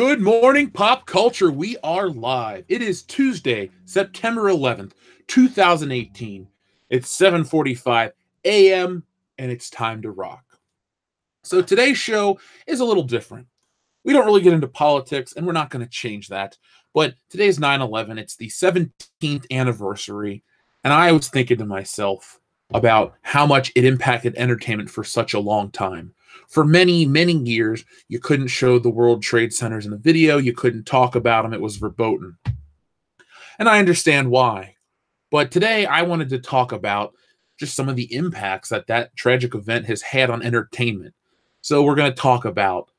Good morning, pop culture. We are live. It is Tuesday, September 11th, 2018. It's 7:45 a.m. and it's time to rock. So today's show is a little different. We don't really get into politics, and we're not going to change that. But today's 9/11. It's the 17th anniversary, and I was thinking to myself about how much it impacted entertainment for such a long time. For many, many years, you couldn't show the World Trade Centers in a video. You couldn't talk about them. It was verboten. And I understand why. But today, I wanted to talk about just some of the impacts that that tragic event has had on entertainment. So we're going to talk about,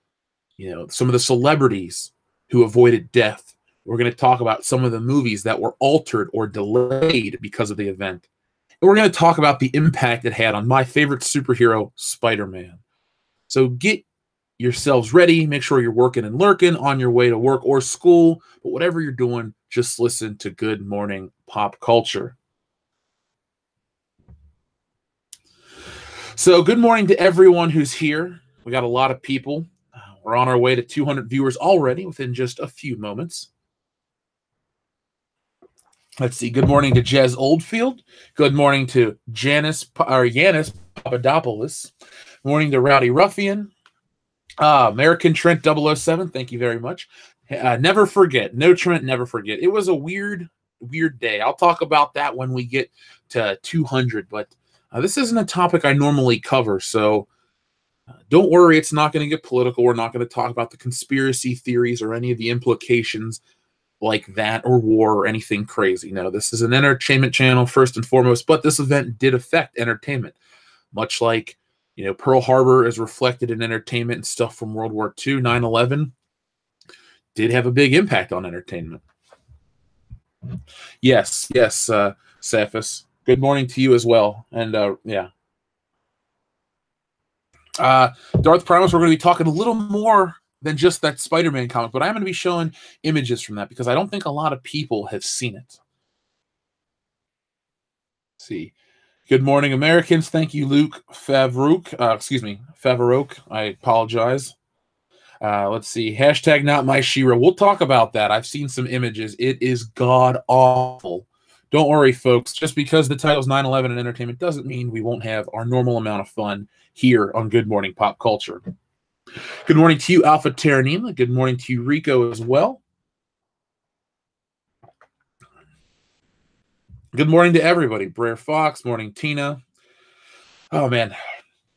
some of the celebrities who avoided death. We're going to talk about some of the movies that were altered or delayed because of the event. And we're going to talk about the impact it had on my favorite superhero, Spider-Man. So get yourselves ready. Make sure you're working and lurking on your way to work or school. But whatever you're doing, just listen to Good Morning Pop Culture. So good morning to everyone who's here. We got a lot of people. We're on our way to 200 viewers already within just a few moments. Let's see. Good morning to Jez Oldfield. Good morning to Yanis Papadopoulos. Morning to Rowdy Ruffian. American Trent 007. Thank you very much. Never forget. No Trent, never forget. It was a weird day. I'll talk about that when we get to 200, but this isn't a topic I normally cover, so don't worry. It's not going to get political. We're not going to talk about the conspiracy theories or any of the implications like that or war or anything crazy. No, this is an entertainment channel first and foremost, but this event did affect entertainment, much like Pearl Harbor is reflected in entertainment and stuff from World War II. 9/11 did have a big impact on entertainment. Yes, Cephas. Good morning to you as well. And Darth Primus, we're going to be talking a little more than just that Spider-Man comic, but I'm going to be showing images from that because I don't think a lot of people have seen it. Let's see. Good morning, Americans. Thank you, Luke Favrouk. Favrouk. I apologize. Let's see. Hashtag not my She-Ra. We'll talk about that. I've seen some images. It is god-awful. Don't worry, folks. Just because the title's 9/11 and entertainment doesn't mean we won't have our normal amount of fun here on Good Morning Pop Culture. Good morning to you, Alpha Terranima. Good morning to you, Rico, as well. Good morning to everybody. Brer Fox, morning Tina. Oh, man.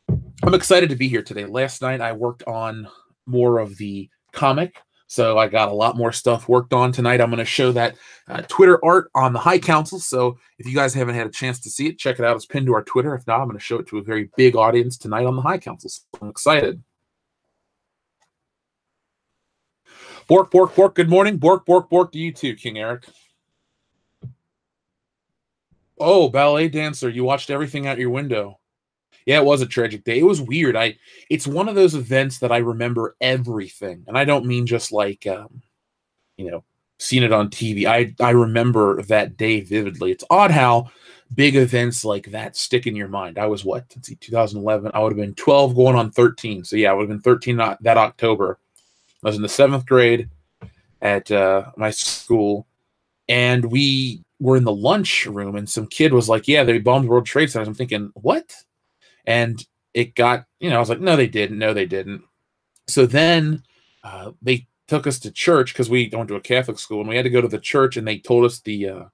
I'm excited to be here today. Last night, I worked on more of the comic, so I got a lot more stuff worked on. Tonight, I'm going to show that Twitter art on the High Council, so if you guys haven't had a chance to see it, check it out. It's pinned to our Twitter. If not, I'm going to show it to a very big audience tonight on the High Council, so I'm excited. Bork, bork, bork. Good morning. Bork, bork, bork to you too, King Eric. Oh, ballet dancer. You watched everything out your window. Yeah, it was a tragic day. It was weird. It's one of those events that I remember everything. And I don't mean just like, seeing it on TV. I remember that day vividly. It's odd how big events like that stick in your mind. I was, 2011. I would have been 12 going on 13. So yeah, I would have been 13 that October. I was in the 7th grade at my school. And we were in the lunch room, and some kid was like, yeah, they bombed World Trade Center. I'm thinking, what? And it got, I was like, no, they didn't. So then they took us to church because we went to a Catholic school, and we had to go to the church, and they told us the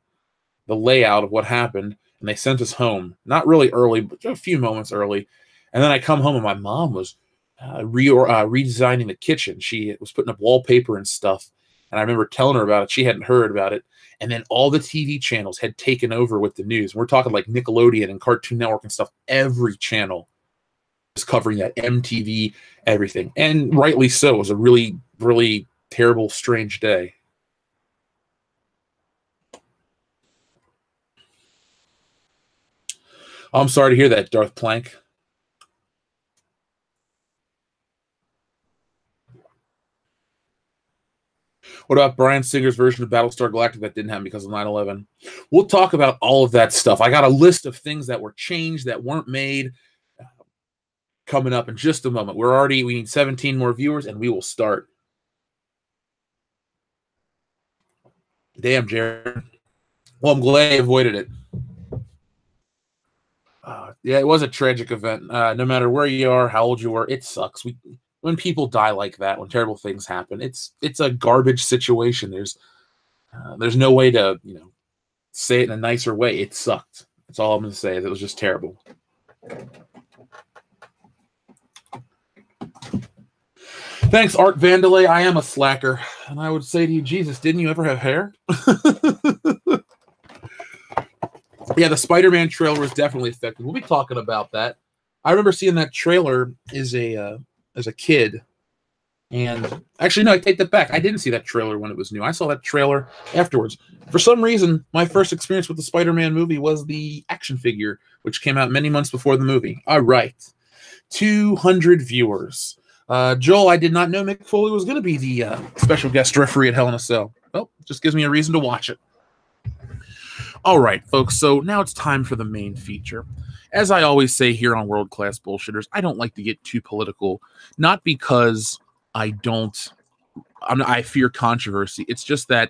layout of what happened, and they sent us home. Not really early, but a few moments early. And then I come home, and my mom was redesigning the kitchen. She was putting up wallpaper and stuff. And I remember telling her about it. She hadn't heard about it. And then all the TV channels had taken over with the news. We're talking like Nickelodeon and Cartoon Network and stuff. Every channel was covering that. MTV, everything. And rightly so. It was a really, really terrible, strange day. I'm sorry to hear that, Darth Plank. What about Bryan Singer's version of Battlestar Galactica that didn't happen because of 9/11? We'll talk about all of that stuff. I got a list of things that were changed, that weren't made, coming up in just a moment. We need 17 more viewers, and we will start. Damn, Jared. Well, I'm glad I avoided it. Yeah, it was a tragic event. No matter where you are, how old you were, it sucks. When people die like that, when terrible things happen, it's a garbage situation. There's no way to say it in a nicer way. It sucked. That's all I'm going to say. It was just terrible. Thanks, Art Vandelay. I am a slacker. And I would say to you, Jesus, didn't you ever have hair? Yeah, the Spider-Man trailer was definitely effective. We'll be talking about that. I remember seeing that trailer as a kid. And actually, no, I take that back. I didn't see that trailer when it was new. I saw that trailer afterwards. For some reason, my first experience with the Spider-Man movie was the action figure, which came out many months before the movie. All right. 200 viewers. Joel, I did not know Mick Foley was going to be the special guest referee at Hell in a Cell. Well, just gives me a reason to watch it. All right, folks, so now it's time for the main feature. As I always say here on World Class Bullshitters, I don't like to get too political, not because I fear controversy. It's just that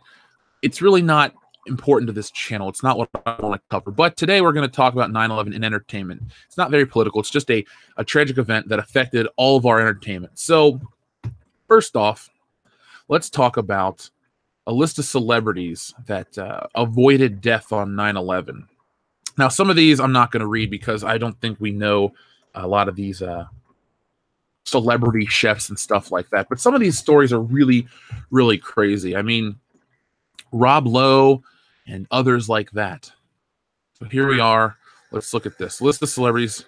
it's really not important to this channel. It's not what I want to cover. But today we're going to talk about 9/11 in entertainment. It's not very political. It's just a tragic event that affected all of our entertainment. So first off, let's talk about a list of celebrities that avoided death on 9/11. Now, some of these I'm not going to read because I don't think we know a lot of these celebrity chefs and stuff like that. But some of these stories are really, really crazy. I mean, Rob Lowe and others like that. So here we are. Let's look at this list of celebrities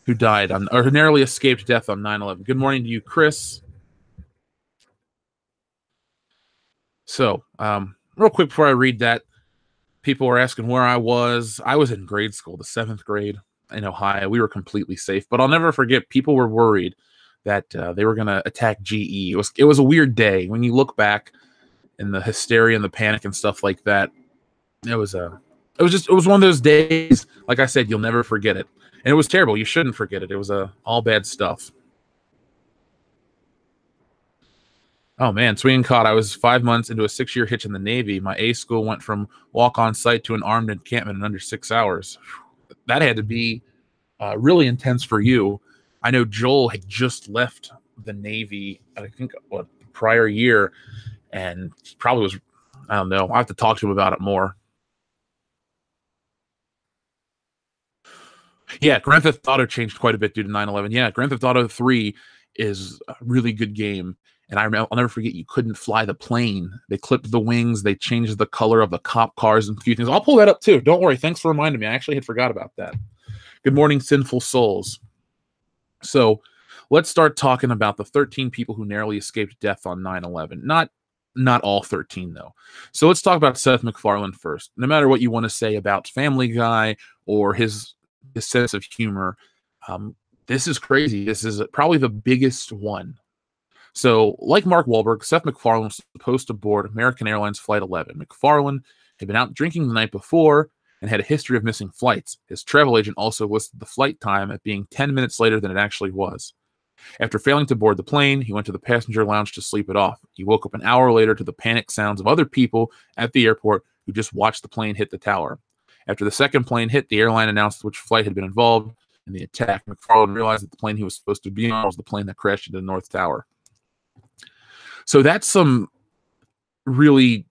who died or who narrowly escaped death on 9/11. Good morning to you, Chris. So, real quick before I read that, people were asking where I was. I was in grade school, the 7th grade in Ohio. We were completely safe, but I'll never forget, people were worried that they were going to attack GE. It was a weird day. When you look back in the hysteria and the panic and stuff like that, it was one of those days, like I said, you'll never forget it. And it was terrible. You shouldn't forget it. It was all bad stuff. Oh, man, swinging caught. I was 5 months into a 6-year hitch in the Navy. My A school went from walk-on site to an armed encampment in under 6 hours. That had to be really intense for you. I know Joel had just left the Navy, I think, prior year, and he probably was, I don't know. I have to talk to him about it more. Yeah, Grand Theft Auto changed quite a bit due to 9/11. Yeah, Grand Theft Auto 3 is a really good game. And I'll never forget, you couldn't fly the plane. They clipped the wings. They changed the color of the cop cars and a few things. I'll pull that up too. Don't worry. Thanks for reminding me. I actually had forgot about that. Good morning, Sinful Souls. So let's start talking about the 13 people who narrowly escaped death on 9/11. Not all 13, though. So let's talk about Seth MacFarlane first. No matter what you want to say about Family Guy or his sense of humor, this is crazy. This is probably the biggest one. So, like Mark Wahlberg, Seth MacFarlane was supposed to board American Airlines Flight 11. MacFarlane had been out drinking the night before and had a history of missing flights. His travel agent also listed the flight time at being 10 minutes later than it actually was. After failing to board the plane, he went to the passenger lounge to sleep it off. He woke up an hour later to the panic sounds of other people at the airport who just watched the plane hit the tower. After the second plane hit, the airline announced which flight had been involved in the attack. MacFarlane realized that the plane he was supposed to be on was the plane that crashed into the North Tower. So that's some really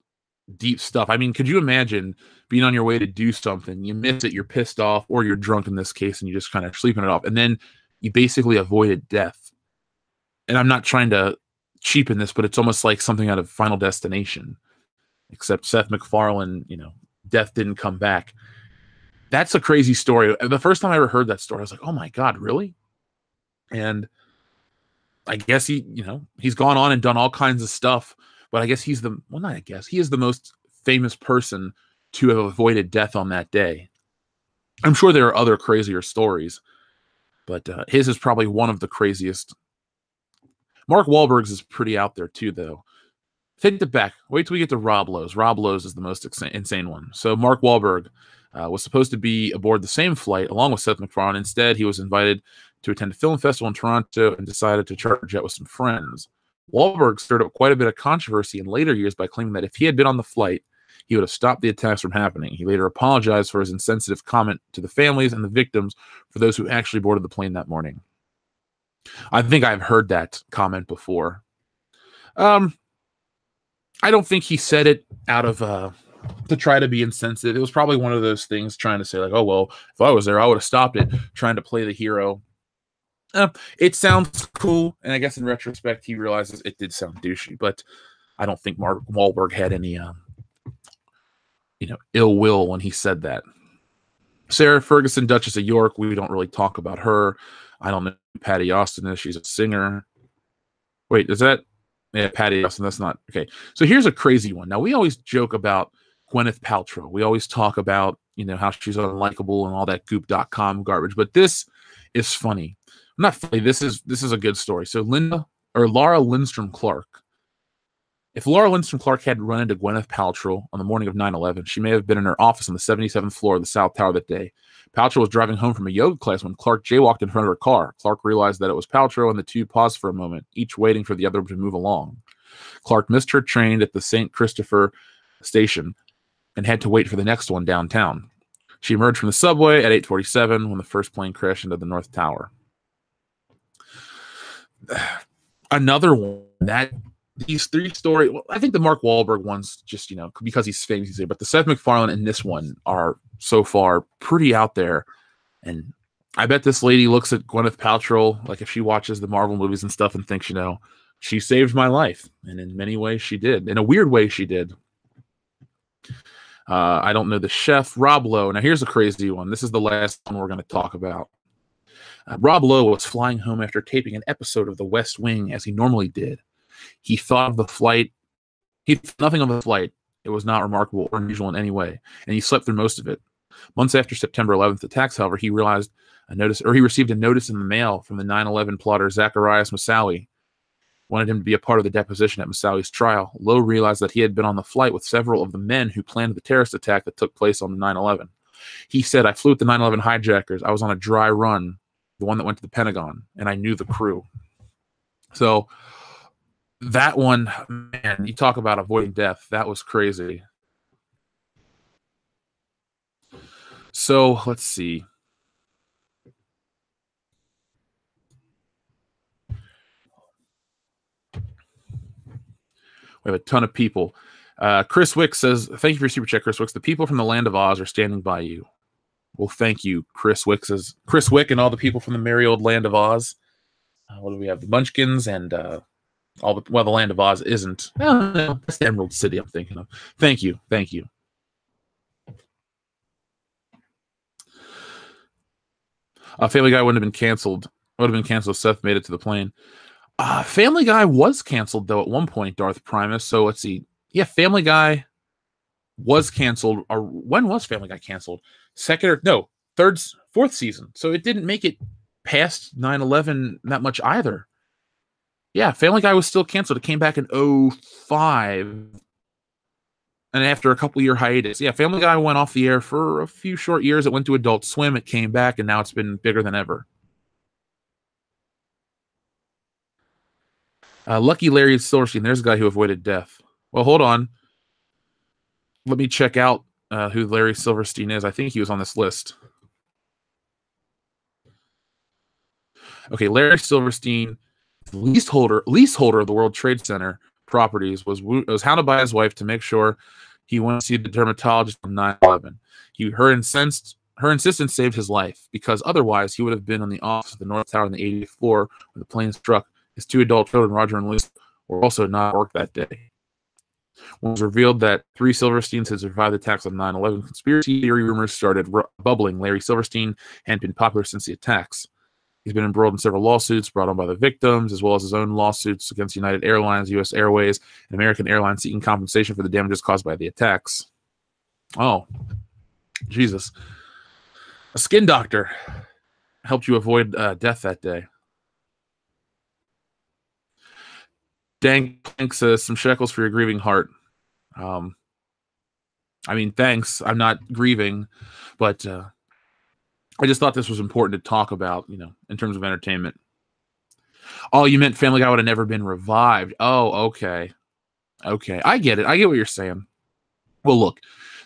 deep stuff. I mean, could you imagine being on your way to do something, you miss it, you're pissed off, or you're drunk in this case, and you just kind of sleeping it off, and then you basically avoided death. And I'm not trying to cheapen this, but it's almost like something out of Final Destination, except Seth MacFarlane, death didn't come back. That's a crazy story. The first time I ever heard that story, I was like, oh my God, really? And I guess he's gone on and done all kinds of stuff, but I guess he is the most famous person to have avoided death on that day. I'm sure there are other crazier stories, but his is probably one of the craziest. Mark Wahlberg's is pretty out there too, though. Take it back. Wait till we get to Rob Lowe's. Rob Lowe's is the most insane one. So Mark Wahlberg was supposed to be aboard the same flight along with Seth MacFarlane. Instead, he was invited to attend a film festival in Toronto and decided to charter a jet with some friends. Wahlberg stirred up quite a bit of controversy in later years by claiming that if he had been on the flight, he would have stopped the attacks from happening. He later apologized for his insensitive comment to the families and the victims for those who actually boarded the plane that morning. I think I've heard that comment before. I don't think he said it out of to try to be insensitive. It was probably one of those things trying to say like, oh, well, if I was there, I would have stopped it, trying to play the hero. It sounds cool, and I guess in retrospect, he realizes it did sound douchey, but I don't think Mark Wahlberg had any, ill will when he said that. Sarah Ferguson, Duchess of York, we don't really talk about her. I don't know who Patty Austin is. She's a singer. Wait, is that? Yeah, Patty Austin. That's not okay. So here's a crazy one. Now we always joke about Gwyneth Paltrow. We always talk about how she's unlikable and all that goop.com garbage. But this is funny. Not funny. This is a good story. So Laura Lindstrom Clark. If Laura Lindstrom Clark had run into Gwyneth Paltrow on the morning of 9/11, she may have been in her office on the 77th floor of the South Tower that day. Paltrow was driving home from a yoga class when Clark jaywalked in front of her car. Clark realized that it was Paltrow, and the two paused for a moment, each waiting for the other to move along. Clark missed her train at the St. Christopher station and had to wait for the next one downtown. She emerged from the subway at 8:47 when the first plane crashed into the North Tower. Another one that these three stories, well, I think the Mark Wahlberg ones just, because he's famous, but the Seth MacFarlane and this one are so far pretty out there. And I bet this lady looks at Gwyneth Paltrow, like if she watches the Marvel movies and stuff and thinks, she saved my life. And in many ways she did. In a weird way she did. I don't know the chef, Rob Lowe. Now here's a crazy one. This is the last one we're going to talk about. Rob Lowe was flying home after taping an episode of The West Wing as he normally did. He thought of the flight. He thought nothing of the flight. It was not remarkable or unusual in any way, and he slept through most of it. Months after September 11th attacks, however, he received a notice in the mail from the 9/11 plotter Zacharias Moussaoui. Wanted him to be a part of the deposition at Moussaoui's trial. Lowe realized that he had been on the flight with several of the men who planned the terrorist attack that took place on the 9/11. He said, "I flew with the 9/11 hijackers. I was on a dry run, the one that went to the Pentagon, and I knew the crew." So that one, man, you talk about avoiding death. That was crazy. So let's see. We have a ton of people. Chris Wick says, "Thank you for your super chat, Chris Wicks. The people from the land of Oz are standing by you." Well, thank you, Chris Wick and all the people from the merry old land of Oz. What do we have? The Munchkins and the land of Oz isn't. No, that's the Emerald City I'm thinking of. Thank you. Family Guy wouldn't have been canceled. Would have been canceled if Seth made it to the plane. Family Guy was canceled though at one point, Darth Primus. So let's see. Yeah, Family Guy was canceled. Or when was Family Guy canceled? Fourth season. So it didn't make it past 9/11 that much either. Yeah, Family Guy was still canceled. It came back in 2005. And after a couple-year hiatus. Yeah, Family Guy went off the air for a few short years. It went to Adult Swim. It came back, and now it's been bigger than ever. Lucky Larry Silverstein. There's a guy who avoided death. Well, hold on. Let me check out who Larry Silverstein is. I think he was on this list. Okay, Larry Silverstein, leaseholder of the World Trade Center properties, was hounded by his wife to make sure he went to see the dermatologist on 9/11. Her insistence saved his life, because otherwise he would have been on the office of the North Tower on the 80th floor when the plane struck. His two adult children, Roger and Lucy, were also not at work that day. When it was revealed that 3 Silversteins had survived the attacks on 9/11, conspiracy theory rumors started bubbling. Larry Silverstein had been popular since the attacks. He's been embroiled in several lawsuits brought on by the victims, as well as his own lawsuits against United Airlines, U.S. Airways, and American Airlines, seeking compensation for the damages caused by the attacks. Oh, Jesus. A skin doctor helped you avoid death that day. Dank says, "Some shekels for your grieving heart." I mean, thanks. I'm not grieving, but I just thought this was important to talk about, in terms of entertainment. Oh, you meant Family Guy would have never been revived. Oh, okay. Okay. I get it. I get what you're saying. Well, look,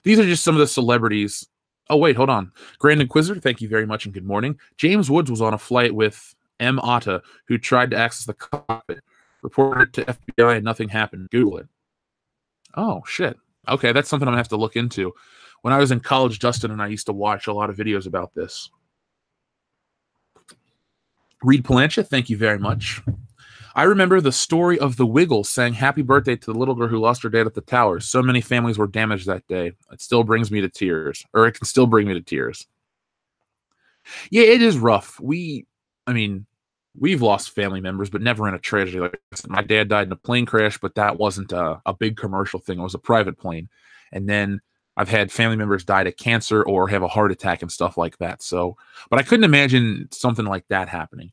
these are just some of the celebrities. Oh, wait, hold on. Grand Inquisitor, thank you very much and good morning. James Woods was on a flight with M. Atta, who tried to access the cockpit. Reported it to FBI and nothing happened. Google it. Oh, shit. Okay, that's something I'm going to have to look into. When I was in college, Dustin and I used to watch a lot of videos about this. Reed Palancha, thank you very much. I remember the story of the Wiggles saying happy birthday to the little girl who lost her dad at the towers. So many families were damaged that day. It still brings me to tears. Or it can still bring me to tears. Yeah, it is rough. We've lost family members, but never in a tragedy. Like I said, my dad died in a plane crash, but that wasn't a big commercial thing. It was a private plane. And then I've had family members die to cancer or have a heart attack and stuff like that. So, but I couldn't imagine something like that happening.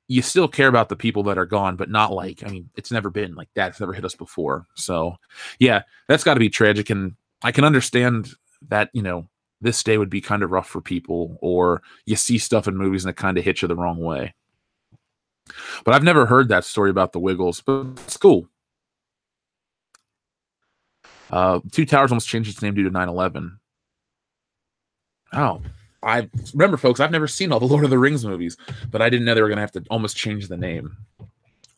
You still care about the people that are gone, but not like, it's never been like that. It's never hit us before. So yeah, that's got to be tragic. And I can understand that, this day would be kind of rough for people, or you see stuff in movies and it kind of hits you the wrong way. But I've never heard that story about the Wiggles, but it's cool. Two Towers almost changed its name due to 9/11. Oh, I remember, folks, I've never seen all the Lord of the Rings movies, but I didn't know they were going to have to almost change the name.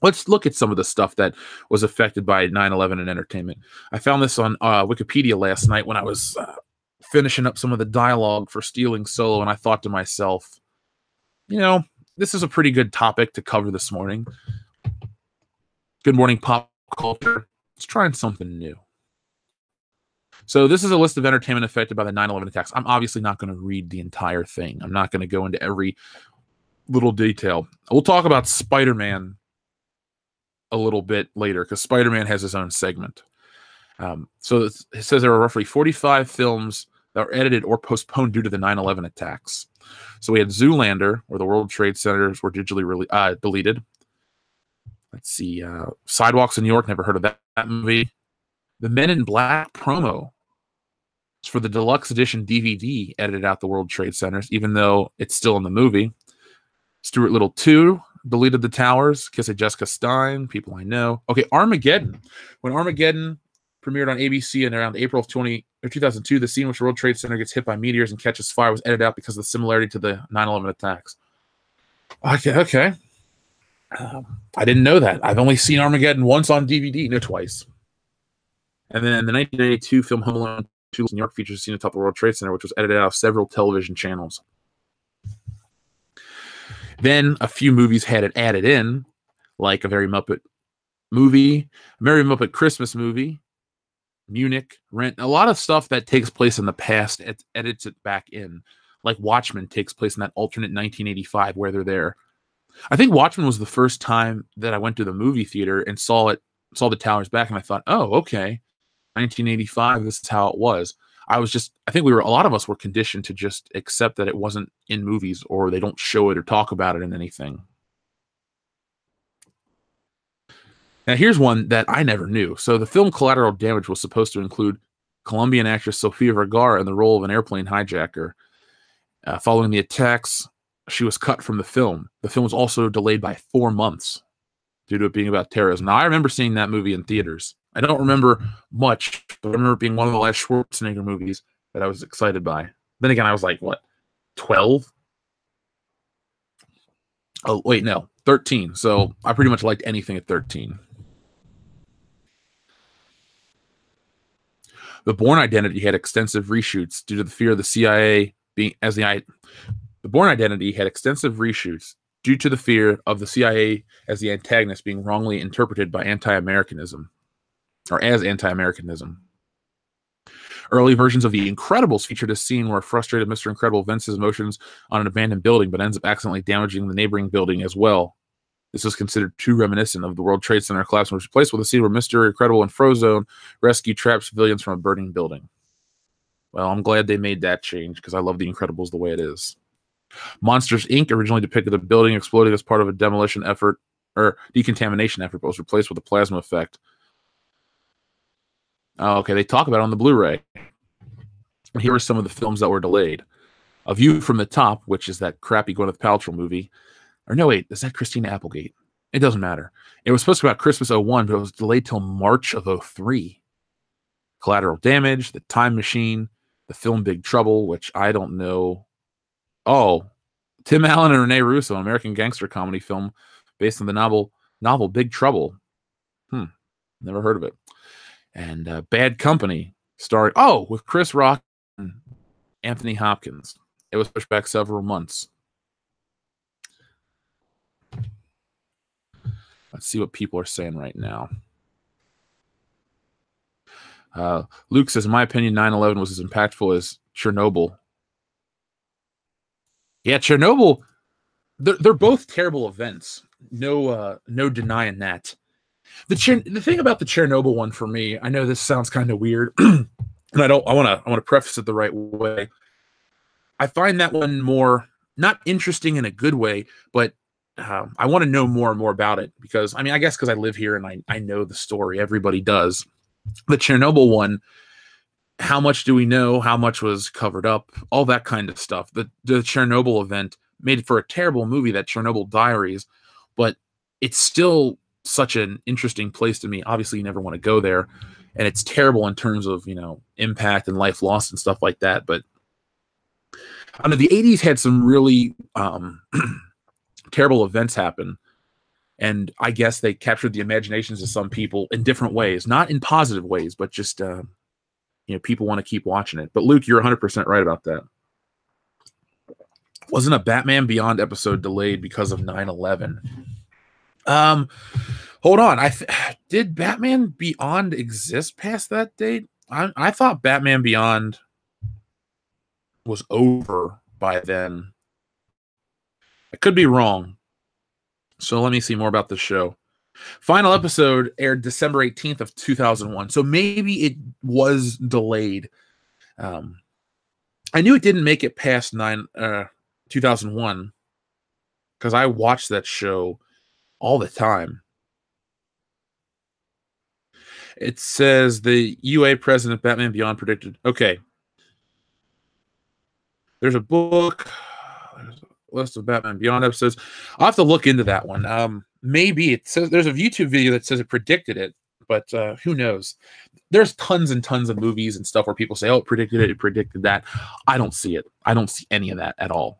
Let's look at some of the stuff that was affected by 9/11 in entertainment. I found this on Wikipedia last night when I was finishing up some of the dialogue for Stealing Solo, and I thought to myself, this is a pretty good topic to cover this morning. Good morning, pop culture. Let's try something new. So this is a list of entertainment affected by the 9/11 attacks. I'm obviously not going to read the entire thing. I'm not going to go into every little detail. We'll talk about Spider-Man a little bit later, because Spider-Man has his own segment. So it says there are roughly 45 films that were edited or postponed due to the 9/11 attacks. So we had Zoolander, where the World Trade Centers were digitally deleted. Let's see. Sidewalks in New York, never heard of that movie. The Men in Black promo for the deluxe edition DVD edited out the World Trade Centers, even though it's still in the movie. Stuart Little 2 deleted the towers. Kiss of Jessica Stein, people I know. Okay, Armageddon. When Armageddon premiered on ABC in around April of 2002, the scene in which the World Trade Center gets hit by meteors and catches fire was edited out because of the similarity to the 9/11 attacks. Okay. I didn't know that. I've only seen Armageddon once on DVD, no twice. And then the 1982 film Home Alone 2 New York features a scene atop the World Trade Center, which was edited out of several television channels. Then a few movies had it added in, like A Very Muppet Movie, A Merry Muppet Christmas Movie, Munich, Rent. A lot of stuff that takes place in the past edits it back in. Like Watchmen takes place in that alternate 1985 where they're there. I think Watchmen was the first time that I went to the movie theater and saw the towers back, and I thought, oh, okay, 1985, this is how it was. I think a lot of us were conditioned to just accept that it wasn't in movies, or they don't show it or talk about it in anything. Now, here's one that I never knew. So the film Collateral Damage was supposed to include Colombian actress Sofia Vergara in the role of an airplane hijacker. Following the attacks, she was cut from the film. The film was also delayed by 4 months due to it being about terrorism. Now, I remember seeing that movie in theaters. I don't remember much, but I remember it being one of the last Schwarzenegger movies that I was excited by. Then again, I was like, 12? Oh, wait, no, 13. So I pretty much liked anything at 13. The Bourne Identity had extensive reshoots due to the fear of the CIA being The Bourne Identity had extensive reshoots due to the fear of the CIA as the antagonist being wrongly interpreted by anti-Americanism, or as anti-Americanism. Early versions of The Incredibles featured a scene where a frustrated Mr. Incredible vents his emotions on an abandoned building, but ends up accidentally damaging the neighboring building as well. This was considered too reminiscent of the World Trade Center collapse, and was replaced with a scene where Mr. Incredible and Frozone rescue trapped civilians from a burning building. Well, I'm glad they made that change, because I love The Incredibles the way it is. Monsters, Inc. originally depicted a building exploding as part of a demolition effort, or decontamination effort, but was replaced with a plasma effect. Oh, okay, they talk about it on the Blu-ray. And here are some of the films that were delayed. A View from the Top, which is that crappy Gwyneth Paltrow movie. Or no, wait, is that Christina Applegate? It doesn't matter. It was supposed to be about Christmas 01, but it was delayed till March of 03. Collateral Damage, The Time Machine, the film Big Trouble, which I don't know. Oh, Tim Allen and Rene Russo, an American gangster comedy film based on the novel Big Trouble. Never heard of it. And Bad Company, starring with Chris Rock and Anthony Hopkins. It was pushed back several months. Let's see what people are saying right now. Luke says, in my opinion, 9/11 was as impactful as Chernobyl. Yeah, Chernobyl, they're both terrible events. No denying that. The thing about the Chernobyl one for me, I know this sounds kind of weird, and I want to preface it the right way. I find that one more not interesting in a good way, but I want to know more and more about it because I guess because I live here and I know the story. Everybody does. The Chernobyl one, how much do we know? How much was covered up? All that kind of stuff. The Chernobyl event made for a terrible movie, that Chernobyl Diaries, but it's still such an interesting place to me. Obviously, you never want to go there, and it's terrible in terms of impact and life lost and stuff like that. But I know the 80s had some really terrible events happen, and I guess they captured the imaginations of some people in different ways, not in positive ways, but just people want to keep watching it. But Luke, you're 100% right about that. Wasn't a Batman Beyond episode delayed because of 9/11? Hold on. Did Batman Beyond exist past that date? I thought Batman Beyond was over by then. I could be wrong. So let me see more about the show. Final episode aired December 18th of 2001. So maybe it was delayed. I knew it didn't make it past 2001 because I watched that show all the time. It says the UA president Batman Beyond predicted. Okay. There's a book. There's a list of Batman Beyond episodes. I'll have to look into that one. Maybe it says there's a YouTube video that says it predicted it, but who knows? There's tons and tons of movies and stuff where people say, oh, it predicted that. I don't see it. I don't see any of that at all.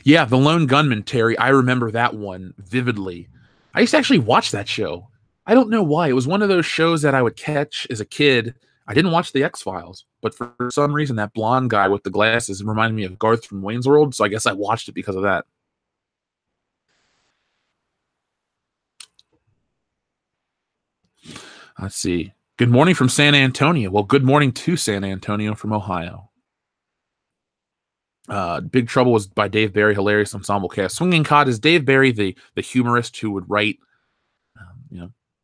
Yeah, The Lone Gunman, Terry. I remember that one vividly. I used to actually watch that show. I don't know why. It was one of those shows that I would catch as a kid. I didn't watch the X-Files, but for some reason, that blonde guy with the glasses reminded me of Garth from Wayne's World, so I guess I watched it because of that. Let's see. Good morning from San Antonio. Well, good morning to San Antonio from Ohio. Big Trouble was by Dave Barry, hilarious ensemble cast. Swinging Cod is Dave Barry, the humorist who would write,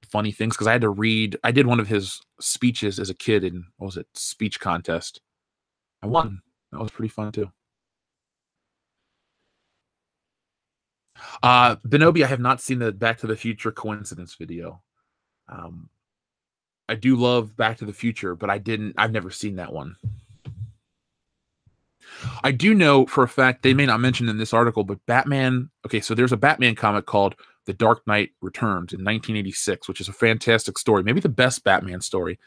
funny things. Because I did one of his speeches as a kid in, what was it, speech contest. I won. That was pretty fun too. Benobi, I have not seen the Back to the Future coincidence video. I do love Back to the Future, but I've never seen that one. I do know for a fact, they may not mention in this article, but Batman, okay, so there's a Batman comic called The Dark Knight Returns in 1986, which is a fantastic story, maybe the best Batman story.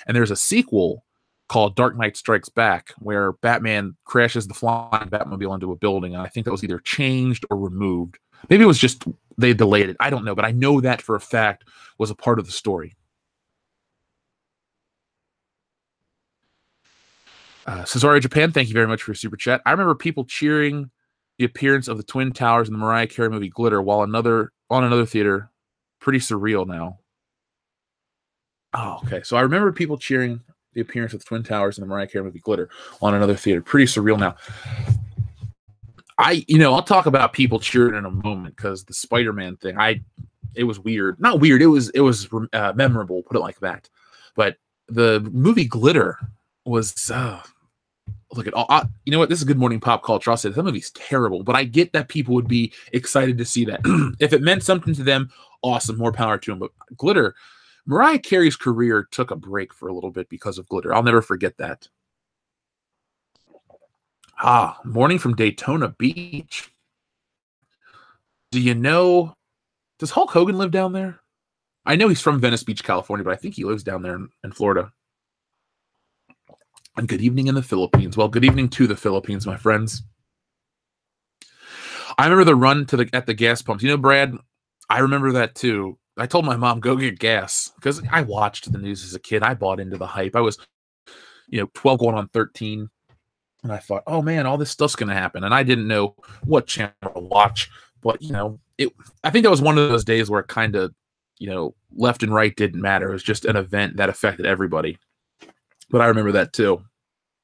And there's a sequel called Dark Knight Strikes Back, where Batman crashes the flying Batmobile into a building, and I think that was either changed or removed. Maybe it was just they delayed it. I don't know, but I know that for a fact was a part of the story. Cesario Japan, thank you very much for your super chat. I remember people cheering the appearance of the Twin Towers in the Mariah Carey movie Glitter while on another theater. Pretty surreal now. Oh, okay. So I remember people cheering the appearance of the Twin Towers in the Mariah Carey movie Glitter on another theater. Pretty surreal now. I'll talk about people cheering in a moment because the Spider-Man thing, it was weird. Not weird. It was memorable. Put it like that. But the movie Glitter was look at all. You know what? This is Good Morning Pop Culture. I'll say that movie's terrible, but I get that people would be excited to see that. If it meant something to them, awesome. More power to them. But Glitter, Mariah Carey's career took a break for a little bit because of Glitter. I'll never forget that. Morning from Daytona Beach. Do you know? Does Hulk Hogan live down there? I know he's from Venice Beach, California, but I think he lives down there in Florida. And good evening in the Philippines. Well, good evening to the Philippines, my friends. I remember the run at the gas pumps. You know, Brad, I remember that too. I told my mom, go get gas, because I watched the news as a kid. I bought into the hype. I was, 12 going on 13. And I thought, oh man, all this stuff's going to happen. And I didn't know what channel to watch. But, I think that was one of those days where it kind of, left and right didn't matter. It was just an event that affected everybody. But I remember that too.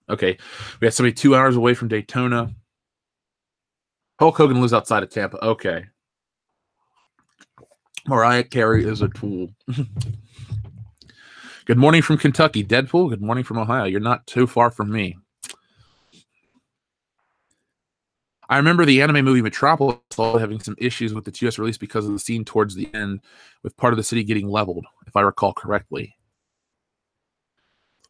Okay. We had somebody 2 hours away from Daytona. Hulk Hogan lives outside of Tampa. Okay. Mariah Carey is a tool. Good morning from Kentucky. Deadpool, good morning from Ohio. You're not too far from me. I remember the anime movie Metropolis having some issues with its U.S. release because of the scene towards the end with part of the city getting leveled, if I recall correctly.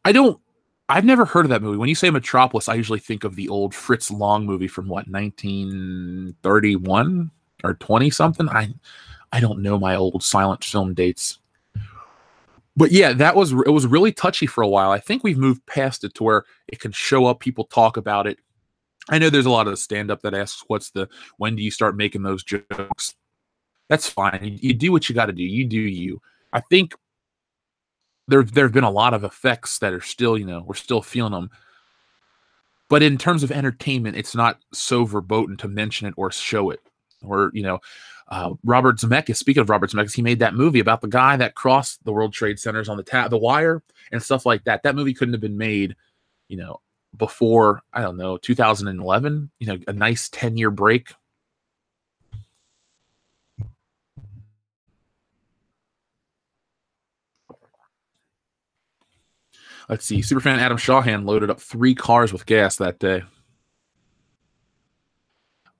I've never heard of that movie. When you say Metropolis, I usually think of the old Fritz Lang movie from 1931 or 20 something. I don't know my old silent film dates. But yeah, it was really touchy for a while. I think we've moved past it to where it can show up, people talk about it. I know there's a lot of stand-up that asks, when do you start making those jokes? That's fine. You do what you got to do. You do you. I think there have been a lot of effects that are still, we're still feeling them. But in terms of entertainment, it's not so verboten to mention it or show it. Or, Robert Zemeckis, speaking of Robert Zemeckis, he made that movie about the guy that crossed the World Trade Centers on the wire and stuff like that. That movie couldn't have been made, before, I don't know, 2011, a nice 10-year break. Let's see. Superfan Adam Shawhan loaded up 3 cars with gas that day.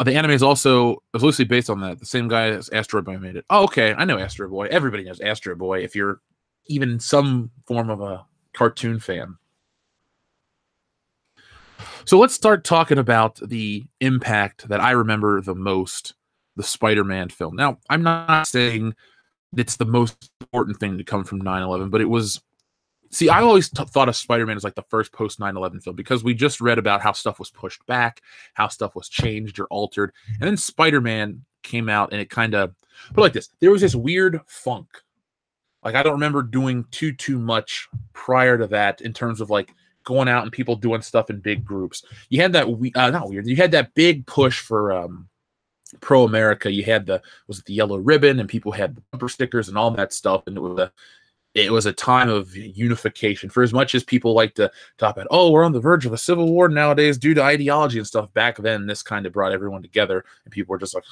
The anime is loosely based on that. The same guy as Astro Boy made it. Oh, okay. I know Astro Boy. Everybody knows Astro Boy if you're even some form of a cartoon fan. So let's start talking about the impact that I remember the most, the Spider-Man film. Now, I'm not saying it's the most important thing to come from 9/11, but it was. See, I always thought of Spider-Man as like the first post 9/11 film because we just read about how stuff was pushed back, how stuff was changed or altered. And then Spider-Man came out and it kind of put like this. There was this weird funk. Like, I don't remember doing too much prior to that in terms of like going out and people doing stuff in big groups. You had that, not weird. You had that big push for pro-America. You had the yellow ribbon and people had the bumper stickers and all that stuff. And it was a time of unification. For as much as people like to talk about, oh, we're on the verge of a civil war nowadays due to ideology and stuff, back then this kind of brought everyone together, and people were just like,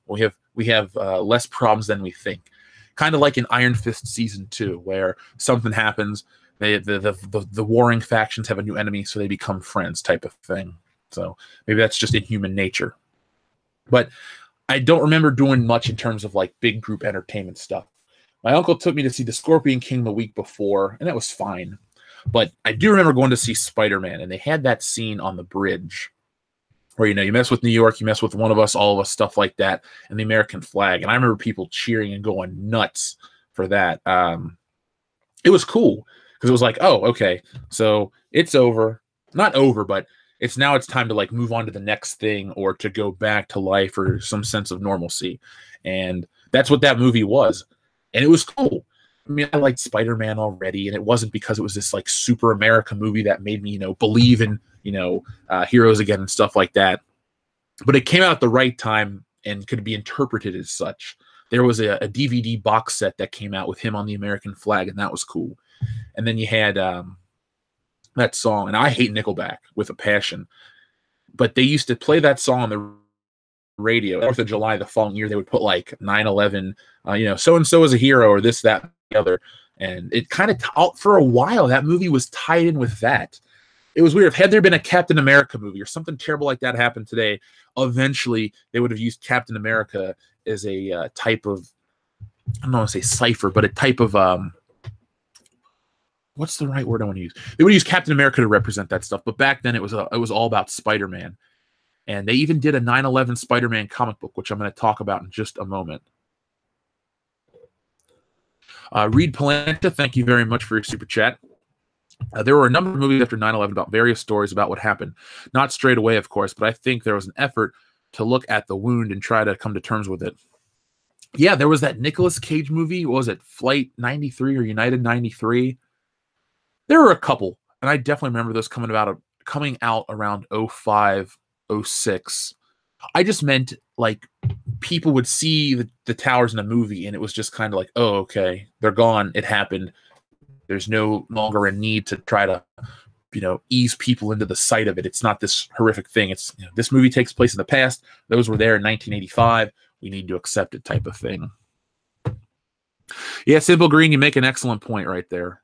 we have less problems than we think. Kind of like in Iron Fist season 2, where something happens, the warring factions have a new enemy, so they become friends, type of thing. So maybe that's just in human nature. But I don't remember doing much in terms of like big group entertainment stuff. My uncle took me to see The Scorpion King the week before, and that was fine. But I do remember going to see Spider-Man, and they had that scene on the bridge where, you mess with New York, you mess with one of us, all of us, stuff like that, and the American flag. And I remember people cheering and going nuts for that. It was cool because it was like, oh, okay, so it's over. Not over, but it's time to like move on to the next thing or to go back to life or some sense of normalcy. And that's what that movie was. And it was cool. I mean, I liked Spider-Man already, and it wasn't because it was this like super America movie that made me, believe in, heroes again and stuff like that. But it came out at the right time and could be interpreted as such. There was a DVD box set that came out with him on the American flag, and that was cool. And then you had that song, and I hate Nickelback with a passion, but they used to play that song on the radio. 4th of July the following year, they would put like 9/11, so-and-so is a hero, or this, that, the other. And it kind of, for a while, that movie was tied in with that. It was weird. Had there been a Captain America movie or something terrible like that happened today, eventually they would have used Captain America as a type of, I don't want to say cipher, but a type of, what's the right word I want to use? They would use Captain America to represent that stuff. But back then it was all about Spider-Man. And they even did a 9/11 Spider-Man comic book, which I'm going to talk about in just a moment. Reed Palanta, thank you very much for your super chat. There were a number of movies after 9/11 about various stories about what happened. Not straight away, of course, but I think there was an effort to look at the wound and try to come to terms with it. Yeah, there was that Nicolas Cage movie. What was it, Flight 93 or United 93? There were a couple, and I definitely remember those coming out around 05, 06. I just meant like people would see the towers in a movie, and it was just kind of like, oh, okay, they're gone. It happened. There's no longer a need to try to, ease people into the sight of it. It's not this horrific thing. It's this movie takes place in the past. Those were there in 1985. We need to accept it, type of thing. Yeah, Simple Green, you make an excellent point right there.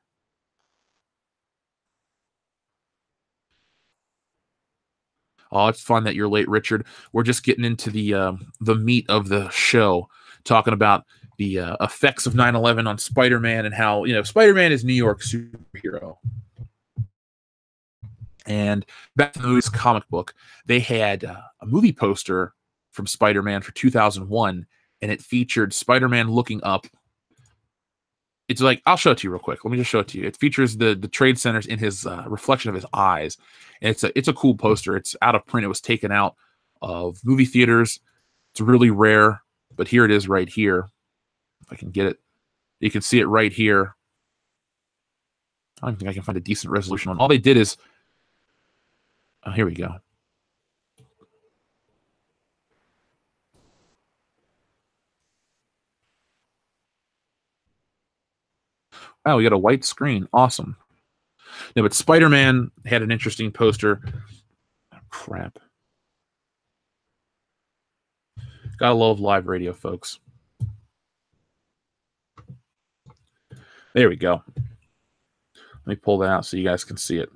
Oh, it's fun that you're late, Richard. We're just getting into the meat of the show, talking about the effects of 9/11 on Spider-Man and how Spider-Man is New York superhero. And back to the movie's comic book, they had a movie poster from Spider-Man for 2001, and it featured Spider-Man looking up. It's like, I'll show it to you real quick. Let me just show it to you. It features the trade centers in his reflection of his eyes. And it's a cool poster. It's out of print. It was taken out of movie theaters. It's really rare, but here it is right here. If I can get it. You can see it right here. I don't think I can find a decent resolution on. All they did is, oh, here we go. Wow, we got a white screen. Awesome. No, but Spider-Man had an interesting poster. Oh, crap. Gotta love live radio, folks. There we go. Let me pull that out so you guys can see it.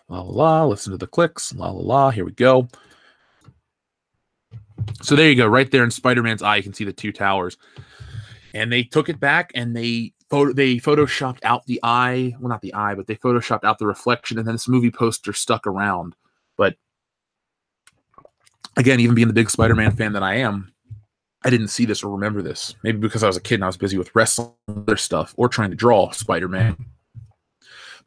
La la la, listen to the clicks. La la la, here we go. So there you go, right there in Spider-Man's eye, you can see the two towers. And they took it back and they photoshopped out the eye. Well, not the eye, but they photoshopped out the reflection, and then this movie poster stuck around. But again, even being the big Spider-Man fan that I am, I didn't see this or remember this. Maybe because I was a kid and I was busy with wrestling other stuff or trying to draw Spider-Man.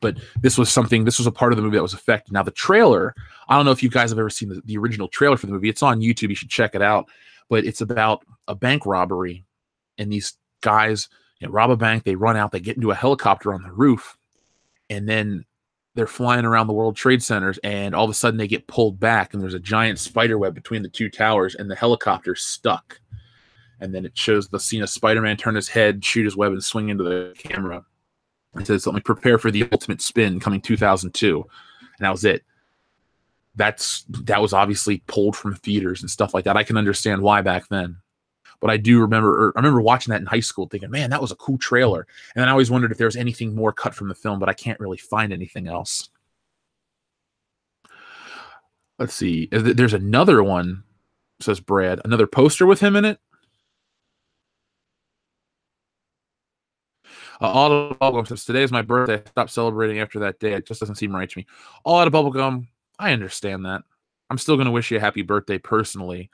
But this was a part of the movie that was affected. Now, the trailer, I don't know if you guys have ever seen the original trailer for the movie. It's on YouTube. You should check it out. But it's about a bank robbery, and these guys rob a bank. They run out. They get into a helicopter on the roof, and then they're flying around the World Trade Centers, and all of a sudden they get pulled back, and there's a giant spider web between the two towers, and the helicopter's stuck. And then it shows the scene of Spider-Man turn his head, shoot his web, and swing into the camera. It says something, prepare for the ultimate spin coming 2002. And that was it. That was obviously pulled from theaters and stuff like that. I can understand why back then. But I remember watching that in high school thinking, man, that was a cool trailer. And then I always wondered if there was anything more cut from the film, but I can't really find anything else. Let's see. There's another one, says Brad. Another poster with him in it. All out of bubblegum says, today is my birthday. I stopped celebrating after that day. It just doesn't seem right to me. All out of bubblegum, I understand that. I'm still going to wish you a happy birthday personally.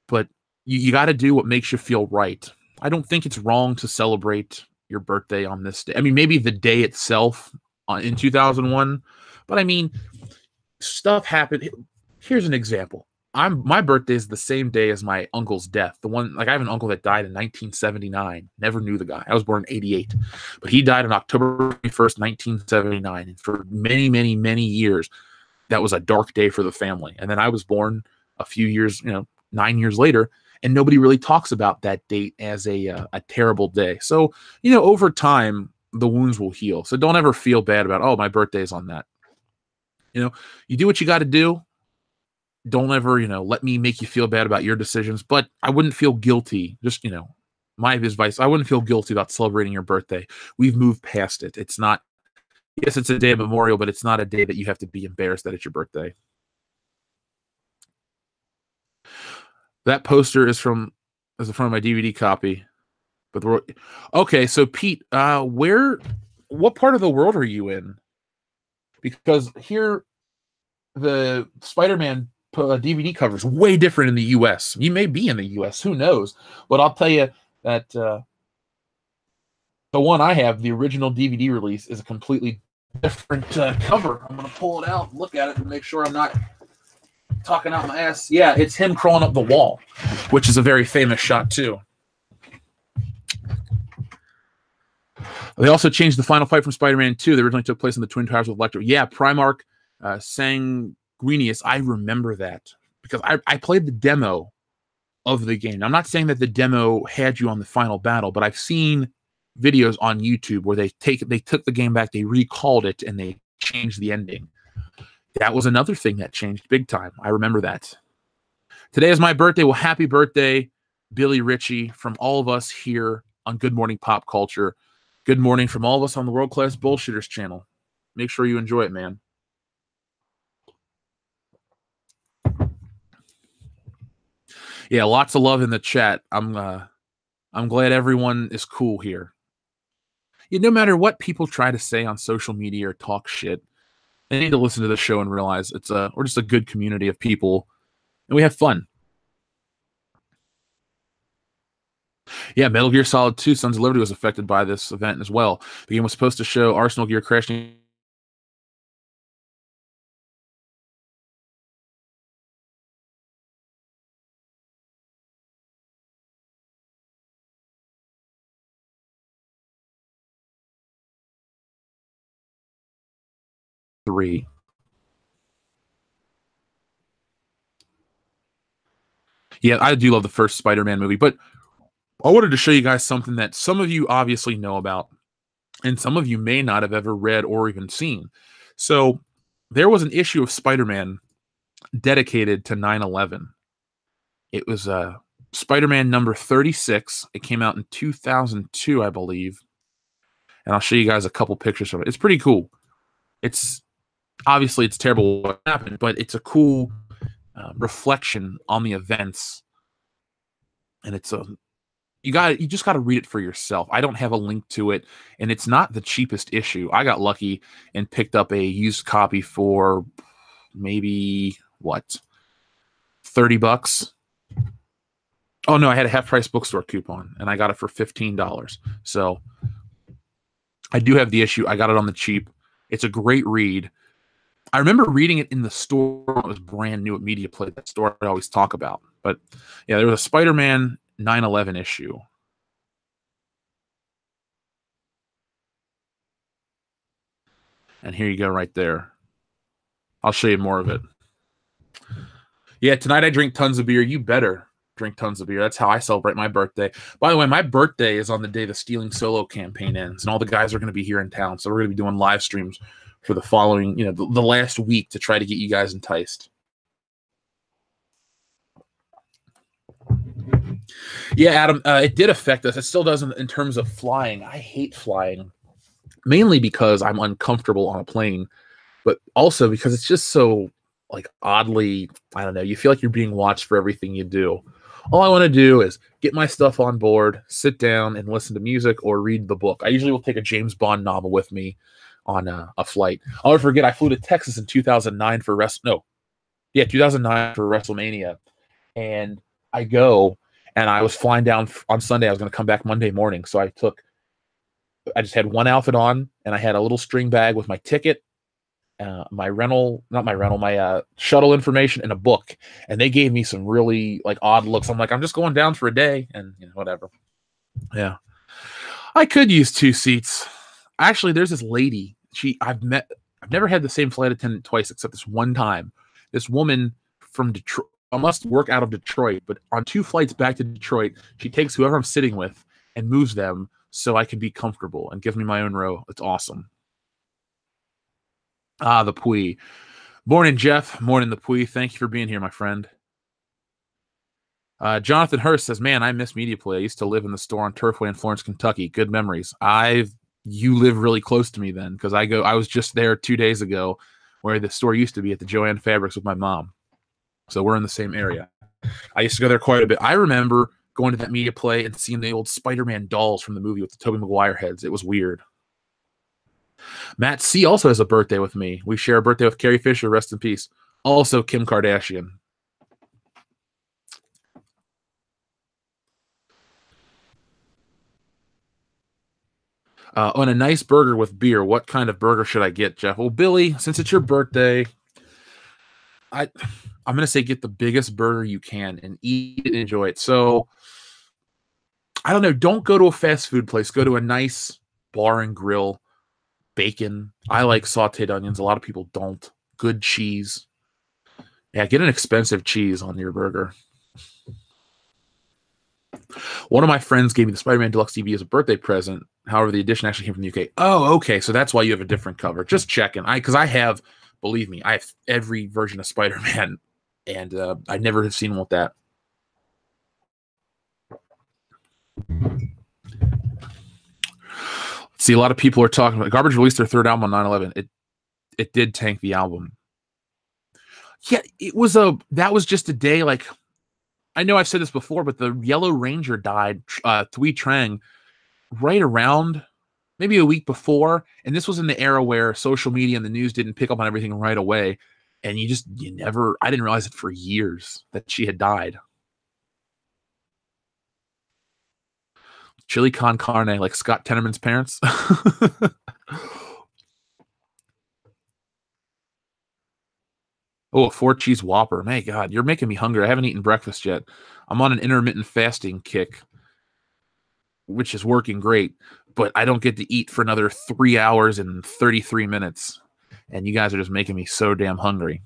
But you got to do what makes you feel right. I don't think it's wrong to celebrate your birthday on this day. I mean, maybe the day itself in 2001. But I mean, stuff happened. Here's an example. My birthday is the same day as my uncle's death. I have an uncle that died in 1979. Never knew the guy. I was born in 88. But he died on October 21st, 1979. And for many, many, many years, that was a dark day for the family. And then I was born a few years, 9 years later, and nobody really talks about that date as a terrible day. So, over time, the wounds will heal. So don't ever feel bad about, oh, my birthday is on that. You do what you got to do. Don't ever, let me make you feel bad about your decisions. But I wouldn't feel guilty. Just, my advice, I wouldn't feel guilty about celebrating your birthday. We've moved past it. It's not, yes, it's a day of memorial, but it's not a day that you have to be embarrassed that it's your birthday. That poster is from the front of my DVD copy. But okay, so Pete, what part of the world are you in? Because here, the Spider-Man DVD covers way different in the U.S. You may be in the U.S. Who knows? But I'll tell you that the one I have, the original DVD release, is a completely different cover. I'm going to pull it out, look at it, and make sure I'm not talking out my ass. Yeah, it's him crawling up the wall, which is a very famous shot, too. They also changed the final fight from Spider-Man 2. They originally took place in the Twin Towers with Electro. Yeah, Primarch Sanguinius. I remember that because I played the demo of the game. Now, I'm not saying that the demo had you on the final battle, but I've seen videos on YouTube where they took the game back, they recalled it, and they changed the ending. That was another thing that changed big time. I remember that. Today is my birthday. Well, happy birthday, Billy Ritchie, from all of us here on Good Morning Pop Culture. Good morning from all of us on the World Class Bullshitters channel. Make sure you enjoy it, man. Yeah, lots of love in the chat. I'm glad everyone is cool here. Yeah, no matter what people try to say on social media or talk shit, they need to listen to the show and realize we're just a good community of people, and we have fun. Yeah, Metal Gear Solid 2 Sons of Liberty was affected by this event as well. The game was supposed to show Arsenal gear crashing. Three. Yeah, I do love the first Spider-Man movie, but I wanted to show you guys something that some of you obviously know about, and some of you may not have ever read or even seen. So there was an issue of Spider-Man dedicated to 9/11. It was Spider-Man number 36. It came out in 2002, I believe. And I'll show you guys a couple pictures of it. It's pretty cool. It's obviously it's terrible what happened, but it's a cool reflection on the events. And it's you just got to read it for yourself. I don't have a link to it, and it's not the cheapest issue. I got lucky and picked up a used copy for maybe what, $30. Oh no, I had a half price bookstore coupon, and I got it for $15. So I do have the issue. I got it on the cheap. It's a great read. I remember reading it in the store when it was brand new at Media Play, that store I always talk about. But yeah, there was a Spider-Man 9/11 issue. And here you go right there. I'll show you more of it. Yeah, tonight I drink tons of beer. You better drink tons of beer. That's how I celebrate my birthday. By the way, my birthday is on the day the Stealing Solo campaign ends, and all the guys are going to be here in town. So we're going to be doing live streams for the following, the last week to try to get you guys enticed. Yeah, Adam, it did affect us. It still doesn't in terms of flying. I hate flying, mainly because I'm uncomfortable on a plane, but also because it's just so oddly, I don't know, you feel like you're being watched for everything you do. All I want to do is get my stuff on board, sit down and listen to music or read the book. I usually will take a James Bond novel with me on a flight. I'll never forget, I flew to Texas in 2009 for 2009 for WrestleMania. And I go, and I was flying down on Sunday. I was going to come back Monday morning. So I just had one outfit on, and I had a little string bag with my ticket, my shuttle information, and a book. And they gave me some really odd looks. I'm like, I'm just going down for a day, and whatever. Yeah. I could use 2 seats. Actually, there's this lady. I've never had the same flight attendant twice except this one time. This woman from Detroit. I must work out of Detroit, but on 2 flights back to Detroit, she takes whoever I'm sitting with and moves them so I can be comfortable and gives me my own row. It's awesome. Ah, the Pui. Morning, Jeff. Morning, the Pui. Thank you for being here, my friend. Jonathan Hurst says, man, I miss Media Play. I used to live in the store on Turfway in Florence, Kentucky. Good memories. You live really close to me then, because I was just there 2 days ago where the store used to be at the Joanne Fabrics with my mom. So we're in the same area. I used to go there quite a bit. I remember going to that Media Play and seeing the old Spider-Man dolls from the movie with the Tobey Maguire heads. It was weird. Matt C. also has a birthday with me. We share a birthday with Carrie Fisher, rest in peace. Also Kim Kardashian. On a nice burger with beer, what kind of burger should I get, Jeff? Well, Billy, since it's your birthday, I'm gonna say get the biggest burger you can and eat it and enjoy it. So I don't know. Don't go to a fast food place. Go to a nice bar and grill. Bacon. I like sauteed onions. A lot of people don't. Good cheese. Yeah, get an expensive cheese on your burger. One of my friends gave me the Spider-Man Deluxe DVD as a birthday present. However, the edition actually came from the UK. Oh, okay. So that's why you have a different cover. Just checking. Because I have, believe me, I have every version of Spider-Man, and I never have seen one with that. See, a lot of people are talking about Garbage released their third album on 9/11. It did tank the album. Yeah, that was just a day. Like, I know I've said this before, but the Yellow Ranger died, Thuy Trang, right around maybe a week before. And this was in the era where social media and the news didn't pick up on everything right away. And I didn't realize it for years that she had died. Chili con carne, like Scott Tenorman's parents. Oh, a 4-cheese Whopper. My God, you're making me hungry. I haven't eaten breakfast yet. I'm on an intermittent fasting kick, which is working great, but I don't get to eat for another 3 hours and 33 minutes. And you guys are just making me so damn hungry.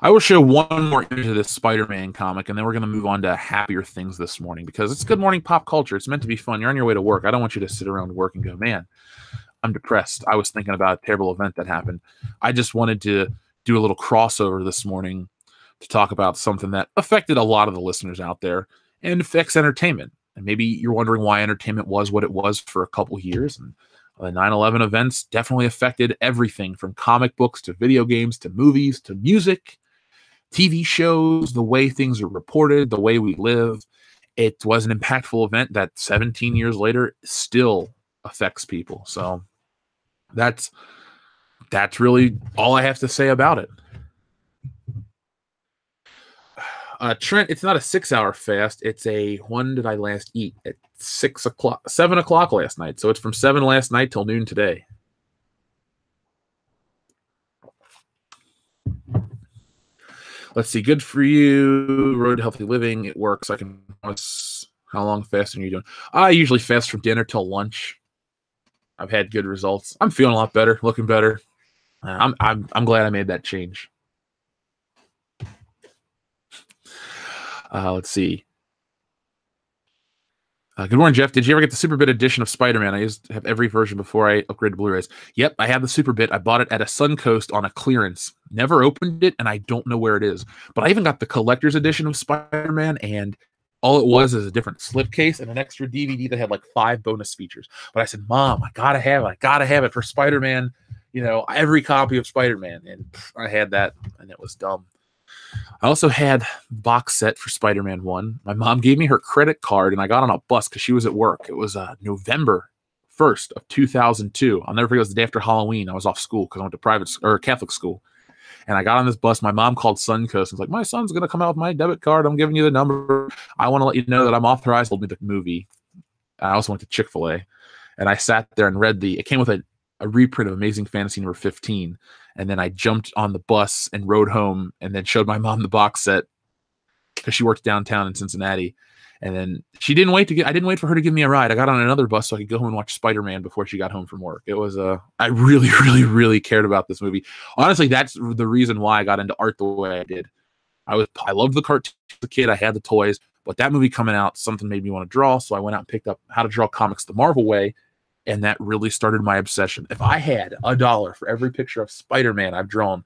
I will show one more image of this Spider-Man comic, and then we're going to move on to happier things this morning, because it's Good Morning Pop Culture. It's meant to be fun. You're on your way to work. I don't want you to sit around work and go, man, I'm depressed. I was thinking about a terrible event that happened. I just wanted to do a little crossover this morning to talk about something that affected a lot of the listeners out there and affects entertainment. And maybe you're wondering why entertainment was what it was for a couple years. And the 9/11 events definitely affected everything from comic books to video games to movies to music, TV shows, the way things are reported, the way we live. It was an impactful event that 17 years later still affects people. So that's really all I have to say about it. Trent, it's not a 6-hour fast. It's when did I last eat? At 7 o'clock last night. So it's from 7 last night till noon today. Let's see. Good for you. Road to healthy living. It works. I can promise. How long fasting are you doing? I usually fast from dinner till lunch. I've had good results. I'm feeling a lot better, looking better. I'm glad I made that change. Let's see. Good morning, Jeff. Did you ever get the Superbit edition of Spider-Man? I used to have every version before I upgraded to Blu-rays. Yep, I have the Superbit. I bought it at a Suncoast on a clearance. Never opened it, and I don't know where it is. But I even got the collector's edition of Spider-Man, and all it was is a different slipcase and an extra DVD that had like 5 bonus features. But I said, Mom, I gotta have it. I gotta have it for Spider-Man. You know, every copy of Spider-Man. And I had that, and it was dumb. I also had box set for Spider-Man 1. My mom gave me her credit card, and I got on a bus because she was at work. It was November 1st of 2002. I'll never forget. It was the day after Halloween. I was off school because I went to Catholic school. And I got on this bus. My mom called Suncoast and was like, my son's going to come out with my debit card. I'm giving you the number. I want to let you know that I'm authorized. Told me the movie. I also went to Chick-fil-A. And I sat there and read it came with a reprint of Amazing Fantasy number 15. And then I jumped on the bus and rode home and then showed my mom the box set because she worked downtown in Cincinnati. And then I didn't wait for her to give me a ride. I got on another bus so I could go home and watch Spider-Man before she got home from work. It was, I really, really, really cared about this movie. Honestly, that's the reason why I got into art the way I did. I loved the cartoons as a kid. I had the toys, but that movie coming out, something made me want to draw. So I went out and picked up How to Draw Comics the Marvel Way. And that really started my obsession. If I had $1 for every picture of Spider-Man I've drawn,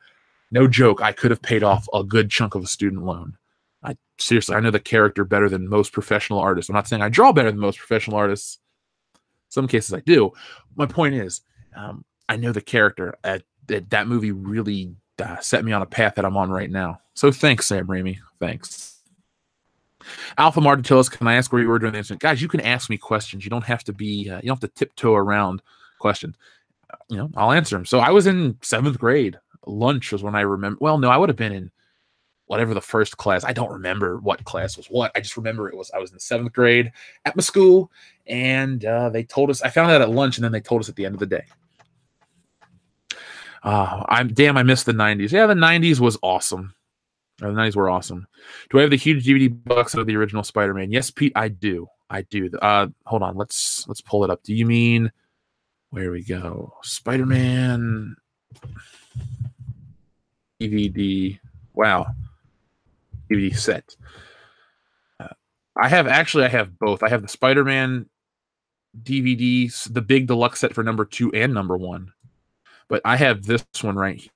no joke, I could have paid off a good chunk of a student loan. Seriously, I know the character better than most professional artists. I'm not saying I draw better than most professional artists. Some cases I do. My point is, I know the character. That movie really set me on a path that I'm on right now. So thanks, Sam Raimi. Thanks. Alpha Martellus, can I ask where you were during the incident? Guys, you can ask me questions. You don't have to be, you don't have to tiptoe around questions. I'll answer them. So I was in 7th grade. Lunch was when I remember. Well, no, I would have been in whatever the first class. I don't remember what class was what. I just remember I was in the 7th grade at my school, and they told us. I found out at lunch, and then they told us at the end of the day. I missed the 90s. Yeah, the 90s was awesome. The 90s were awesome. Do I have the huge DVD box of the original Spider-Man? Yes, Pete, I do. I do. Hold on, let's pull it up. Do you mean where we go? Spider-Man DVD. Wow. DVD set. I have both. I have the Spider-Man DVDs, the big deluxe set for number 2 and number 1. But I have this one right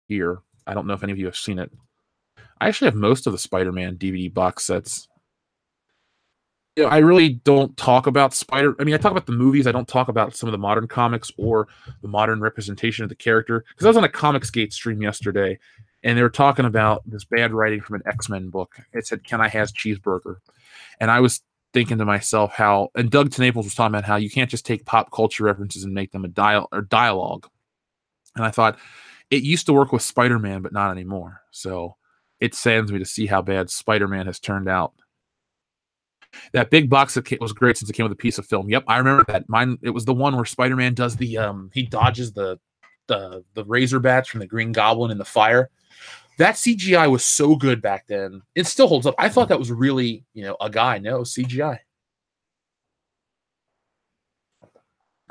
here. I don't know if any of you have seen it. I actually have most of the Spider-Man DVD box sets. You know, I really don't talk about I talk about the movies. I don't talk about some of the modern comics or the modern representation of the character. Because I was on a Comicsgate stream yesterday, and they were talking about this bad writing from an X-Men book. It said, "Can I has cheeseburger?" And I was thinking to myself and Doug Naples was talking about how you can't just take pop culture references and make them a dialogue. And I thought, it used to work with Spider-Man, but not anymore. So it saddens me to see how bad Spider-Man has turned out. That big box was great since it came with a piece of film. Yep, I remember that. It was the one where Spider-Man does he dodges the razor bats from the Green Goblin in the fire. That CGI was so good back then. It still holds up. I thought that was really, a guy. No, it was CGI.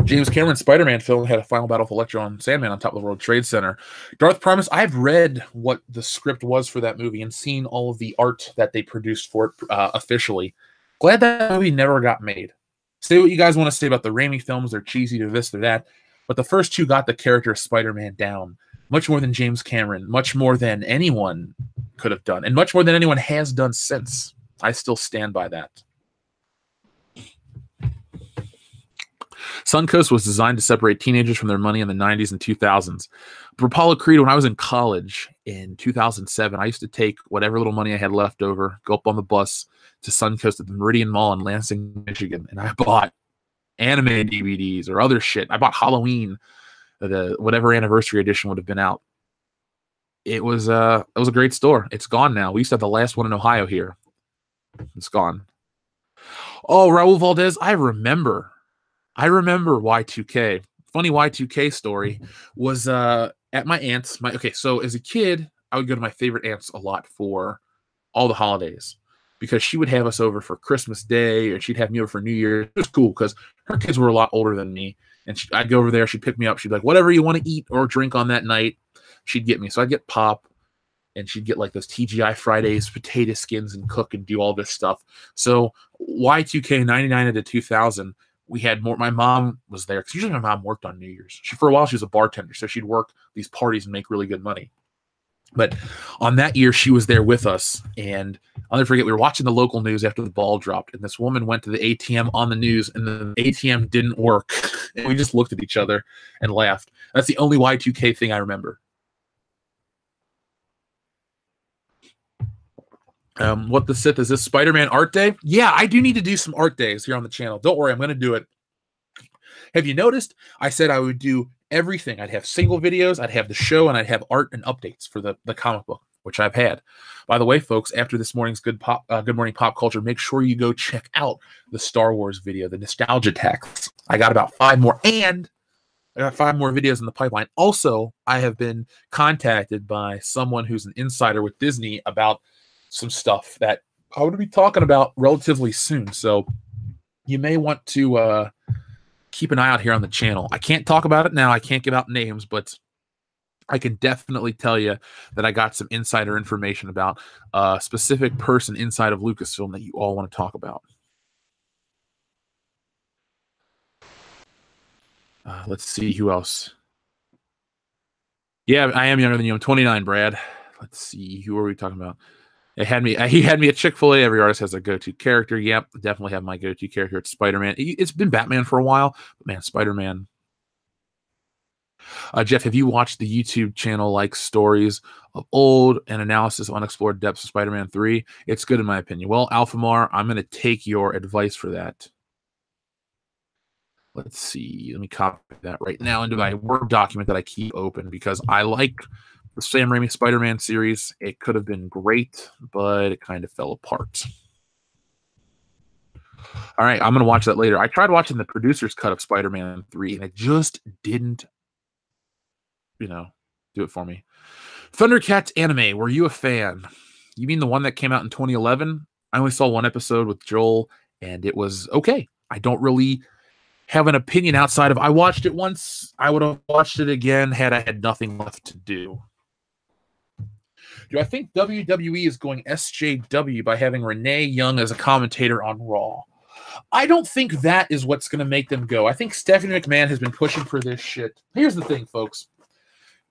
James Cameron's Spider-Man film had a final battle with Electro and Sandman on top of the World Trade Center. Darth Primus, I've read what the script was for that movie and seen all of the art that they produced for it officially. Glad that movie never got made. Say what you guys want to say about the Raimi films. They're cheesy to this or that. But the first two got the character of Spider-Man down. Much more than James Cameron. Much more than anyone could have done. And much more than anyone has done since. I still stand by that. Suncoast was designed to separate teenagers from their money in the 90s and 2000s. For Apollo Creed, when I was in college in 2007, I used to take whatever little money I had left over, go up on the bus to Suncoast at the Meridian Mall in Lansing, Michigan, and I bought anime DVDs or other shit. I bought Halloween, whatever anniversary edition would have been out. It was a great store. It's gone now. We used to have the last one in Ohio here. It's gone. Oh, Raul Valdez, I remember Y2K. Funny Y2K story was at my aunt's. So as a kid, I would go to my favorite aunt's a lot for all the holidays because she would have us over for Christmas Day or she'd have me over for New Year. It was cool because her kids were a lot older than me. And I'd go over there. She'd pick me up. She'd be like, whatever you want to eat or drink on that night, she'd get me. So I'd get pop and she'd get like those TGI Fridays, potato skins and cook and do all this stuff. So Y2K 99 to 2000, we had more. My mom was there because usually my mom worked on New Year's. For a while, she was a bartender, so she'd work these parties and make really good money. But on that year, she was there with us, and I'll never forget. We were watching the local news after the ball dropped, and this woman went to the ATM on the news, and the ATM didn't work, and we just looked at each other and laughed. That's the only Y2K thing I remember. What the Sith is this Spider-Man art day? Yeah, I do need to do some art days here on the channel. Don't worry, I'm going to do it. Have you noticed? I said I would do everything. I'd have single videos, I'd have the show, and I'd have art and updates for the comic book, which I've had. By the way, folks, after this morning's Good Morning Pop Culture, make sure you go check out the Star Wars video, the Nostalgia Tax. I got about 5 more, and I got 5 more videos in the pipeline. Also, I have been contacted by someone who's an insider with Disney about some stuff that I would be talking about relatively soon. So you may want to keep an eye out here on the channel. I can't talk about it now. I can't give out names, but I can definitely tell you that I got some insider information about a specific person inside of Lucasfilm that you all want to talk about. Let's see who else. Yeah, I am younger than you. I'm 29, Brad. Let's see. Who are we talking about? He had me at Chick-fil-A. Every artist has a go-to character. Yep, definitely have my go-to character. It's Spider-Man. It's been Batman for a while, but man, Spider-Man. Jeff, have you watched the YouTube channel like stories of old and analysis of unexplored depths of Spider-Man 3? It's good in my opinion. Well, Alphamar, I'm going to take your advice for that. Let's see. Let me copy that right now into my Word document that I keep open because I like The Sam Raimi Spider-Man series, it could have been great, but it kind of fell apart. All right, I'm going to watch that later. I tried watching the producer's cut of Spider-Man 3, and it just didn't, do it for me. Thundercats anime, were you a fan? You mean the one that came out in 2011? I only saw one episode with Joel, and it was okay. I don't really have an opinion outside of I watched it once. I would have watched it again had I had nothing left to do. Do I think WWE is going SJW by having Renee Young as a commentator on Raw? I don't think that is what's going to make them go. I think Stephanie McMahon has been pushing for this shit. Here's the thing, folks.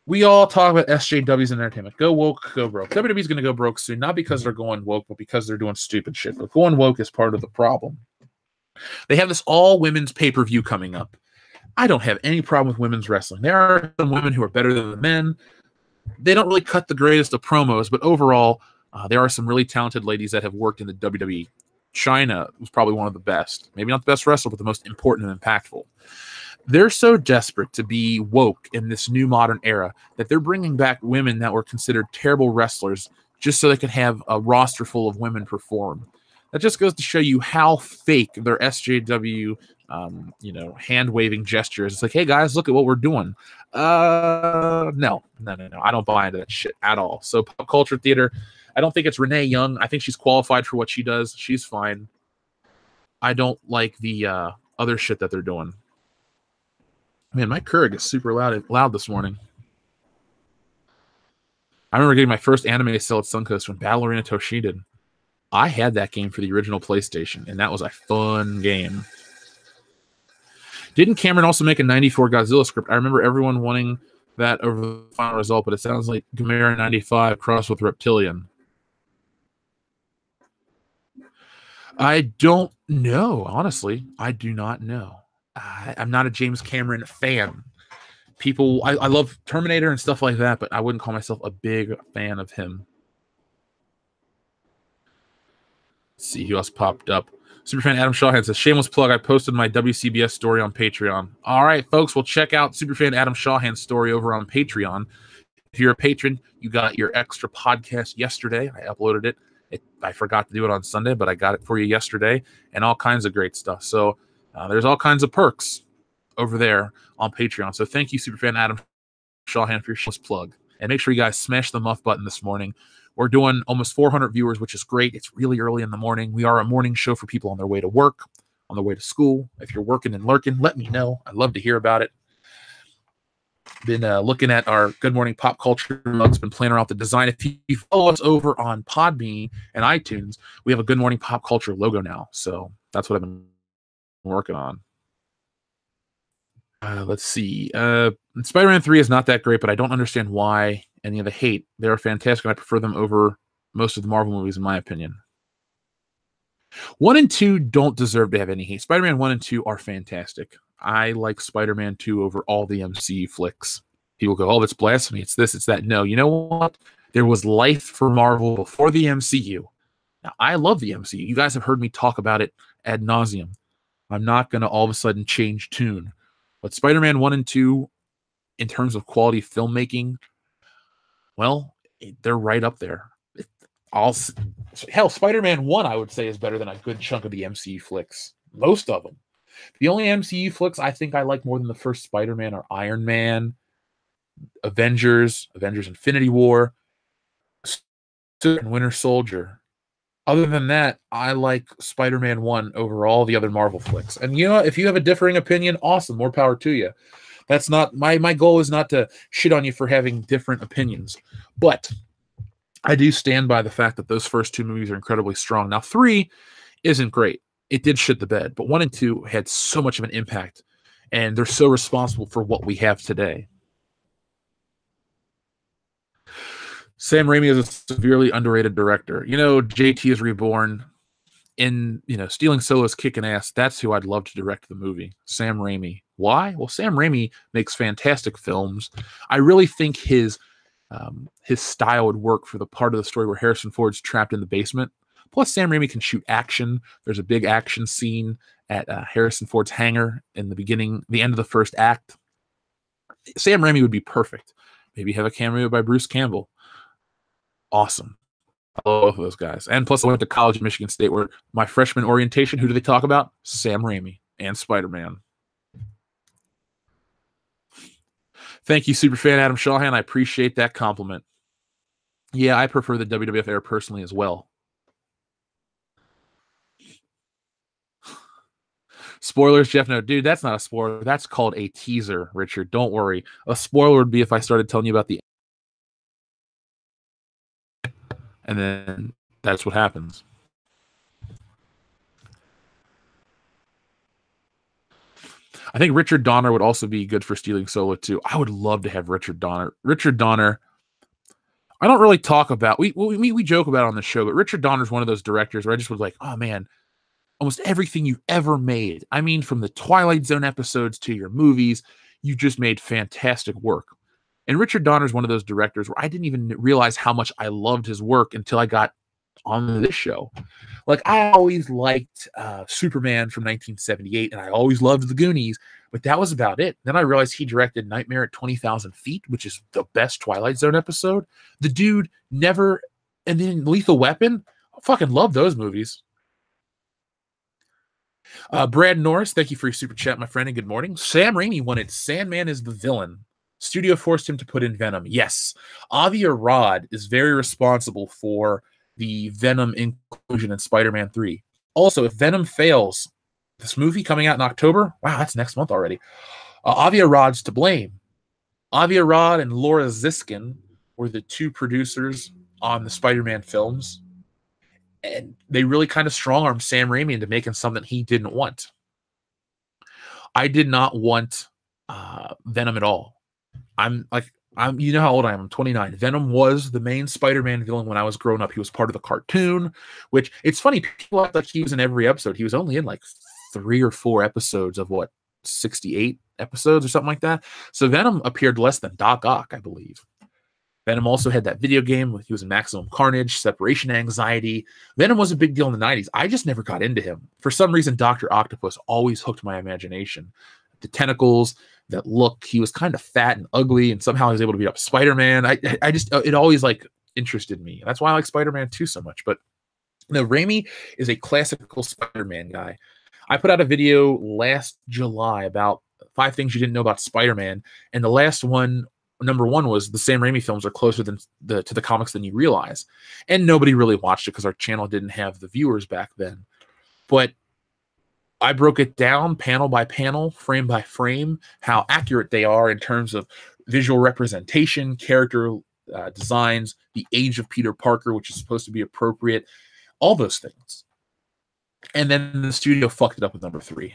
We all talk about SJWs in entertainment. Go woke, go broke. WWE's going to go broke soon, not because they're going woke, but because they're doing stupid shit. But going woke is part of the problem. They have this all-women's pay-per-view coming up. I don't have any problem with women's wrestling. There are some women who are better than the men. They don't really cut the greatest of promos, but overall, there are some really talented ladies that have worked in the WWE. Chyna was probably one of the best. Maybe not the best wrestler, but the most important and impactful. They're so desperate to be woke in this new modern era that they're bringing back women that were considered terrible wrestlers just so they can have a roster full of women perform. That just goes to show you how fake their SJW, hand-waving gestures. It's like, hey, guys, look at what we're doing. No. I don't buy into that shit at all. So pop culture theater, I don't think it's Renee Young. I think she's qualified for what she does. She's fine. I don't like the other shit that they're doing. Man, my Keurig is super loud this morning. I remember getting my first anime sale at Suncoast when Battle Arena Toshinden. I had that game for the original PlayStation, and that was a fun game. Didn't Cameron also make a 94 Godzilla script? I remember everyone wanting that over the final result, but it sounds like Gamera 95 crossed with Reptilian. I don't know, honestly. I do not know. I'm not a James Cameron fan. I love Terminator and stuff like that, but I wouldn't call myself a big fan of him. Let's see who else popped up. Superfan Adam Shawhan says, shameless plug, I posted my WCBS story on Patreon. All right, folks, we'll check out Superfan Adam Shawhan's story over on Patreon. If you're a patron, you got your extra podcast yesterday. I uploaded it. I forgot to do it on Sunday, but I got it for you yesterday, and all kinds of great stuff. So there's all kinds of perks over there on Patreon. So thank you, Superfan Adam Shawhan, for your shameless plug. And make sure you guys smash the muff button this morning. We're doing almost 400 viewers, which is great. It's really early in the morning. We are a morning show for people on their way to work, on their way to school. If you're working and lurking, let me know. I'd love to hear about it. Been looking at our Good Morning Pop Culture mugs, been playing around with the design. If you follow us over on Podbean and iTunes, we have a Good Morning Pop Culture logo now. So that's what I've been working on. Let's see. Spider-Man 3 is not that great, but I don't understand why any of the hate. They are fantastic, and I prefer them over most of the Marvel movies, in my opinion. 1 and 2 don't deserve to have any hate. Spider-Man 1 and 2 are fantastic. I like Spider-Man 2 over all the MCU flicks. People go, oh, that's blasphemy. It's this, it's that. No, you know what? There was life for Marvel before the MCU. Now, I love the MCU. You guys have heard me talk about it ad nauseum. I'm not going to all of a sudden change tune. But Spider-Man 1 and 2, in terms of quality filmmaking, well, they're right up there. Hell, Spider-Man 1, I would say, is better than a good chunk of the MCU flicks. Most of them. The only MCU flicks I think I like more than the first Spider-Man are Iron Man, Avengers Infinity War, and Winter Soldier. Other than that, I like Spider-Man 1 over all the other Marvel flicks. And you know, if you have a differing opinion, awesome, more power to you. That's not my goal is not to shit on you for having different opinions. But I do stand by the fact that those first 2 movies are incredibly strong. Now, 3 isn't great. It did shit the bed, but 1 and 2 had so much of an impact, and they're so responsible for what we have today. Sam Raimi is a severely underrated director. You know, JT is Reborn. In, Stealing Solo's kicking ass. That's who I'd love to direct the movie. Sam Raimi. Why? Well, Sam Raimi makes fantastic films. I really think his style would work for the part of the story where Harrison Ford's trapped in the basement. Plus, Sam Raimi can shoot action. There's a big action scene at Harrison Ford's hangar in the end of the first act. Sam Raimi would be perfect. Maybe have a cameo by Bruce Campbell. Awesome. I love both of those guys. And plus, I went to college at Michigan State where my freshman orientation, who do they talk about? Sam Raimi and Spider-Man. Thank you, superfan Adam Shawhan. I appreciate that compliment. Yeah, I prefer the WWF era personally as well. Spoilers, Jeff. No, dude, that's not a spoiler. That's called a teaser, Richard. Don't worry. A spoiler would be if I started telling you about the... And then that's what happens. I think Richard Donner would also be good for stealing Solo too. I would love to have Richard Donner. Richard Donner, I don't really talk about, we joke about it on the show, but Richard Donner's one of those directors where I just was like, oh man, almost everything you've ever made. I mean, from the Twilight Zone episodes to your movies, you just made fantastic work. And Richard Donner's one of those directors where I didn't even realize how much I loved his work until I got on this show. Like, I always liked Superman from 1978, and I always loved The Goonies, but that was about it. Then I realized he directed Nightmare at 20,000 Feet, which is the best Twilight Zone episode. The dude never... And then Lethal Weapon, I fucking love those movies. Brad Norris, thank you for your super chat, my friend, and good morning. Sam Raimi wanted Sandman as the villain. Studio forced him to put in Venom. Yes. Avi Arad is very responsible for the Venom inclusion in Spider-Man 3. Also, if Venom fails, this movie coming out in October, wow, that's next month already. Avi Arad's to blame. Avi Arad and Laura Ziskin were the two producers on the Spider-Man films. And they really kind of strong-armed Sam Raimi into making something he didn't want. I did not want Venom at all. You know how old I am. I'm 29. Venom was the main Spider-Man villain when I was growing up. He was part of the cartoon, which it's funny. People act like he was in every episode. He was only in like 3 or 4 episodes of 68 episodes or something like that. So Venom appeared less than Doc Ock, I believe. Venom also had that video game with he was in Maximum Carnage, Separation Anxiety. Venom was a big deal in the 90s. I just never got into him. For some reason, Dr. Octopus always hooked my imagination. The tentacles, that look, he was kind of fat and ugly, and somehow he was able to beat up Spider-Man. I just, it always interested me. That's why I like Spider-Man 2 so much. But Raimi is a classical Spider-Man guy. I put out a video last July about 5 things you didn't know about Spider-Man, and the last one, number 1, was the Sam Raimi films are closer to the comics than you realize. And nobody really watched it because our channel didn't have the viewers back then. But I broke it down panel by panel, frame by frame, how accurate they are in terms of visual representation, character designs, the age of Peter Parker, which is supposed to be appropriate, all those things. And then the studio fucked it up with number 3.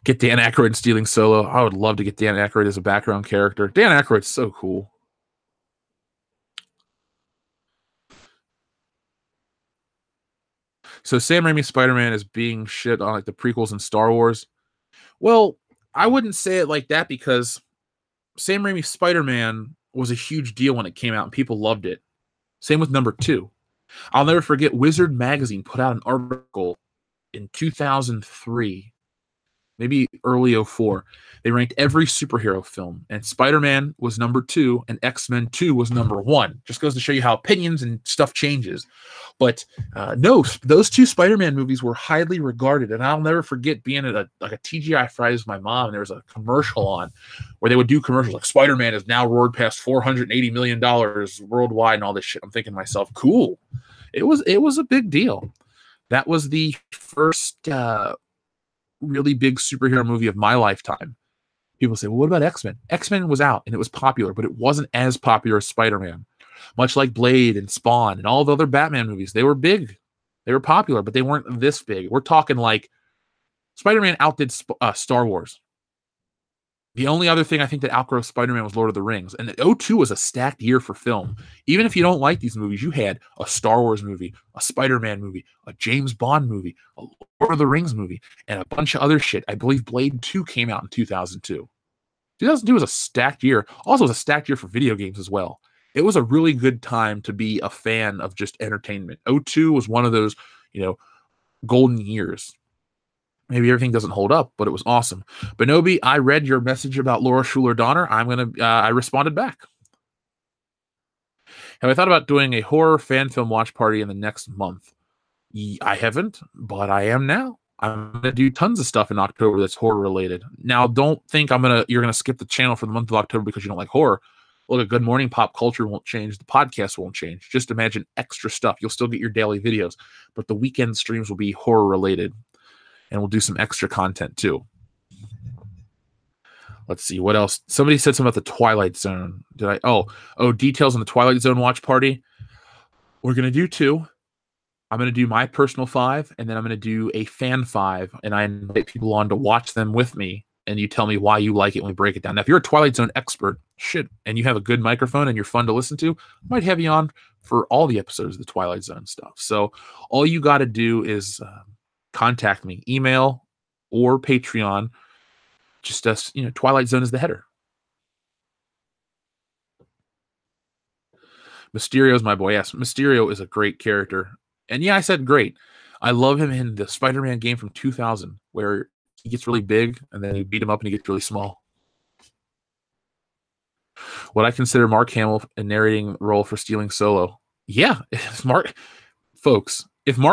Get Dan Aykroyd stealing Solo. I would love to get Dan Aykroyd as a background character. Dan Aykroyd's so cool. So Sam Raimi's Spider-Man is being shit on the prequels and Star Wars. Well, I wouldn't say it like that because Sam Raimi's Spider-Man was a huge deal when it came out and people loved it. Same with number 2. I'll never forget Wizard Magazine put out an article in 2003, maybe early 2004. They ranked every superhero film, and Spider-Man was number 2, and X-Men 2 was number 1. Just goes to show you how opinions and stuff changes. But no, those 2 Spider-Man movies were highly regarded, and I'll never forget being at a TGI Fridays with my mom, and there was a commercial on where they would do commercials like Spider-Man has now roared past $480 million worldwide and all this shit. I'm thinking to myself, cool. It was a big deal. That was the first really big superhero movie of my lifetime. People say, well, what about X-Men? X-Men was out and it was popular, but it wasn't as popular as Spider-Man. Much like Blade and Spawn and all the other Batman movies. They were big. They were popular, but they weren't this big. We're talking like Spider-Man outdid Star Wars. The only other thing I think that outgrew Spider-Man was Lord of the Rings. And 2002 was a stacked year for film. Even if you don't like these movies, you had a Star Wars movie, a Spider-Man movie, a James Bond movie, a Lord of the Rings movie, and a bunch of other shit. I believe Blade 2 came out in 2002. 2002 was a stacked year. Also, it was a stacked year for video games as well. It was a really good time to be a fan of just entertainment. 2002 was one of those, golden years. Maybe everything doesn't hold up, but it was awesome. Benobi, I read your message about Laura Schuler Donner. I responded back. Have I thought about doing a horror fan film watch party in the next month? I haven't, but I am now. I'm gonna do tons of stuff in October that's horror related. Now, don't think you're gonna skip the channel for the month of October because you don't like horror. Look, a Good Morning Pop Culture won't change. The podcast won't change. Just imagine extra stuff. You'll still get your daily videos, but the weekend streams will be horror related, and we'll do some extra content too. Let's see what else. Somebody said something about the Twilight Zone. Did I? Oh, details on the Twilight Zone watch party. We're gonna do 2. I'm going to do my personal 5, and then I'm going to do a fan 5, and I invite people on to watch them with me, and you tell me why you like it when we break it down. Now, if you're a Twilight Zone expert, and you have a good microphone and you're fun to listen to, I might have you on for all the episodes of the Twilight Zone stuff. So all you got to do is contact me, email or Patreon. Just Twilight Zone is the header. Mysterio's my boy. Yes, Mysterio is a great character. And yeah, I said great. I love him in the Spider-Man game from 2000, where he gets really big, and then you beat him up, and he gets really small. Would I consider Mark Hamill a narrating role for stealing Solo? Yeah, if Mark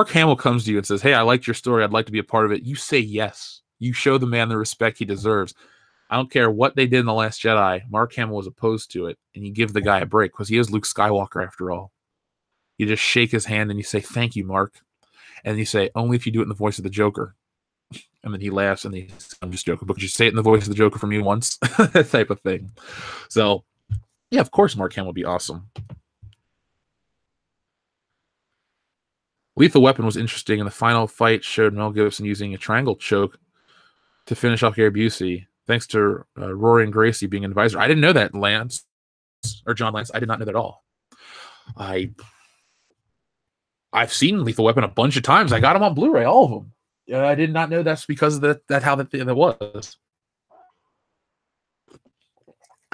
Hamill comes to you and says, "Hey, I liked your story. I'd like to be a part of it," you say yes. You show the man the respect he deserves. I don't care what they did in The Last Jedi. Mark Hamill was opposed to it, and you give the guy a break because he is Luke Skywalker after all. You just shake his hand and you say, "Thank you, Mark." And you say, "Only if you do it in the voice of the Joker." And then he laughs and I'm just joking, but could you say it in the voice of the Joker for me once? That type of thing. So, yeah, of course Mark Hamill would be awesome. Lethal Weapon was interesting, and the final fight showed Mel Gibson using a triangle choke to finish off Gary Busey, thanks to Rory and Gracie being an advisor. I didn't know that, John Lance. I did not know that at all. I've seen Lethal Weapon a bunch of times. I got them on Blu-ray, all of them. I did not know that's because of how that was.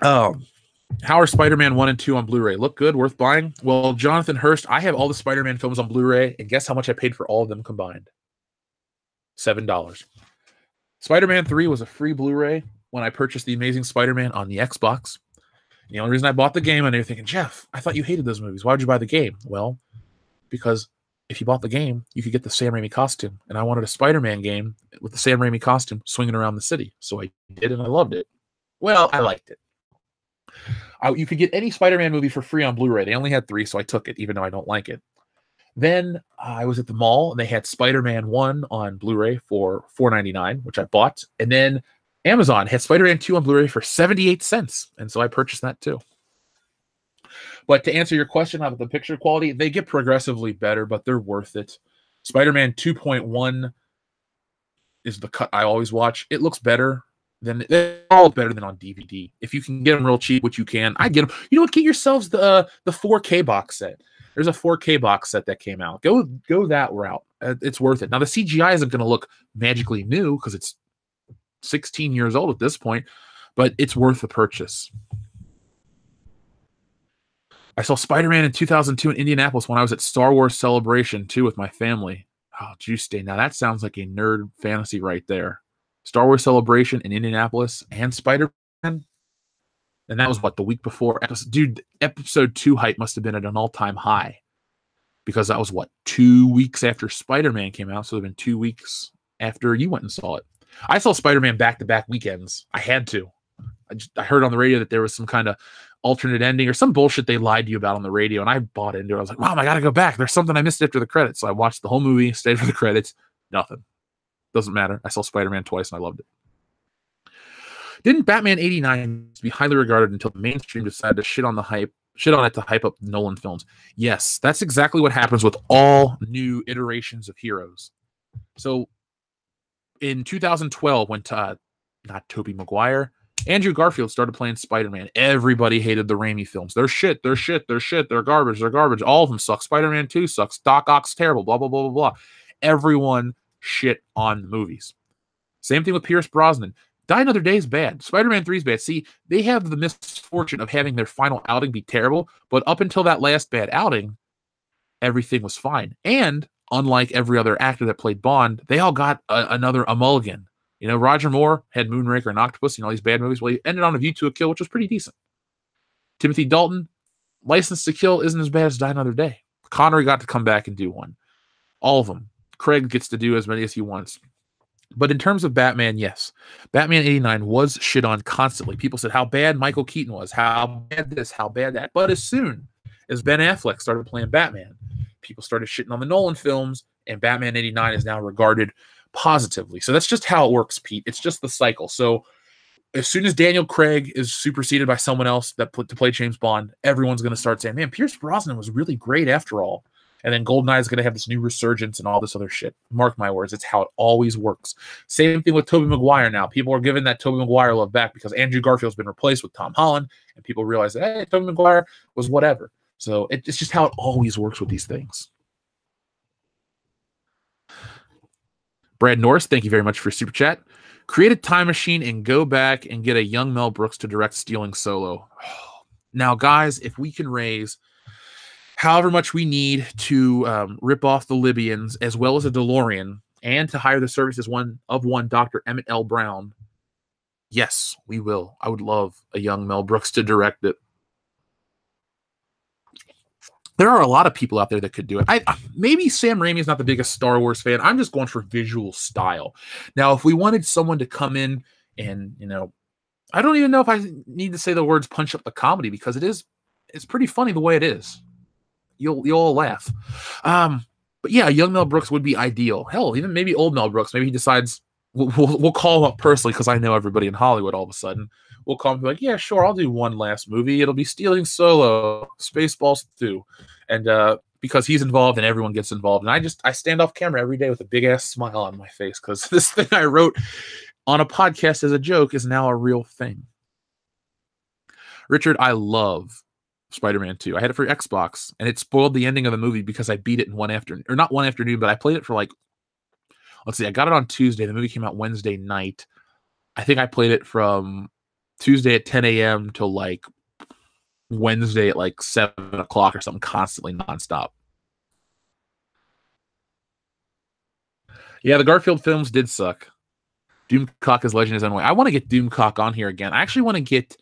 How are Spider-Man 1 and 2 on Blu-ray? Look good, worth buying? Well, Jonathan Hurst, I have all the Spider-Man films on Blu-ray, and guess how much I paid for all of them combined? $7. Spider-Man 3 was a free Blu-ray when I purchased The Amazing Spider-Man on the Xbox. The only reason I bought the game, and you're thinking, Jeff, I thought you hated those movies. Why would you buy the game? Well, because if you bought the game, you could get the Sam Raimi costume. And I wanted a Spider-Man game with the Sam Raimi costume swinging around the city. So I did, and I loved it. Well, I liked it. You could get any Spider-Man movie for free on Blu-ray. They only had 3, so I took it, even though I don't like it. Then I was at the mall, and they had Spider-Man 1 on Blu-ray for $4.99, which I bought. And then Amazon had Spider-Man 2 on Blu-ray for 78 cents. And so I purchased that too. But to answer your question about the picture quality, they get progressively better, but they're worth it. Spider-Man 2.1 is the cut I always watch. It looks better they're all better than on DVD. If you can get them real cheap, which you can, I get them. You know what? Get yourselves the 4K box set. There's a 4K box set that came out. Go that route. It's worth it. Now the CGI isn't going to look magically new because it's 16 years old at this point, but it's worth the purchase. I saw Spider-Man in 2002 in Indianapolis when I was at Star Wars Celebration 2 with my family. Oh, Juice Day. Now that sounds like a nerd fantasy right there. Star Wars Celebration in Indianapolis and Spider-Man. And that was the week before? Episode 2 hype must have been at an all-time high because that was 2 weeks after Spider-Man came out. So it would have been 2 weeks after you went and saw it. I saw Spider-Man back-to-back weekends. I had to. I heard on the radio that there was some kind of alternate ending or some bullshit they lied to you about on the radio, and I bought into it. I was like, Mom, I gotta go back. There's something I missed after the credits. So I watched the whole movie, stayed for the credits. Nothing. Doesn't matter. I saw Spider-Man twice and I loved it. Didn't Batman 89 be highly regarded until the mainstream decided to shit on it to hype up Nolan films? Yes, that's exactly what happens with all new iterations of heroes. So in 2012, when not Tobey Maguire, Andrew Garfield started playing Spider-Man, everybody hated the Raimi films. They're shit. They're garbage. All of them suck. Spider-Man 2 sucks. Doc Ock's terrible. Blah, blah, blah, blah, blah. Everyone shit on the movies. Same thing with Pierce Brosnan. Die Another Day is bad. Spider-Man 3 is bad. See, they have the misfortune of having their final outing be terrible, but up until that last bad outing, everything was fine. And unlike every other actor that played Bond, they all got a mulligan. You know, Roger Moore had Moonraker and Octopus, you know, all these bad movies. Well, he ended on A View to a Kill, which was pretty decent. Timothy Dalton, License to Kill isn't as bad as Die Another Day. Connery got to come back and do one. All of them. Craig gets to do as many as he wants. But in terms of Batman, yes. Batman 89 was shit on constantly. People said how bad Michael Keaton was, how bad this, how bad that. But as soon as Ben Affleck started playing Batman, people started shitting on the Nolan films, and Batman 89 is now regarded positively. So that's just how it works, Pete. It's just the cycle. So as soon as Daniel Craig is superseded by someone else to play James Bond, everyone's going to start saying, man, Pierce Brosnan was really great after all. And then GoldenEye is going to have this new resurgence and all this other shit. Mark my words, it's how it always works. Same thing with Tobey Maguire now. People are giving that Tobey Maguire love back because Andrew Garfield's been replaced with Tom Holland, and people realize that, hey, Tobey Maguire was whatever. So it's just how it always works with these things. Brad Norris, thank you very much for Super Chat. Create a time machine and go back and get a young Mel Brooks to direct Stealing Solo. Now, guys, if we can raise however much we need to rip off the Libyans, as well as a DeLorean, and to hire the services one Dr. Emmett L. Brown, yes, we will. I would love a young Mel Brooks to direct it. There are a lot of people out there that could do it. Maybe Sam Raimi is not the biggest Star Wars fan. I'm just going for visual style. Now, if we wanted someone to come in and, you know, I don't even know if I need to say the words punch up the comedy, because it's pretty funny the way it is. You'll all laugh. But yeah, young Mel Brooks would be ideal. Hell, even maybe old Mel Brooks. Maybe he decides we'll call him up personally, because I know everybody in Hollywood all of a sudden. We'll call him and be like, yeah, sure, I'll do one last movie. It'll be Stealing Solo, Spaceballs 2. And because he's involved and everyone gets involved. And I stand off camera every day with a big ass smile on my face, because this thing I wrote on a podcast as a joke is now a real thing. Richard, I love Spider-Man 2. I had it for Xbox, and it spoiled the ending of the movie because I beat it in one afternoon, or not one afternoon, but I played it for like, let's see, I got it on Tuesday. The movie came out Wednesday night. I think I played it from Tuesday at 10 a.m. till like Wednesday at like 7 o'clock or something, constantly nonstop. Yeah, the Garfield films did suck. Doomcock is legend his own way. I want to get Doomcock on here again. I actually want to get,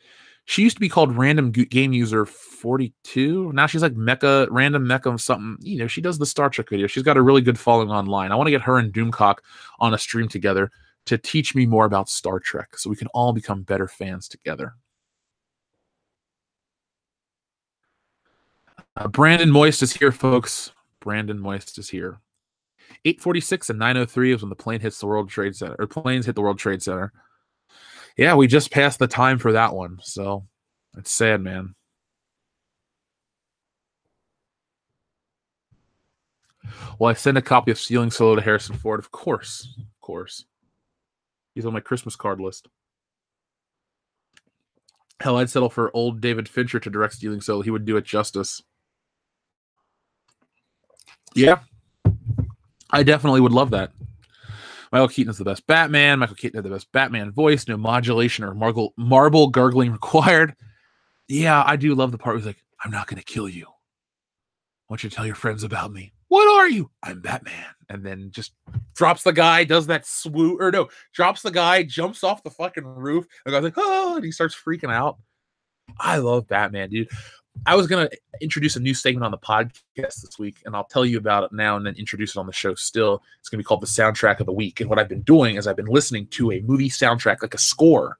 she used to be called Random Game User 42. Now she's like Random Mecha something. You know, she does the Star Trek video. She's got a really good following online. I want to get her and Doomcock on a stream together to teach me more about Star Trek, so we can all become better fans together. Brandon Moist is here, folks. Brandon Moist is here. 8:46 and 9:03 is when the plane hits the World Trade Center, or planes hit the World Trade Center. Yeah, we just passed the time for that one, so it's sad, man. Well, I sent a copy of Stealing Solo to Harrison Ford, of course. Of course. He's on my Christmas card list. Hell, I'd settle for old David Fincher to direct Stealing Solo. He would do it justice. Yeah. I definitely would love that. Michael Keaton is the best Batman. Michael Keaton had the best Batman voice. No modulation or marble gargling required. Yeah, I do love the part where he's like, I'm not going to kill you. I want you to tell your friends about me. What are you? I'm Batman. And then just drops the guy, does that swoop, or no, drops the guy, jumps off the fucking roof. The guy's like, oh, and he starts freaking out. I love Batman, dude. I was going to introduce a new segment on the podcast this week, and I'll tell you about it now and then introduce it on the show still. It's going to be called the Soundtrack of the Week. And what I've been doing is I've been listening to a movie soundtrack, like a score,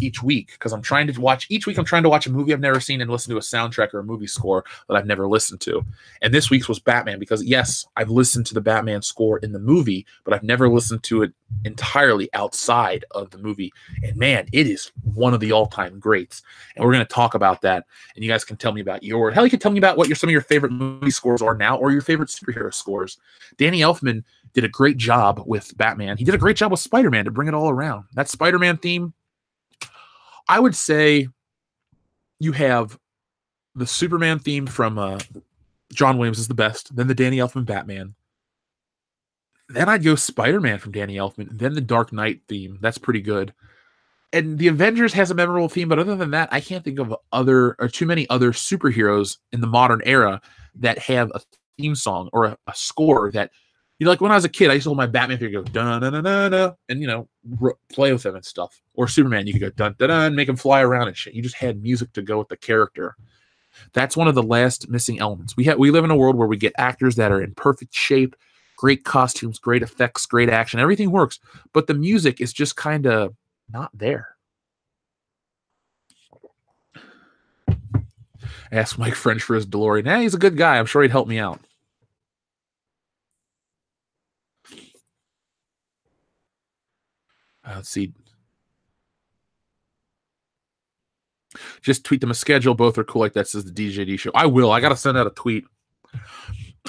each week, because I'm trying to watch a movie I've never seen and listen to a soundtrack or a movie score that I've never listened to. And this week's was Batman, because yes, I've listened to the Batman score in the movie, but I've never listened to it entirely outside of the movie. And man, it is one of the all-time greats. And we're going to talk about that. And you guys can tell me about you can tell me about what some of your favorite movie scores are now, or your favorite superhero scores. Danny Elfman did a great job with Batman. He did a great job with Spider-Man to bring it all around. That Spider-Man theme, I would say you have the Superman theme from John Williams is the best, then the Danny Elfman Batman. Then I'd go Spider-Man from Danny Elfman, then the Dark Knight theme. That's pretty good. And the Avengers has a memorable theme, but other than that, I can't think of too many other superheroes in the modern era that have a theme song or a score that, like when I was a kid, I used to hold my Batman figure, go dun dun dun dun, dun and play with him and stuff. Or Superman, you could go dun dun dun, make him fly around and shit. You just had music to go with the character. That's one of the last missing elements. We live in a world where we get actors that are in perfect shape, great costumes, great effects, great action, everything works, but the music is just kind of not there. Ask Mike French for his DeLorean. Yeah, he's a good guy. I'm sure he'd help me out. Let's see. Just tweet them a schedule. Both are cool like that, says the DJD show. I will. I got to send out a tweet.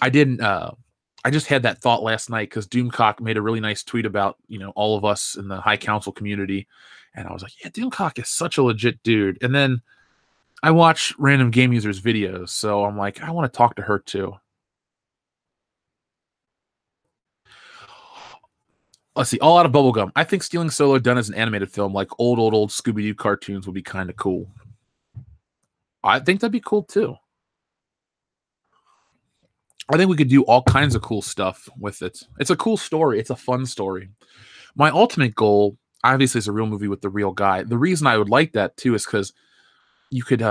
I didn't. I just had that thought last night because Doomcock made a really nice tweet about, all of us in the High Council community. And I was like, yeah, Doomcock is such a legit dude. And then I watch random game users' videos. So I'm like, I want to talk to her too. Let's see. All Out of Bubblegum. I think Stealing Solo done as an animated film, like old Scooby-Doo cartoons, would be kind of cool. I think that'd be cool too. I think we could do all kinds of cool stuff with it. It's a cool story. It's a fun story. My ultimate goal, obviously, is a real movie with the real guy. The reason I would like that too is because you could,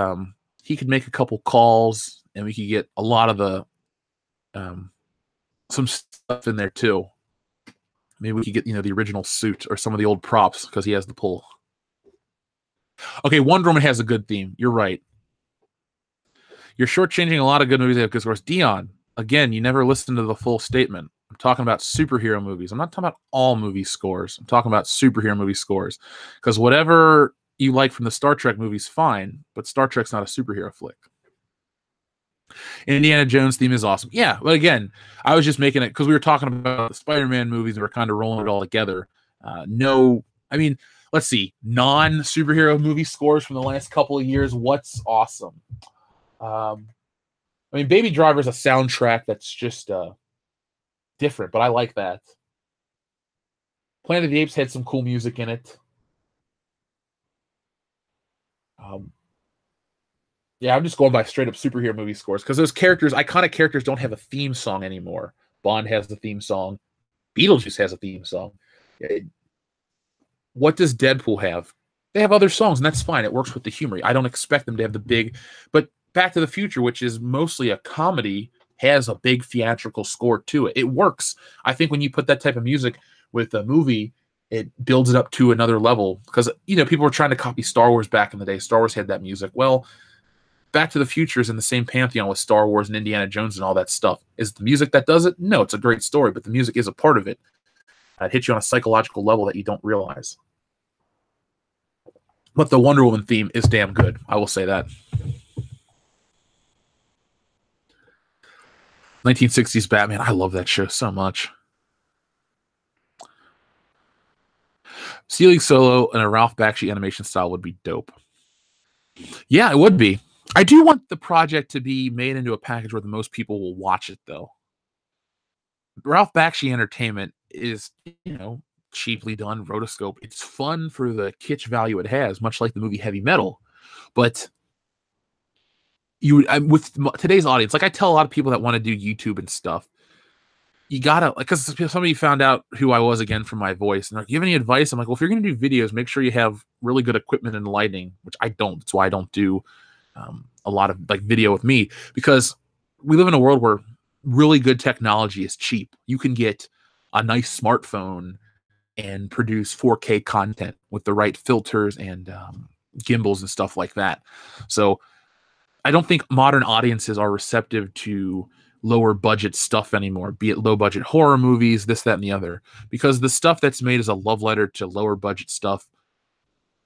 he could make a couple calls, and we could get a lot of the, some stuff in there too. Maybe we could get, the original suit or some of the old props because he has the pull. Okay, Wonder Woman has a good theme. You're right. You're shortchanging a lot of good movies that have good scores. Dion, again, you never listened to the full statement. I'm talking about superhero movies. I'm not talking about all movie scores. I'm talking about superhero movie scores. Because whatever you like from the Star Trek movies, fine, but Star Trek's not a superhero flick. Indiana Jones theme is awesome. Yeah, but again, I was just making it because we were talking about the Spider-Man movies and we're kind of rolling it all together. Let's see, non-superhero movie scores from the last couple of years. What's awesome? Baby Driver is a soundtrack that's just different, but I like that. Planet of the Apes had some cool music in it. Yeah, I'm just going by straight up superhero movie scores because those iconic characters, don't have a theme song anymore. Bond has the theme song. Beetlejuice has a theme song. What does Deadpool have? They have other songs, and that's fine. It works with the humor. I don't expect them to have the big, but Back to the Future, which is mostly a comedy, has a big theatrical score to it. It works. I think when you put that type of music with a movie, it builds it up to another level because, people were trying to copy Star Wars back in the day. Star Wars had that music. Well, Back to the Future is in the same pantheon with Star Wars and Indiana Jones and all that stuff. Is it the music that does it? No, it's a great story, but the music is a part of it. It hits you on a psychological level that you don't realize. But the Wonder Woman theme is damn good. I will say that. 1960s Batman. I love that show so much. Stealing Solo in a Ralph Bakshi animation style would be dope. Yeah, it would be. I do want the project to be made into a package where the most people will watch it, though. Ralph Bakshi Entertainment is, cheaply done, rotoscope. It's fun for the kitsch value it has, much like the movie Heavy Metal. But with today's audience, like I tell a lot of people that want to do YouTube and stuff, you gotta, because somebody found out who I was again from my voice, and they're like, "You have any advice?" I'm like, "Well, if you're gonna do videos, make sure you have really good equipment and lighting," which I don't. That's why I don't do a lot of video with me, because we live in a world where really good technology is cheap. You can get a nice smartphone and produce 4K content with the right filters and gimbals and stuff like that. So I don't think modern audiences are receptive to lower budget stuff anymore, be it low budget horror movies, this, that, and the other, because the stuff that's made as a love letter to lower budget stuff,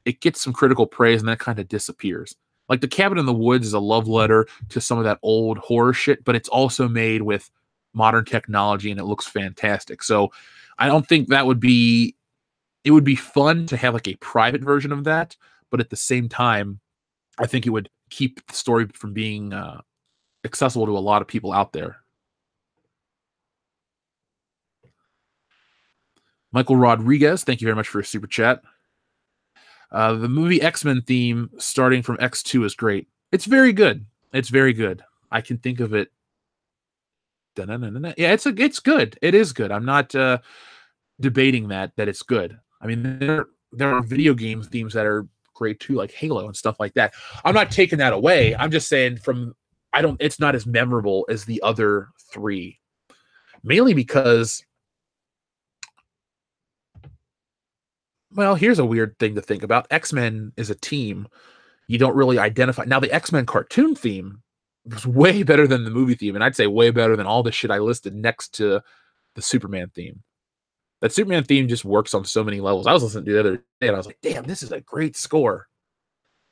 it gets some critical praise and then it kind of disappears. Like The Cabin in the Woods is a love letter to some of that old horror shit, but it's also made with modern technology and it looks fantastic. So I don't think that would be, it would be fun to have like a private version of that, but at the same time, I think it would keep the story from being accessible to a lot of people out there. Michael Rodriguez, thank you very much for your super chat. The movie X-Men theme starting from X2 is great. It's very good. It's very good. I can think of it. Yeah, it's good. It is good. I'm not debating that it's good. I mean, there are video game themes that are great too, like Halo and stuff like that. I'm not taking that away. I'm just saying it's not as memorable as the other three. Mainly because, well, here's a weird thing to think about. X-Men is a team. You don't really identify. Now, the X-Men cartoon theme was way better than the movie theme, and I'd say way better than all the shit I listed next to the Superman theme. That Superman theme just works on so many levels. I was listening to the other day, and I was like, damn, this is a great score.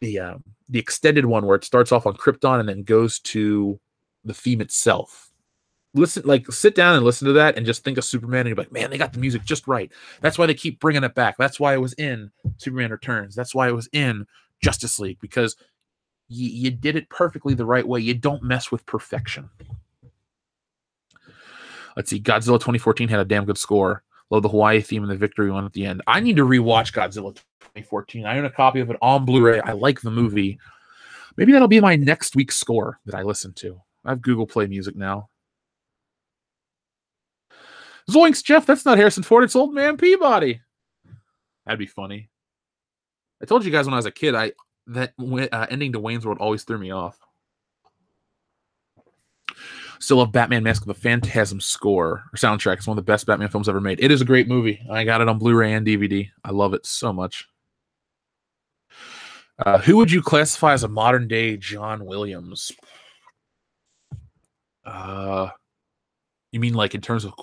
The extended one where it starts off on Krypton and then goes to the theme itself. Sit down and listen to that and just think of Superman, and you're like, man, they got the music just right. That's why they keep bringing it back. That's why it was in Superman Returns. That's why it was in Justice League, because you did it perfectly the right way. You don't mess with perfection. Let's see. Godzilla 2014 had a damn good score. Love the Hawaii theme and the victory one at the end. I need to rewatch Godzilla 2014. I own a copy of it on Blu-ray. I like the movie. Maybe that'll be my next week's score that I listen to. I have Google Play Music now. Zoinks, Jeff, that's not Harrison Ford. It's Old Man Peabody. That'd be funny. I told you guys when I was a kid, that ending to Wayne's World always threw me off. Still love Batman Mask of the Phantasm score or soundtrack. It's one of the best Batman films ever made. It is a great movie. I got it on Blu-ray and DVD. I love it so much. Who would you classify as a modern day John Williams? You mean like in terms of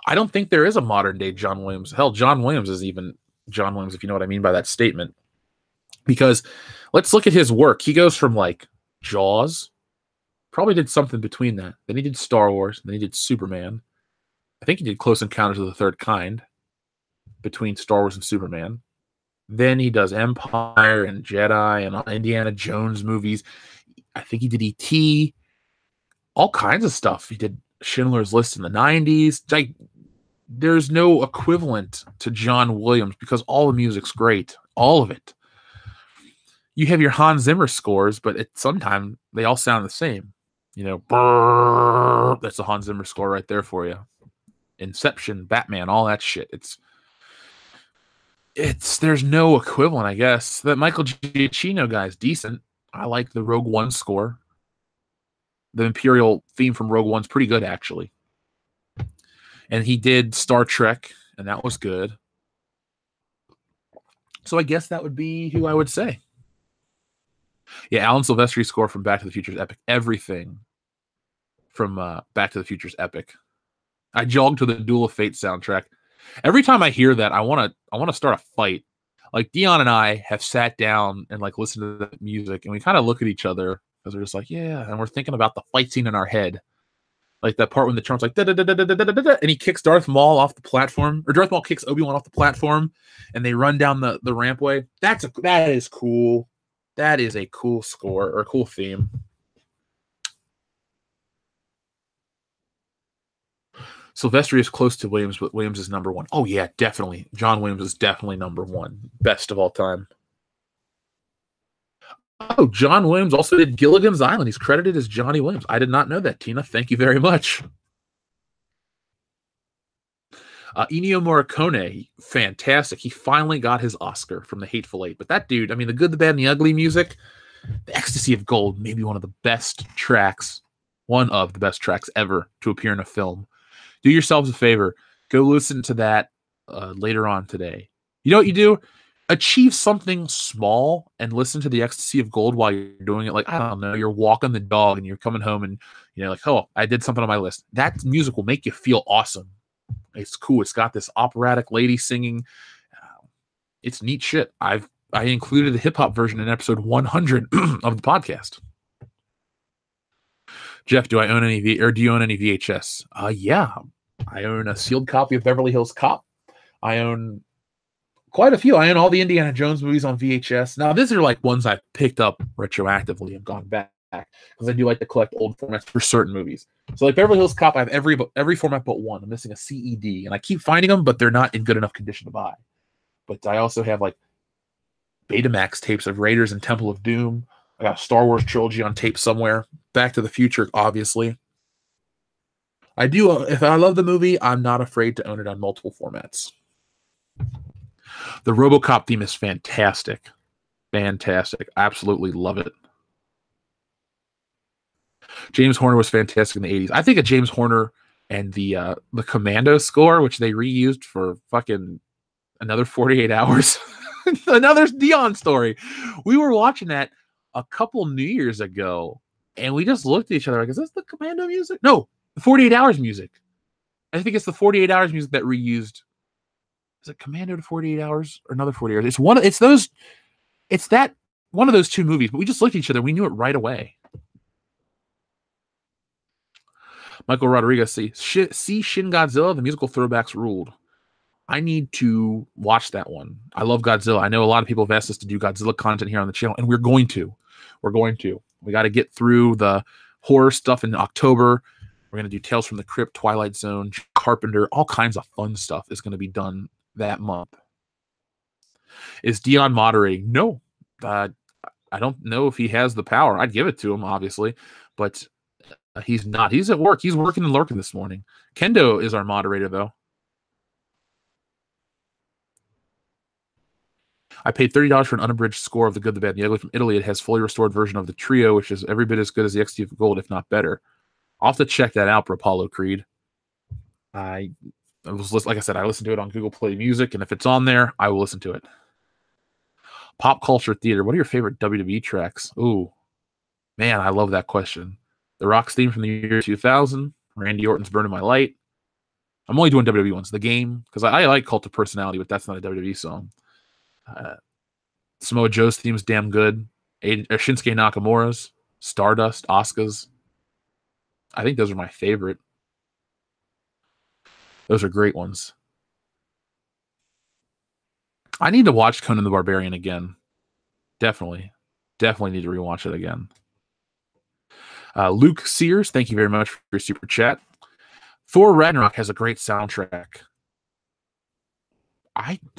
I don't think there is a modern day John Williams. Hell, John Williams is even John Williams, if you know what I mean by that statement. Because let's look at his work. He goes from like Jaws, probably did something between that. Then he did Star Wars. Then he did Superman. I think he did Close Encounters of the Third Kind between Star Wars and Superman. Then he does Empire and Jedi and Indiana Jones movies. I think he did E.T., all kinds of stuff. He did Schindler's List in the 90s. Like, there's no equivalent to John Williams because all the music's great. All of it. You have your Hans Zimmer scores, but sometimes they all sound the same. You know, brrr, that's a Hans Zimmer score right there for you. Inception, Batman, all that shit. There's no equivalent, I guess. That Michael Giacchino guy's decent. I like the Rogue One score. The Imperial theme from Rogue One's pretty good, actually. And he did Star Trek, and that was good. So I guess that would be who I would say. Yeah, Alan Silvestri's score from Back to the Future is epic. Everything from Back to the Future is epic. I jogged to the Duel of Fate soundtrack. Every time I hear that, I want to start a fight. Like Dion and I have sat down and like listened to the music, and we kind of look at each other because we're just like, yeah, and we're thinking about the fight scene in our head, like that part when the trump's like da da da da da da da, and he kicks Darth Maul off the platform, or Darth Maul kicks Obi-Wan off the platform, and they run down the rampway. That is cool. That is a cool score or a cool theme. Silvestri is close to Williams, but Williams is number one. Oh, yeah, definitely. John Williams is definitely number one. Best of all time. Oh, John Williams also did Gilligan's Island. He's credited as Johnny Williams. I did not know that, Tina. Thank you very much. Ennio Morricone, fantastic. He finally got his Oscar from The Hateful Eight. But that dude, I mean, the good, the bad, and the ugly music, The Ecstasy of Gold, maybe one of the best tracks ever to appear in a film. Do yourselves a favor. Go listen to that later on today. You know what you do? Achieve something small and listen to The Ecstasy of Gold while you're doing it. Like, I don't know, you're walking the dog and you're coming home and you're like, oh, I did something on my list. That music will make you feel awesome. It's cool. It's got this operatic lady singing. It's neat shit. I included the hip-hop version in episode 100 of the podcast. Jeff, do you own any VHS? Yeah. I own a sealed copy of Beverly Hills Cop. I own quite a few. I own all the Indiana Jones movies on VHS. Now, these are like ones I've picked up retroactively and gone back because I do like to collect old formats for certain movies. So like Beverly Hills Cop, I have every format but one. I'm missing a CED, and I keep finding them, but they're not in good enough condition to buy. But I also have like Betamax tapes of Raiders and Temple of Doom. I got a Star Wars trilogy on tape somewhere. Back to the Future, obviously. I do. If I love the movie, I'm not afraid to own it on multiple formats. The RoboCop theme is fantastic. Fantastic. Absolutely love it. James Horner was fantastic in the 80s. I think of James Horner and the Commando score, which they reused for fucking another 48 hours. Another Dion story. We were watching that a couple New Years ago, and we just looked at each other like, is this the Commando music? No, the 48 Hours music. I think it's the 48 Hours music that reused. Is it Commando to 48 Hours or another 48 Hours? It's that one of those two movies, but we just looked at each other. We knew it right away. Michael Rodriguez, see Shin Godzilla, the musical throwbacks ruled. I need to watch that one. I love Godzilla. I know a lot of people have asked us to do Godzilla content here on the channel, and we're going to. We got to get through the horror stuff in October. We're going to do Tales from the Crypt, Twilight Zone, Carpenter, all kinds of fun stuff is going to be done that month. Is Dion moderating? No. I don't know if he has the power. I'd give it to him, obviously, but he's not. He's at work. He's working and lurking this morning. Kendo is our moderator, though. I paid $30 for an unabridged score of The Good, the Bad, and the Ugly from Italy. It has fully restored version of the trio, which is every bit as good as the XT Gold, if not better. I'll have to check that out for Apollo Creed. I was, like I said, I listened to it on Google Play Music, and if it's on there, I will listen to it. Pop culture theater. What are your favorite WWE tracks? Ooh, man, I love that question. The Rock's theme from the year 2000. Randy Orton's Burning My Light. I'm only doing WWE ones. The Game, because I like Cult of Personality, but that's not a WWE song. Samoa Joe's theme's damn good. Shinsuke Nakamura's, Stardust, Asuka's. I think those are my favorite. Those are great ones. I need to watch Conan the Barbarian again. Definitely need to rewatch it again. Luke Sears, thank you very much for your super chat. Thor Ragnarok has a great soundtrack.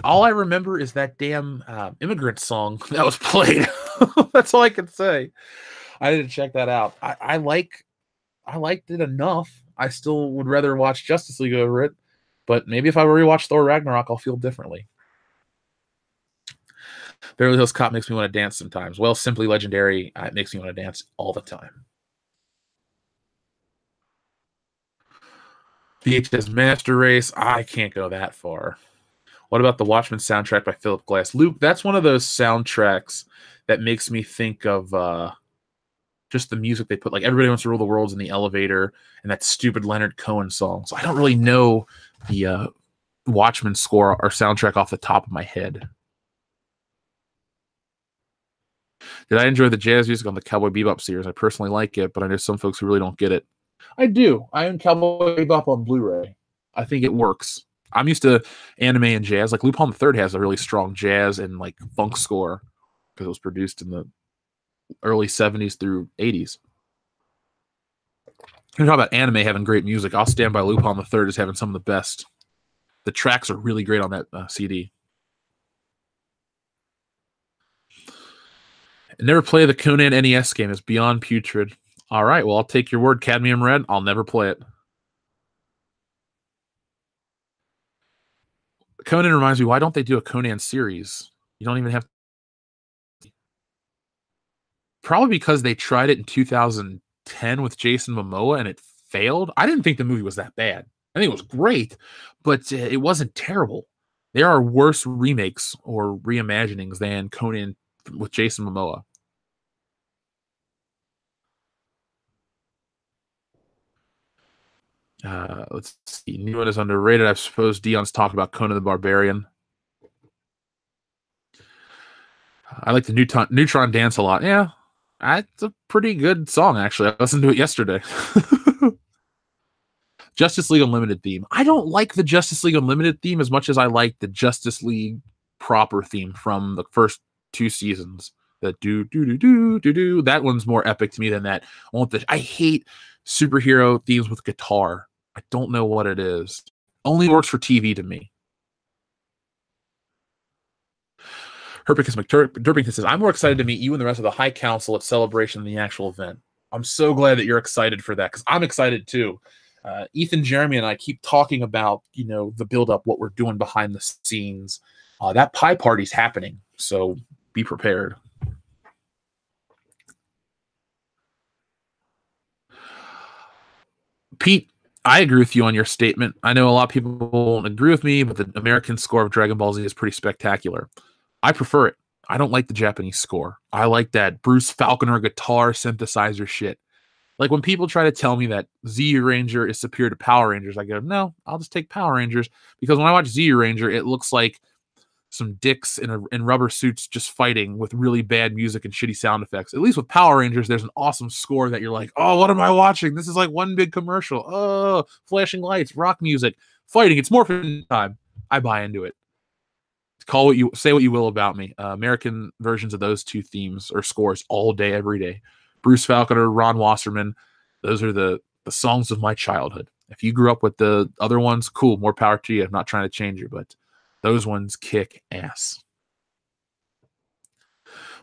All I remember is that damn immigrant song that was played. That's all I can say. I didn't check that out. I liked it enough. I still would rather watch Justice League over it, but maybe if I rewatch Thor Ragnarok, I'll feel differently. Beverly Hills Cop makes me want to dance sometimes. Well, Simply Legendary, it makes me want to dance all the time. VHS Master Race, I can't go that far. What about the Watchmen soundtrack by Philip Glass? Luke, that's one of those soundtracks that makes me think of just the music they put. Like Everybody Wants to Rule the World's in the Elevator and that stupid Leonard Cohen song. So I don't really know the Watchmen score or soundtrack off the top of my head. Did I enjoy the jazz music on the Cowboy Bebop series? I personally like it, but I know some folks who really don't get it. I do. I own Cowboy Bebop on Blu-ray. I think it works. I'm used to anime and jazz. Like Lupin the Third has a really strong jazz and like funk score because it was produced in the early 70s through 80s. You talk about anime having great music. I'll stand by Lupin the Third as having some of the best. The tracks are really great on that CD. And never play the Conan NES game. It's beyond putrid. All right, well, I'll take your word, Cadmium Red. I'll never play it. Conan reminds me, why don't they do a Conan series? You don't even have... Probably because they tried it in 2010 with Jason Momoa and it failed. I didn't think the movie was that bad. I think it was great, but it wasn't terrible. There are worse remakes or reimaginings than Conan with Jason Momoa. Let's see. New one is underrated. I suppose Dion's talked about Conan the Barbarian. I like the Neutron Dance a lot. Yeah, it's a pretty good song, actually. I listened to it yesterday. Justice League Unlimited theme. I don't like the Justice League Unlimited theme as much as I like the Justice League proper theme from the first 2 seasons. The do. That one's more epic to me than that. I hate superhero themes with guitar. I don't know what it is. Only works for TV to me. Herpicus McDurpington says, I'm more excited to meet you and the rest of the High Council at Celebration than the actual event. I'm so glad that you're excited for that because I'm excited too. Ethan, Jeremy, and I keep talking about, the build up, what we're doing behind the scenes. That pie party's happening, so be prepared. Pete, I agree with you on your statement. I know a lot of people won't agree with me, but the American score of Dragon Ball Z is pretty spectacular. I prefer it. I don't like the Japanese score. I like that Bruce Falconer guitar synthesizer shit. Like when people try to tell me that Z Ranger is superior to Power Rangers, I go, no, I'll just take Power Rangers, because when I watch Z Ranger, it looks like some dicks in rubber suits just fighting with really bad music and shitty sound effects. At least with Power Rangers, there's an awesome score that you're like, oh, what am I watching? This is like one big commercial. Oh, flashing lights, rock music, fighting. It's Morphin time. I buy into it. Say what you will about me. American versions of those two themes or scores all day, every day. Bruce Falconer, Ron Wasserman, those are the songs of my childhood. If you grew up with the other ones, cool, more power to you. I'm not trying to change you, but those ones kick ass.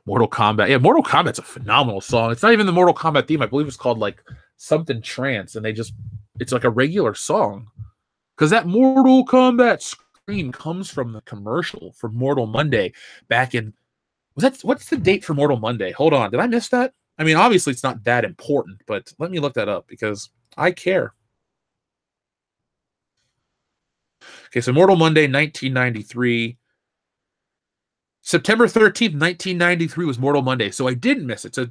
Mortal Kombat. Yeah, Mortal Kombat's a phenomenal song. It's not even the Mortal Kombat theme. I believe it's called like something trance, and it's like a regular song. Because that Mortal Kombat scream comes from the commercial for Mortal Monday back in, what's the date for Mortal Monday? Hold on. Did I miss that? I mean, obviously it's not that important, but let me look that up because I care. Okay, so Mortal Monday, 1993. September 13th, 1993 was Mortal Monday, so I didn't miss it. So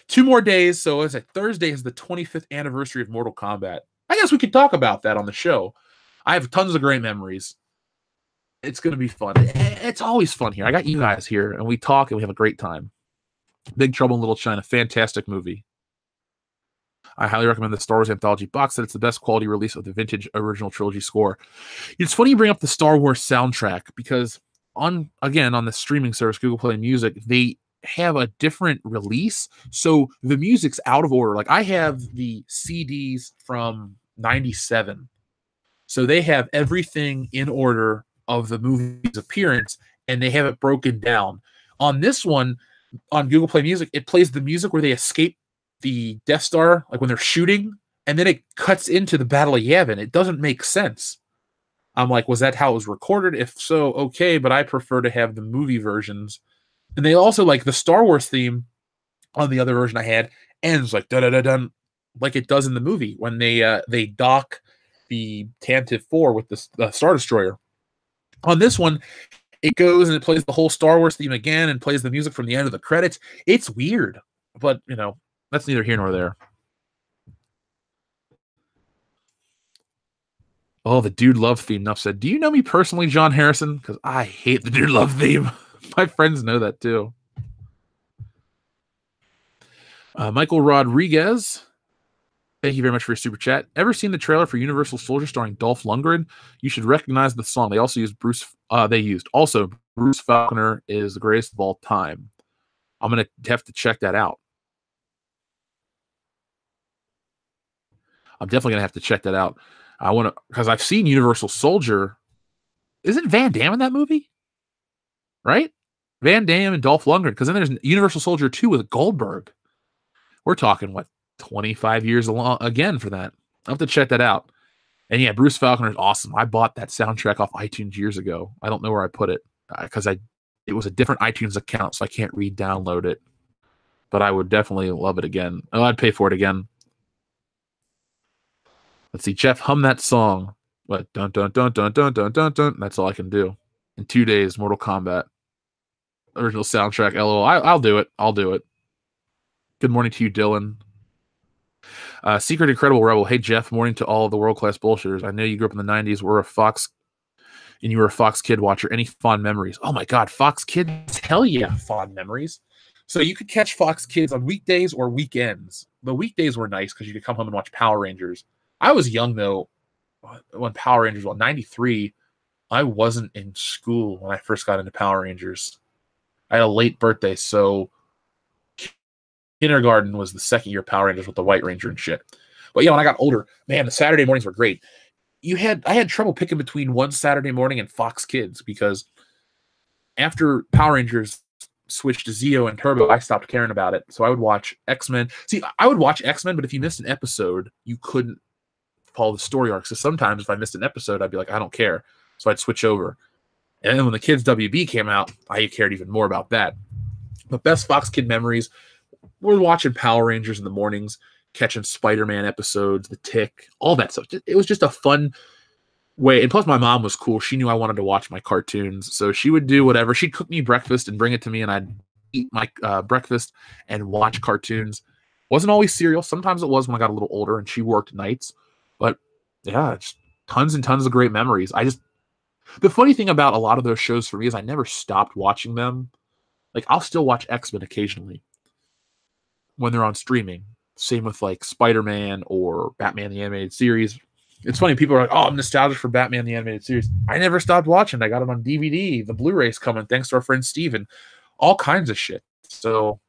2 more days, so it's Thursday is the 25th anniversary of Mortal Kombat. I guess we could talk about that on the show. I have tons of great memories. It's going to be fun. It's always fun here. I got you guys here, and we talk, and we have a great time. Big Trouble in Little China, fantastic movie. I highly recommend the Star Wars Anthology box set. It's the best quality release of the vintage original trilogy score. It's funny you bring up the Star Wars soundtrack, because on the streaming service, Google Play Music, they have a different release. So the music's out of order. Like I have the CDs from 97. So they have everything in order of the movie's appearance, and they have it broken down. On this one, on Google Play Music, it plays the music where they escape the Death Star, like when they're shooting, and then it cuts into the Battle of Yavin. It doesn't make sense. I'm like, was that how it was recorded? If so, okay, but I prefer to have the movie versions. And they also, like, the Star Wars theme on the other version I had ends like da-da-da-dun, like it does in the movie when they dock the Tantive 4 with the Star Destroyer. On this one, it goes and it plays the whole Star Wars theme again and plays the music from the end of the credits. It's weird, but, that's neither here nor there. Oh, the Dude Love theme. Enough said. Do you know me personally, John Harrison? Because I hate the Dude Love theme. My friends know that too. Michael Rodriguez. Thank you very much for your super chat. Ever seen the trailer for Universal Soldier starring Dolph Lundgren? You should recognize the song. They also used Bruce Falconer is the greatest of all time. I'm going to have to check that out. I'm definitely going to have to check that out. I want to, because I've seen Universal Soldier. Isn't Van Damme in that movie? Right? Van Damme and Dolph Lundgren. Because then there's Universal Soldier 2 with Goldberg. We're talking, 25 years along again for that. I'll have to check that out. And yeah, Bruce Falconer is awesome. I bought that soundtrack off iTunes years ago. I don't know where I put it because it was a different iTunes account, so I can't re-download it. But I would definitely love it again. Oh, I'd pay for it again. Let's see, Jeff, hum that song. What? Dun dun dun dun dun dun dun dun. That's all I can do. In 2 days, Mortal Kombat. Original soundtrack, LOL. I'll do it. I'll do it. Good morning to you, Dylan. Secret Incredible Rebel. Hey, Jeff. Morning to all of the world-class bullshitters. I know you grew up in the 90s. And you were a Fox Kid watcher. Any fond memories? Oh, my God. Fox Kids? Hell yeah, fond memories. So you could catch Fox Kids on weekdays or weekends. The weekdays were nice because you could come home and watch Power Rangers. I was young, though, when Power Rangers, 93, I wasn't in school when I first got into Power Rangers. I had a late birthday, so kindergarten was the second year of Power Rangers with the White Ranger and shit. But yeah, when I got older, man, the Saturday mornings were great. I had trouble picking between one Saturday morning and Fox Kids because after Power Rangers switched to Zeo and Turbo, I stopped caring about it. So I would watch X-Men. See, I would watch X-Men, but if you missed an episode, you couldn't follow the story arcs. So sometimes if I missed an episode, I'd be like, I don't care. So I'd switch over. And then when the Kids WB came out, I cared even more about that. But best Fox Kid memories, we're watching Power Rangers in the mornings, catching Spider-Man episodes, The Tick, all that stuff. It was just a fun way. And plus my mom was cool. She knew I wanted to watch my cartoons. So she would do whatever. She'd cook me breakfast and bring it to me, and I'd eat my breakfast and watch cartoons. Wasn't always cereal. Sometimes it was when I got a little older and she worked nights. But yeah, just tons and tons of great memories. The funny thing about a lot of those shows for me is I never stopped watching them. Like, I'll still watch X-Men occasionally when they're on streaming. Same with like Spider-Man or Batman the Animated Series. It's funny, people are like, oh, I'm nostalgic for Batman the Animated Series. I never stopped watching. I got it on DVD. The Blu-ray's coming, thanks to our friend Steven. All kinds of shit. So,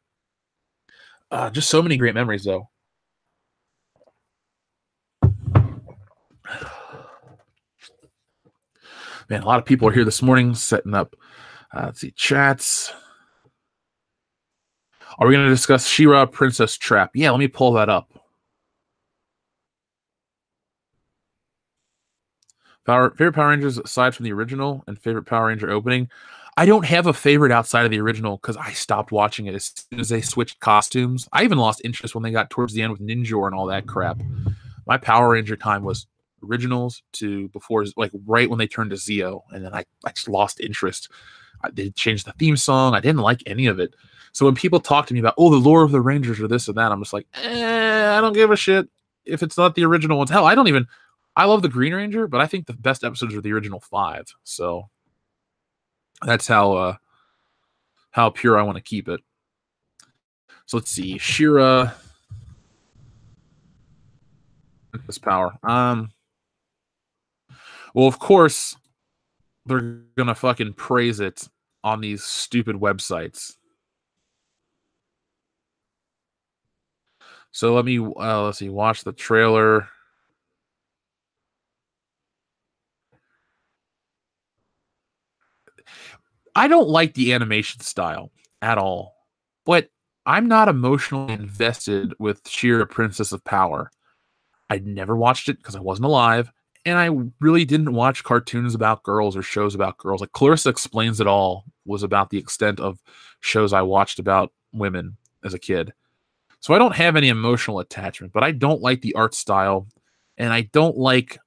just so many great memories, though. Man, a lot of people are here this morning setting up, let's see, chats. Are we going to discuss She-Ra Princess Trap? Yeah, let me pull that up. Favorite Power Rangers aside from the original and favorite Power Ranger opening? I don't have a favorite outside of the original because I stopped watching it as soon as they switched costumes. I even lost interest when they got towards the end with Ninjor and all that crap. My Power Ranger time was originals to before, like right when they turned to Zeo, and then I just lost interest. They changed the theme song. I didn't like any of it. So when people talk to me about, oh, the lore of the Rangers or this or that, I'm just like, I don't give a shit if it's not the original ones. Hell, I love the Green Ranger, but I think the best episodes are the original 5. So that's how pure I want to keep it. So let's see, She-Ra, this power. Well, of course, they're gonna fucking praise it on these stupid websites. So let's see, watch the trailer. I don't like the animation style at all, but I'm not emotionally invested with She-Ra Princess of Power. I'd never watched it because I wasn't alive, and I really didn't watch cartoons about girls or shows about girls. Like Clarissa Explains It All was about the extent of shows I watched about women as a kid. So I don't have any emotional attachment, but I don't like the art style, and I don't like,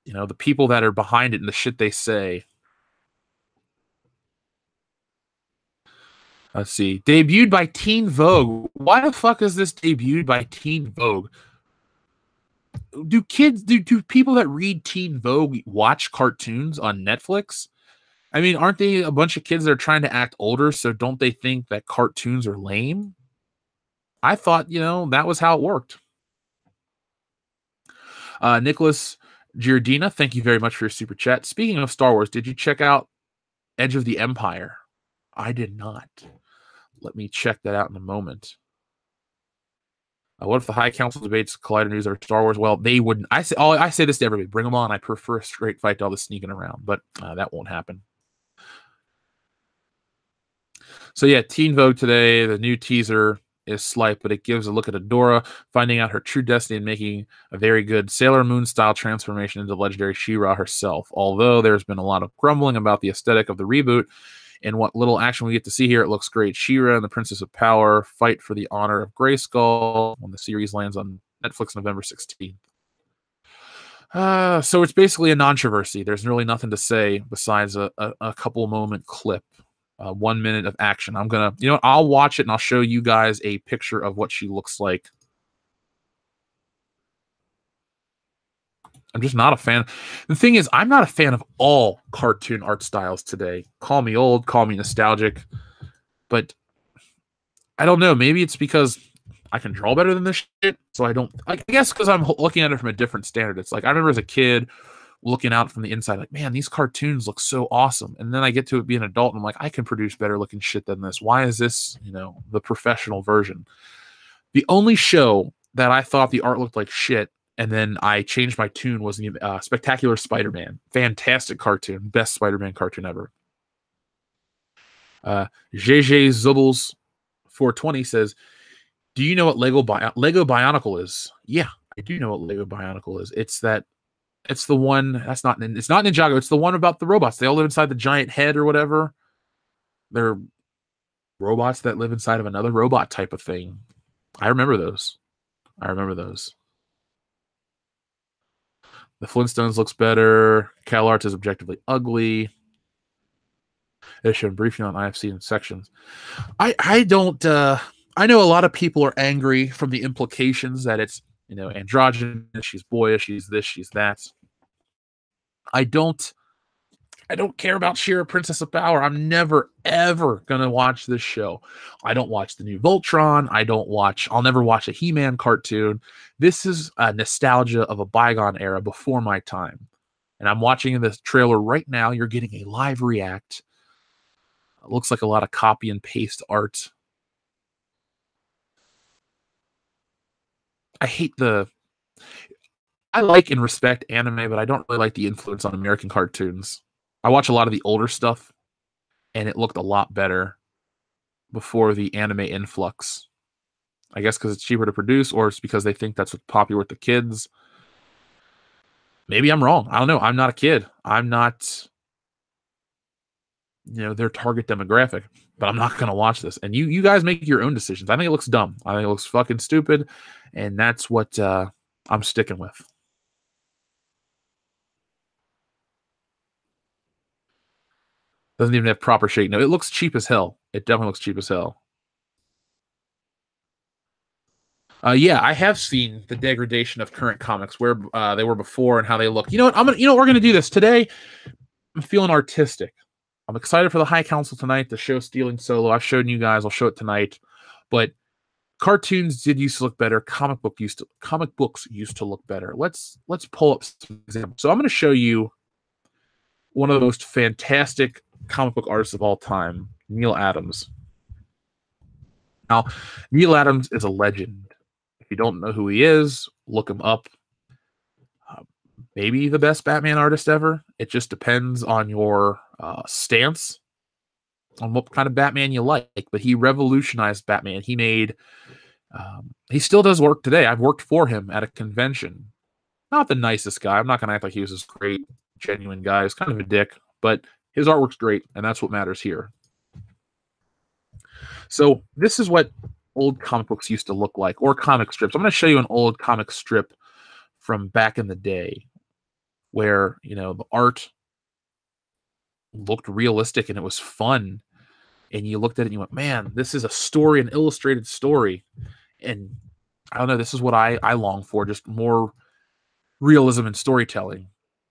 the people that are behind it and the shit they say. Let's see. Debuted by Teen Vogue. Why the fuck is this debuted by Teen Vogue? Do people that read Teen Vogue watch cartoons on Netflix? I mean, aren't they a bunch of kids that are trying to act older, so don't they think that cartoons are lame? I thought, that was how it worked. Nicholas Giardina, thank you very much for your super chat. Speaking of Star Wars, did you check out Edge of the Empire? I did not. Let me check that out in a moment. What if the High Council debates Collider News or Star Wars? Well, they wouldn't. I say this to everybody: bring them on. I prefer a straight fight to all the sneaking around, but that won't happen. So yeah, Teen Vogue today. The new teaser is slight, but it gives a look at Adora finding out her true destiny and making a very good Sailor Moon style transformation into legendary She-Ra herself. Although there's been a lot of grumbling about the aesthetic of the reboot. And what little action we get to see here, it looks great. She-Ra and the Princess of Power fight for the honor of Grayskull when the series lands on Netflix November 16th. So it's basically a controversy. There's really nothing to say besides a couple moment clip, 1 minute of action. I'm going to, I'll watch it and I'll show you guys a picture of what she looks like. I'm just not a fan. The thing is, I'm not a fan of all cartoon art styles today. Call me old, call me nostalgic, but I don't know. Maybe it's because I can draw better than this shit, so I don't. I guess because I'm looking at it from a different standard. It's like I remember as a kid looking out from the inside, like, man, these cartoons look so awesome. And then I get to be an adult, and I'm like, I can produce better looking shit than this. Why is this, the professional version? The only show that I thought the art looked like shit, and then I changed my tune, was the Spectacular Spider-Man. Fantastic cartoon. Best Spider-Man cartoon ever. JJ Zubbles 420 says, do you know what Lego Bionicle is? Yeah, I do know what Lego Bionicle is. It's the one that's not. It's not Ninjago. It's the one about the robots. They all live inside the giant head or whatever. They're robots that live inside of another robot type of thing. I remember those. I remember those. The Flintstones looks better. CalArts is objectively ugly. They shown briefing on IFC in sections. I don't. I know a lot of people are angry from the implications that it's, you know, androgynous. She's boyish. She's this. She's that. I don't care about She-Ra, Princess of Power. I'm never, ever going to watch this show. I don't watch the new Voltron. I'll never watch a He-Man cartoon. This is a nostalgia of a bygone era before my time. And I'm watching this trailer right now. You're getting a live react. It looks like a lot of copy and paste art. I like and respect anime, but I don't really like the influence on American cartoons. I watch a lot of the older stuff, and it looked a lot better before the anime influx. I guess because it's cheaper to produce, or it's because they think that's what's popular with the kids. Maybe I'm wrong. I don't know. I'm not a kid. I'm not, their target demographic, but I'm not going to watch this. And you guys make your own decisions. I think it looks dumb. I think it looks fucking stupid, and that's what I'm sticking with. Doesn't even have proper shake. No, it looks cheap as hell. It definitely looks cheap as hell. Yeah, I have seen the degradation of current comics, where they were before and how they look. You know what? We're gonna do this today. I'm feeling artistic. I'm excited for the High Council tonight. The show Stealing Solo. I've shown you guys. I'll show it tonight. But cartoons did used to look better. Comic books used to look better. Let's pull up some examples. So I'm going to show you one of the most fantastic comic book artists of all time, Neil Adams. Now, Neil Adams is a legend. If you don't know who he is, look him up. Maybe the best Batman artist ever. It just depends on your stance on what kind of Batman you like. But he revolutionized Batman. He made... he still does work today. I've worked for him at a convention. Not the nicest guy. I'm not going to act like he was this great, genuine guy. He's kind of a dick, but his artwork's great, and that's what matters here. So this is what old comic books used to look like, or comic strips. I'm going to show you an old comic strip from back in the day where, the art looked realistic and it was fun. And you looked at it and you went, man, this is a story, an illustrated story. And I don't know, this is what I long for, just more realism and storytelling.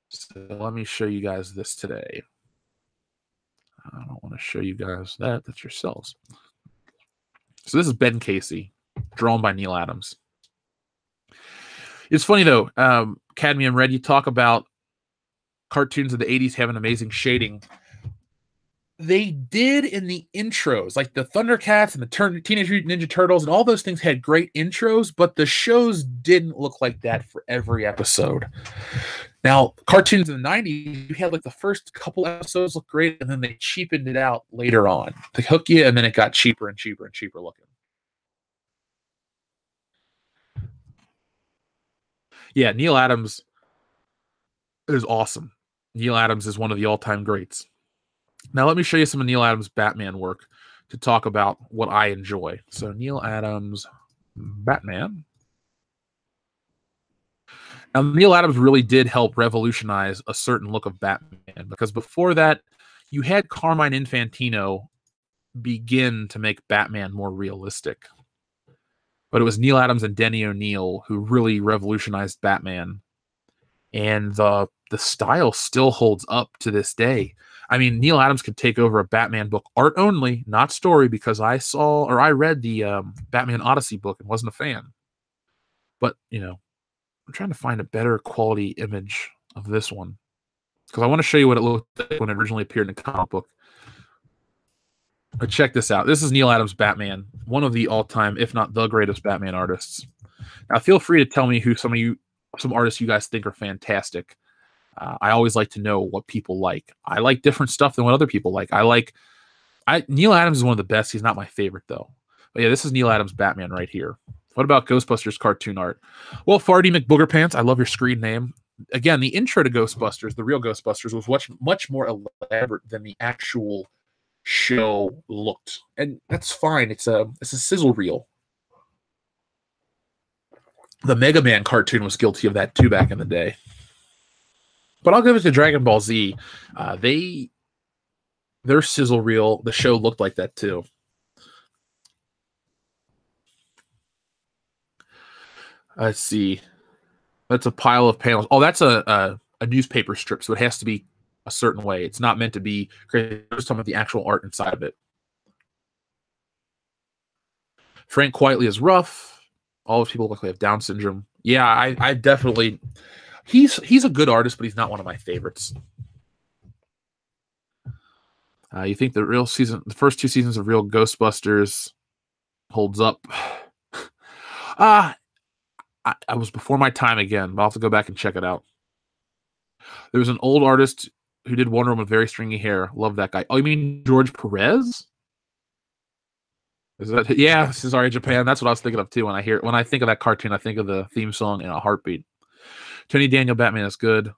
So let me show you guys this today. I don't want to show you guys that. That's yourselves. So this is Ben Casey, drawn by Neil Adams. It's funny, though, Cadmium Red, you talk about cartoons of the 80s having amazing shading. They did in the intros, like the Thundercats and the Teenage Mutant Ninja Turtles, and all those things had great intros, but the shows didn't look like that for every episode. Now, cartoons in the 90s, you had like the first couple episodes look great, and then they cheapened it out later on to hook you, and then it got cheaper and cheaper and cheaper looking. Yeah, Neil Adams is awesome. Neil Adams is one of the all-time greats. Now, let me show you some of Neil Adams' Batman work to talk about what I enjoy. So, Neil Adams, Batman. Now, Neil Adams really did help revolutionize a certain look of Batman, because before that, you had Carmine Infantino begin to make Batman more realistic. But it was Neil Adams and Denny O'Neil who really revolutionized Batman. And the style still holds up to this day. I mean, Neil Adams could take over a Batman book, art only, not story, because I read the Batman Odyssey book and wasn't a fan. But, I'm trying to find a better quality image of this one, because I want to show you what it looked like when it originally appeared in the comic book. But check this out. This is Neil Adams' Batman, one of the all-time, if not the greatest Batman artists. Now, feel free to tell me who some artists you guys think are fantastic. I always like to know what people like. I like different stuff than what other people like. Neil Adams is one of the best. He's not my favorite, though. But yeah, this is Neil Adams' Batman right here. What about Ghostbusters cartoon art? Well, Farty McBoogerpants, I love your screen name. Again, the intro to Ghostbusters, the real Ghostbusters, was much more elaborate than the actual show looked, and that's fine. It's a sizzle reel. The Mega Man cartoon was guilty of that too back in the day. But I'll give it to Dragon Ball Z. Their sizzle reel, the show looked like that too. Let's see. That's a pile of panels. Oh, that's a newspaper strip, so it has to be a certain way. It's not meant to be crazy. Just talking about the actual art inside of it. Frank Quietly is rough. All those people look like they have Down syndrome. Yeah, I definitely. He's a good artist, but he's not one of my favorites. You think the first 2 seasons of Real Ghostbusters holds up? I was before my time again, but I'll have to go back and check it out. There was an old artist who did Wonder Woman with very stringy hair. Love that guy. Oh, you mean George Perez? Is that? Yeah, Sorry Japan. That's what I was thinking of too. When I think of that cartoon, I think of the theme song in a heartbeat. Tony Daniel Batman is good.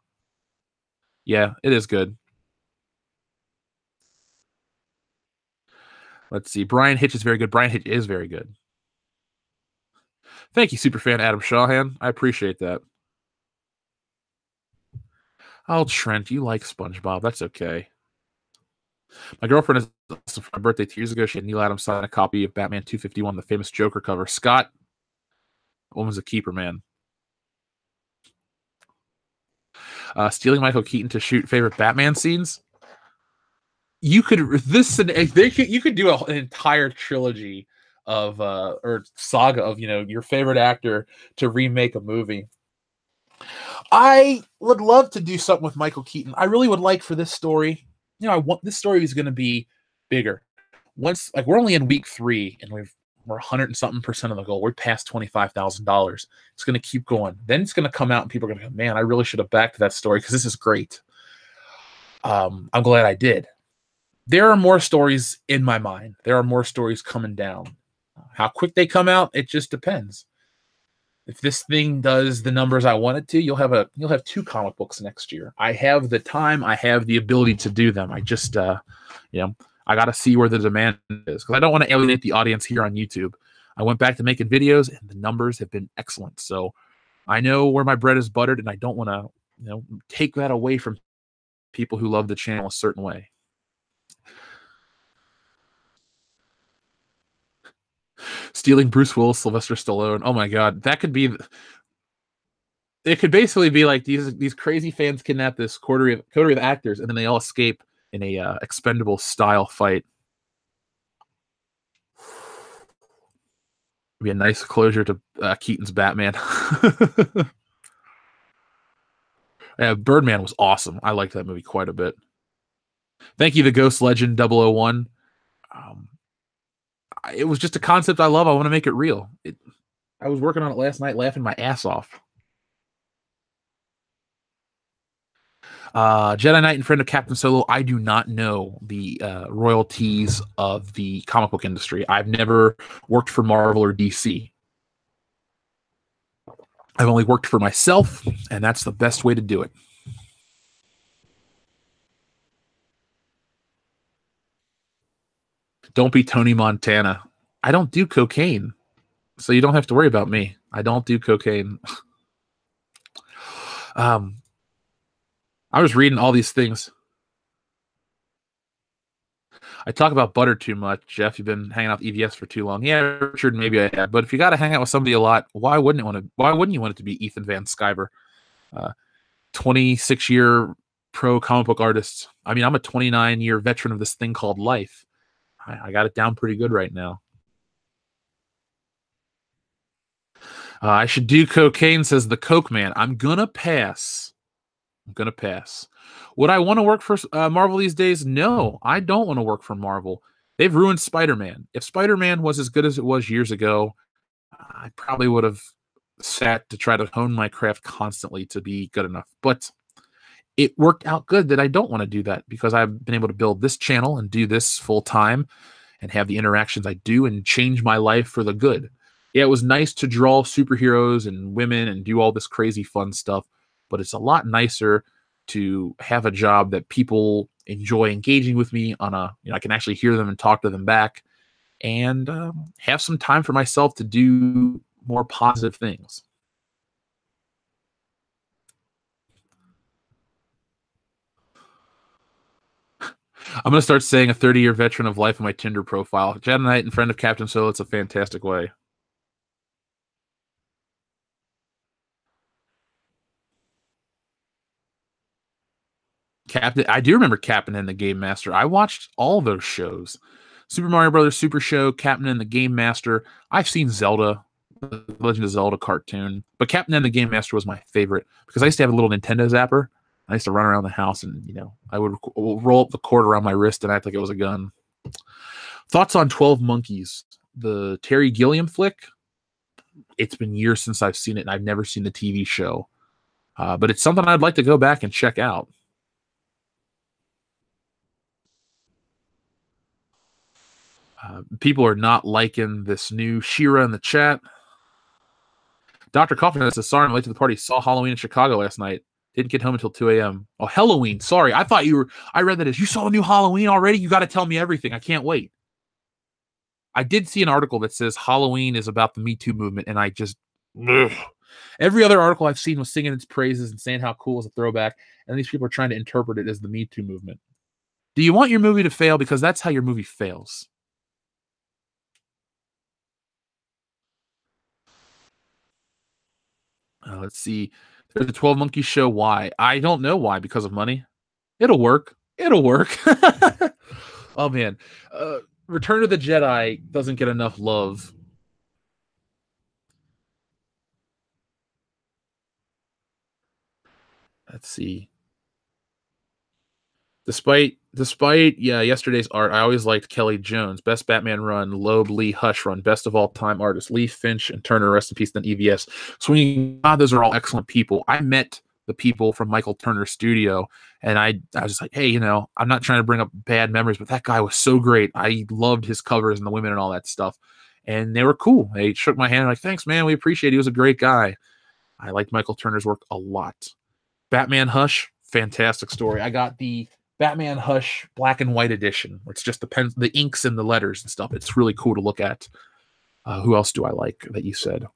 Yeah, it is good. Let's see. Brian Hitch is very good. Brian Hitch is very good. Thank you, superfan Adam Shawhan. I appreciate that. Oh, Trent, you like SpongeBob. That's okay. My girlfriend is for my birthday 2 years ago. She had Neil Adams sign a copy of Batman 251, the famous Joker cover. Scott, woman's a keeper, man. Stealing Michael Keaton to shoot favorite Batman scenes. You could do an entire trilogy of or saga of your favorite actor to remake a movie. I would love to do something with Michael Keaton. I really would like for this story. I want this story is going to be bigger. We're only in week 3 and we're 100 and something % of the goal. We're past $25,000. It's going to keep going. Then it's going to come out and people are going to go, man, I really should have backed that story because this is great. I'm glad I did. There are more stories in my mind. There are more stories coming down. How quick they come out, it just depends. If this thing does the numbers I want it to, you'll have 2 comic books next year. I have the time, I have the ability to do them. I just I got to see where the demand is because I don't want to alienate the audience here on YouTube. I went back to making videos and the numbers have been excellent. So I know where my bread is buttered and I don't want to, take that away from people who love the channel a certain way. Stealing Bruce Willis, Sylvester Stallone. Oh my God, that could be. It could basically be like these crazy fans kidnap this coterie of actors, and then they all escape in a expendable style fight. It'd be a nice closure to Keaton's Batman. Yeah, Birdman was awesome. I liked that movie quite a bit. Thank you, the Ghost Legend 001. It was just a concept I love. I want to make it real. I was working on it last night, laughing my ass off. Jedi Knight and friend of Captain Solo. I do not know the royalties of the comic book industry. I've never worked for Marvel or DC. I've only worked for myself, and that's the best way to do it. Don't be Tony Montana. I don't do cocaine, so you don't have to worry about me. I don't do cocaine. I was reading all these things. I talk about butter too much, Jeff. You've been hanging out with EVS for too long. Yeah, Richard, maybe I have. But if you got to hang out with somebody a lot, why wouldn't you want it to be Ethan Van Sciver? 26-year pro comic book artist. I mean, I'm a 29-year veteran of this thing called life. I got it down pretty good right now. I should do cocaine, says the Coke Man. I'm gonna pass. Would I want to work for Marvel these days? No, I don't want to work for Marvel. They've ruined Spider-Man. If Spider-Man was as good as it was years ago, I probably would have sat to try to hone my craft constantly to be good enough. But it worked out good that I don't want to do that because I've been able to build this channel and do this full time and have the interactions I do and change my life for the good. Yeah, it was nice to draw superheroes and women and do all this crazy fun stuff, but it's a lot nicer to have a job that people enjoy engaging with me on a, I can actually hear them and talk to them back, and have some time for myself to do more positive things. I'm going to start saying a 30-year veteran of life in my Tinder profile. Jedi Knight and friend of Captain Solo. It's a fantastic way. Captain, I do remember Captain and the Game Master. I watched all those shows. Super Mario Brothers Super Show, Captain and the Game Master. I've seen Zelda, the Legend of Zelda cartoon, but Captain and the Game Master was my favorite because I used to have a little Nintendo zapper. I used to run around the house and, I would roll up the cord around my wrist and act like it was a gun. Thoughts on 12 Monkeys, the Terry Gilliam flick? It's been years since I've seen it, and I've never seen the TV show. But it's something I'd like to go back and check out. People are not liking this new She-Ra in the chat. Dr. Coffin says, sorry, I'm late to the party. Saw Halloween in Chicago last night. Didn't get home until 2 a.m. Oh, Halloween. Sorry. I thought I read that as, you saw a new Halloween already? You got to tell me everything. I can't wait. I did see an article that says Halloween is about the Me Too movement, and I just, ugh. Every other article I've seen was singing its praises and saying how cool is a throwback, and these people are trying to interpret it as the Me Too movement. Do you want your movie to fail? Because that's how your movie fails. Let's see. There's a 12 Monkeys show. Why? I don't know why. Because of money. It'll work. It'll work. Oh, man. Return of the Jedi doesn't get enough love. Let's see. Despite yesterday's art, I always liked Kelly Jones. Best Batman run, Loeb, Lee, Hush run. Best of all time artists, Lee, Finch, and Turner. Rest in peace, then EVS. Swinging, God, those are all excellent people. I met the people from Michael Turner's studio, and I was just like, hey, I'm not trying to bring up bad memories, but that guy was so great. I loved his covers and the women and all that stuff. And they were cool. They shook my hand like, thanks, man. We appreciate it. He was a great guy. I liked Michael Turner's work a lot. Batman Hush, fantastic story. I got the Batman Hush black and white edition, where it's just the inks and the letters and stuff. It's really cool to look at. Who else do I like that you said?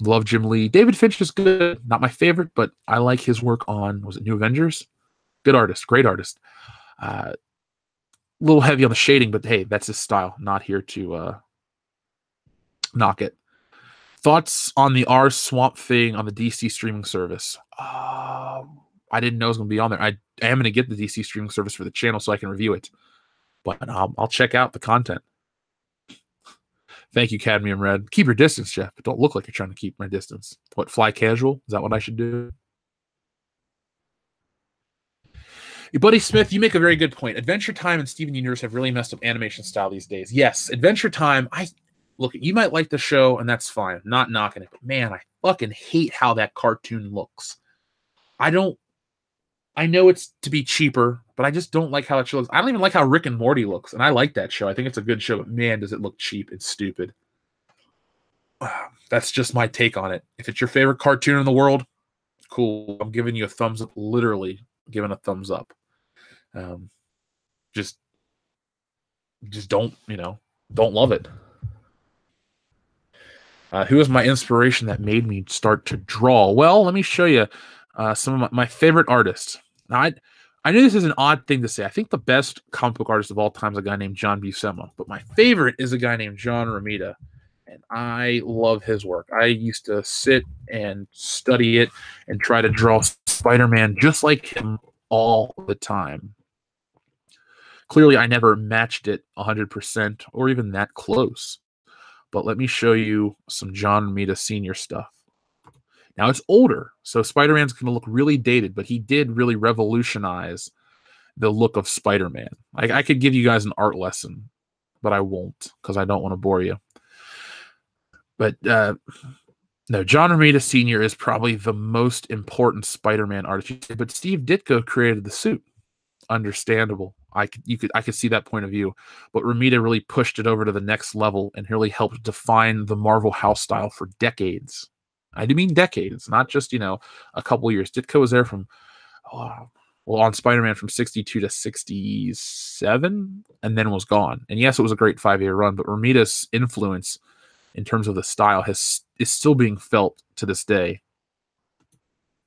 Love Jim Lee. David Finch is good. Not my favorite, but I like his work on, was it New Avengers? Good artist. Great artist. A little heavy on the shading, but hey, that's his style. Not here to knock it. Thoughts on the R Swamp Thing on the DC streaming service? I didn't know it was going to be on there. I am going to get the DC streaming service for the channel so I can review it. But I'll check out the content. Thank you, Cadmium Red. Keep your distance, Jeff, but don't look like you're trying to keep my distance. What, fly casual? Is that what I should do? Buddy Smith, you make a very good point. Adventure Time and Steven Universe have really messed up animation style these days. Yes, Adventure Time, look, you might like the show, and that's fine. I'm not knocking it, but man, I fucking hate how that cartoon looks. I know it's to be cheaper, but I just don't like how that show looks. I don't even like how Rick and Morty looks, and I like that show. I think it's a good show, but man, does it look cheap and stupid. That's just my take on it. If it's your favorite cartoon in the world, cool. I'm giving you a thumbs up, literally giving a thumbs up. Just don't love it. Who was my inspiration that made me start to draw? Well, let me show you some of my favorite artists. Now, I knew this is an odd thing to say. I think the best comic book artist of all time is a guy named John Buscema, but my favorite is a guy named John Romita, and I love his work. I used to sit and study it and try to draw Spider-Man just like him all the time. Clearly, I never matched it 100% or even that close. But let me show you some John Romita Sr. stuff. Now, it's older, so Spider-Man's going to look really dated, but he did really revolutionize the look of Spider-Man. I could give you guys an art lesson, but I won't because I don't want to bore you. But no, John Romita Sr. is probably the most important Spider-Man artist. But Steve Ditko created the suit. Understandable. I could see that point of view, but Romita really pushed it over to the next level and really helped define the Marvel house style for decades. I do mean decades, not just a couple years. Ditko was there from well, on Spider-Man from 62 to 67 and then was gone. And yes, it was a great 5-year run, but Romita's influence in terms of the style is still being felt to this day.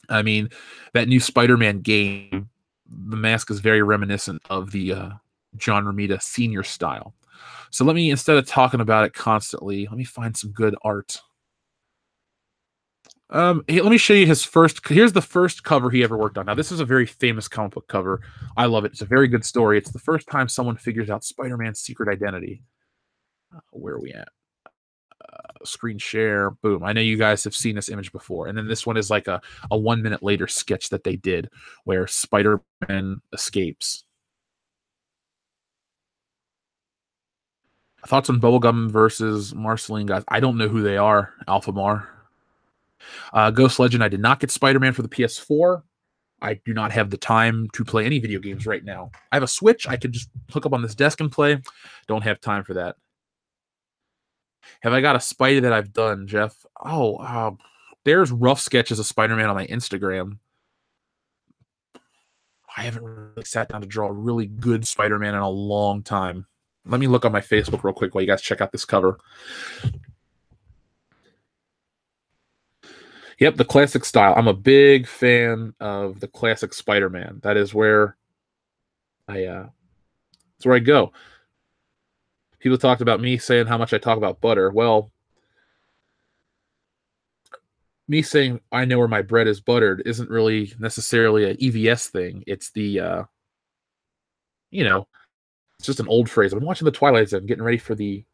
I mean, that new Spider-Man game, the mask is very reminiscent of the John Romita senior style. So let me, instead of talking about it constantly, let me find some good art. Hey, let me show you his first. Here's the first cover he ever worked on. Now, this is a very famous comic book cover. I love it. It's a very good story. It's the first time someone figures out Spider-Man's secret identity. Where are we at? Screen share. Boom. I know you guys have seen this image before. And then this one is like a 1 minute later sketch that they did where Spider-Man escapes. Thoughts on Bubblegum versus Marceline, guys? I don't know who they are. Alpha Mar. Ghost Legend, I did not get Spider-Man for the PS4. I do not have the time to play any video games right now. I have a Switch. I could just hook up on this desk and play. Don't have time for that. Have I got a Spidey that I've done, Jeff? Oh, there's rough sketches of Spider-Man on my Instagram. I haven't really sat down to draw a really good Spider-Man in a long time. Let me look on my Facebook real quick while you guys check out this cover. Yep, the classic style. I'm a big fan of the classic Spider-Man. That is where that's where I go. People talked about me saying how much I talk about butter. Well, me saying I know where my bread is buttered isn't really necessarily an EVS thing. It's the it's just an old phrase. I've been watching the Twilight Zone, getting ready for the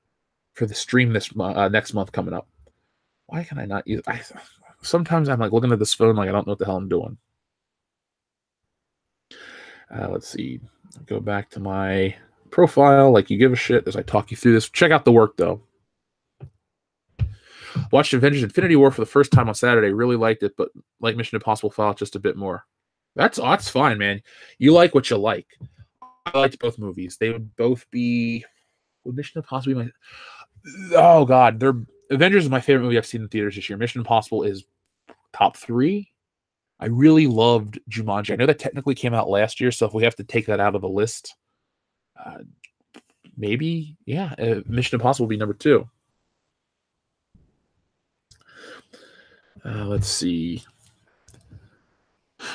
stream this next month coming up. Why can I not use? Sometimes I'm like looking at this phone like I don't know what the hell I'm doing. Let's see. Go back to my profile like you give a shit as I talk you through this. Check out the work though. Watched Avengers Infinity War for the first time on Saturday. Really liked it, but like Mission Impossible Fallout just a bit more. That's fine, man. You like what you like. I liked both movies. They would both be. Would Mission Impossible be my? Oh God, Avengers is my favorite movie I've seen in theaters this year. Mission Impossible is top 3. I really loved Jumanji. I know that technically came out last year, so if we have to take that out of the list, maybe, yeah, Mission Impossible will be number 2. Let's see.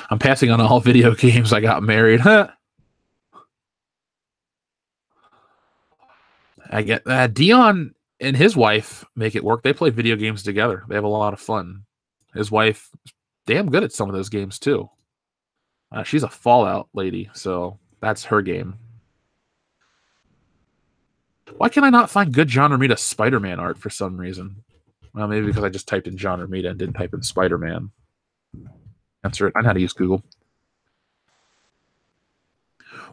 I'm passing on all video games. I got married. I get Dion and his wife make it work. They play video games together. They have a lot of fun. His wife is damn good at some of those games too. She's a Fallout lady, so that's her game. Why can I not find good John Romita Spider-Man art for some reason? Well, maybe because I just typed in John Romita and didn't type in Spider-Man. Answer it. I know how to use Google.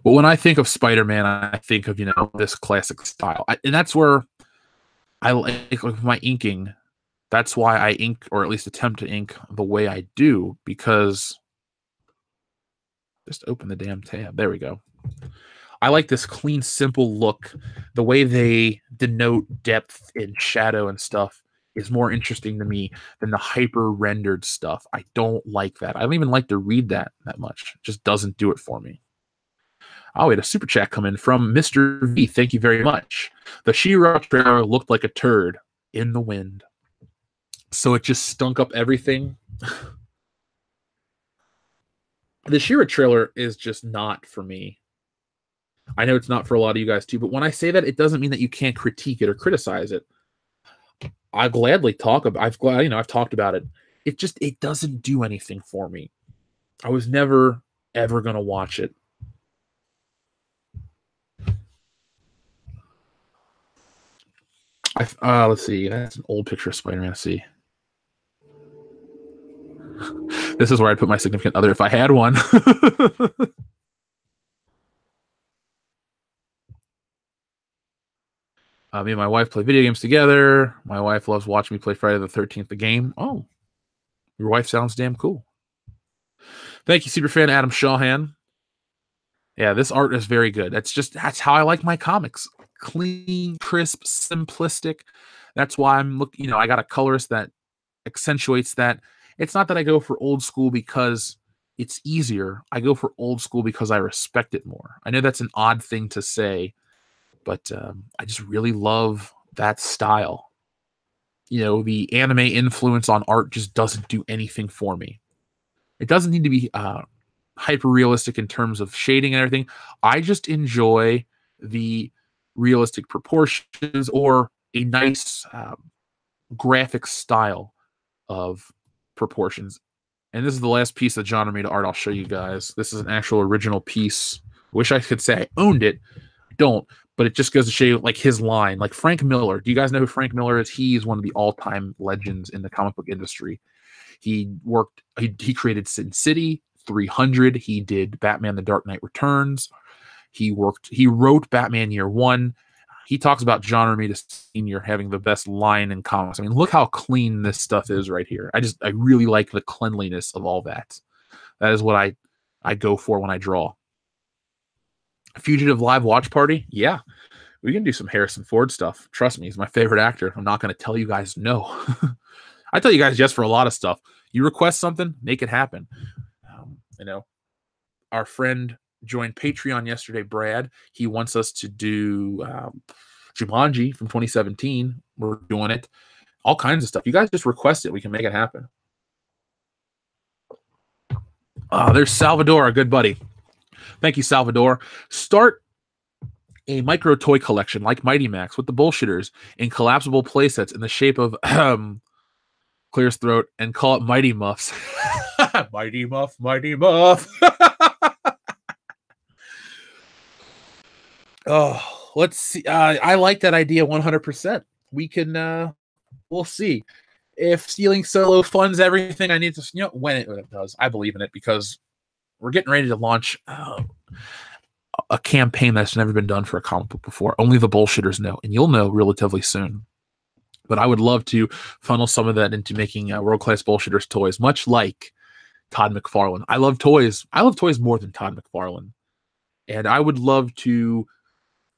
Well, when I think of Spider-Man, I think of, this classic style. And that's where I like my inking. That's why I ink, or at least attempt to ink, the way I do, because just open the damn tab. There we go. I like this clean, simple look. The way they denote depth and shadow and stuff is more interesting to me than the hyper-rendered stuff. I don't like that. I don't even like to read that much. It just doesn't do it for me. Oh, we had a super chat come in from Mr. V. Thank you very much. The She-Ra trailer looked like a turd in the wind. So it just stunk up everything. The She-Ra trailer is just not for me. I know it's not for a lot of you guys too, but when I say that, it doesn't mean that you can't critique it or criticize it. I gladly talk about. I've talked about it. It doesn't do anything for me. I was never ever gonna watch it. Let's see. That's an old picture of Spider-Man. Let's see. This is where I'd put my significant other if I had one. Me and my wife play video games together. My wife loves watching me play Friday the 13th, the game. Oh, your wife sounds damn cool. Thank you, superfan Adam Shawhan. Yeah, this art is very good. That's how I like my comics. Clean, crisp, simplistic. That's why I'm looking, I got a colorist that accentuates that. It's not that I go for old school because it's easier. I go for old school because I respect it more. I know that's an odd thing to say, but I just really love that style. The anime influence on art just doesn't do anything for me. It doesn't need to be hyper realistic in terms of shading and everything. I just enjoy the realistic proportions or a nice graphic style of proportions. And this is the last piece of John Romita art I'll show you guys. This is an actual original piece. Wish I could say I owned it. I don't, but it just goes to show you like his line. Like Frank Miller. Do you guys know who Frank Miller is? He's one of the all-time legends in the comic book industry. He created Sin City, 300. He did Batman The Dark Knight Returns. He wrote Batman Year One. He talks about John Romita Sr. having the best line in comics. I mean, look how clean this stuff is right here. I really like the cleanliness of all that. That is what I go for when I draw. Fugitive Live Watch Party? Yeah. We can do some Harrison Ford stuff. Trust me, he's my favorite actor. I'm not going to tell you guys no. I tell you guys yes for a lot of stuff. You request something, make it happen. Our friend joined Patreon yesterday, Brad. He wants us to do Jumanji from 2017. We're doing it. All kinds of stuff. You guys just request it. We can make it happen. There's Salvador, our good buddy. Thank you, Salvador. Start a micro toy collection like Mighty Max with the Bullshitters in collapsible playsets in the shape of Clear's throat and call it Mighty Muffs. Mighty Muff, Mighty Muff. Oh, let's see. I like that idea 100%. We can, we'll see. If Stealing Solo funds everything I need to, when it does, I believe in it because we're getting ready to launch a campaign that's never been done for a comic book before. Only the Bullshitters know, and you'll know relatively soon. But I would love to funnel some of that into making world-class Bullshitters toys, much like Todd McFarlane. I love toys. I love toys more than Todd McFarlane. And I would love to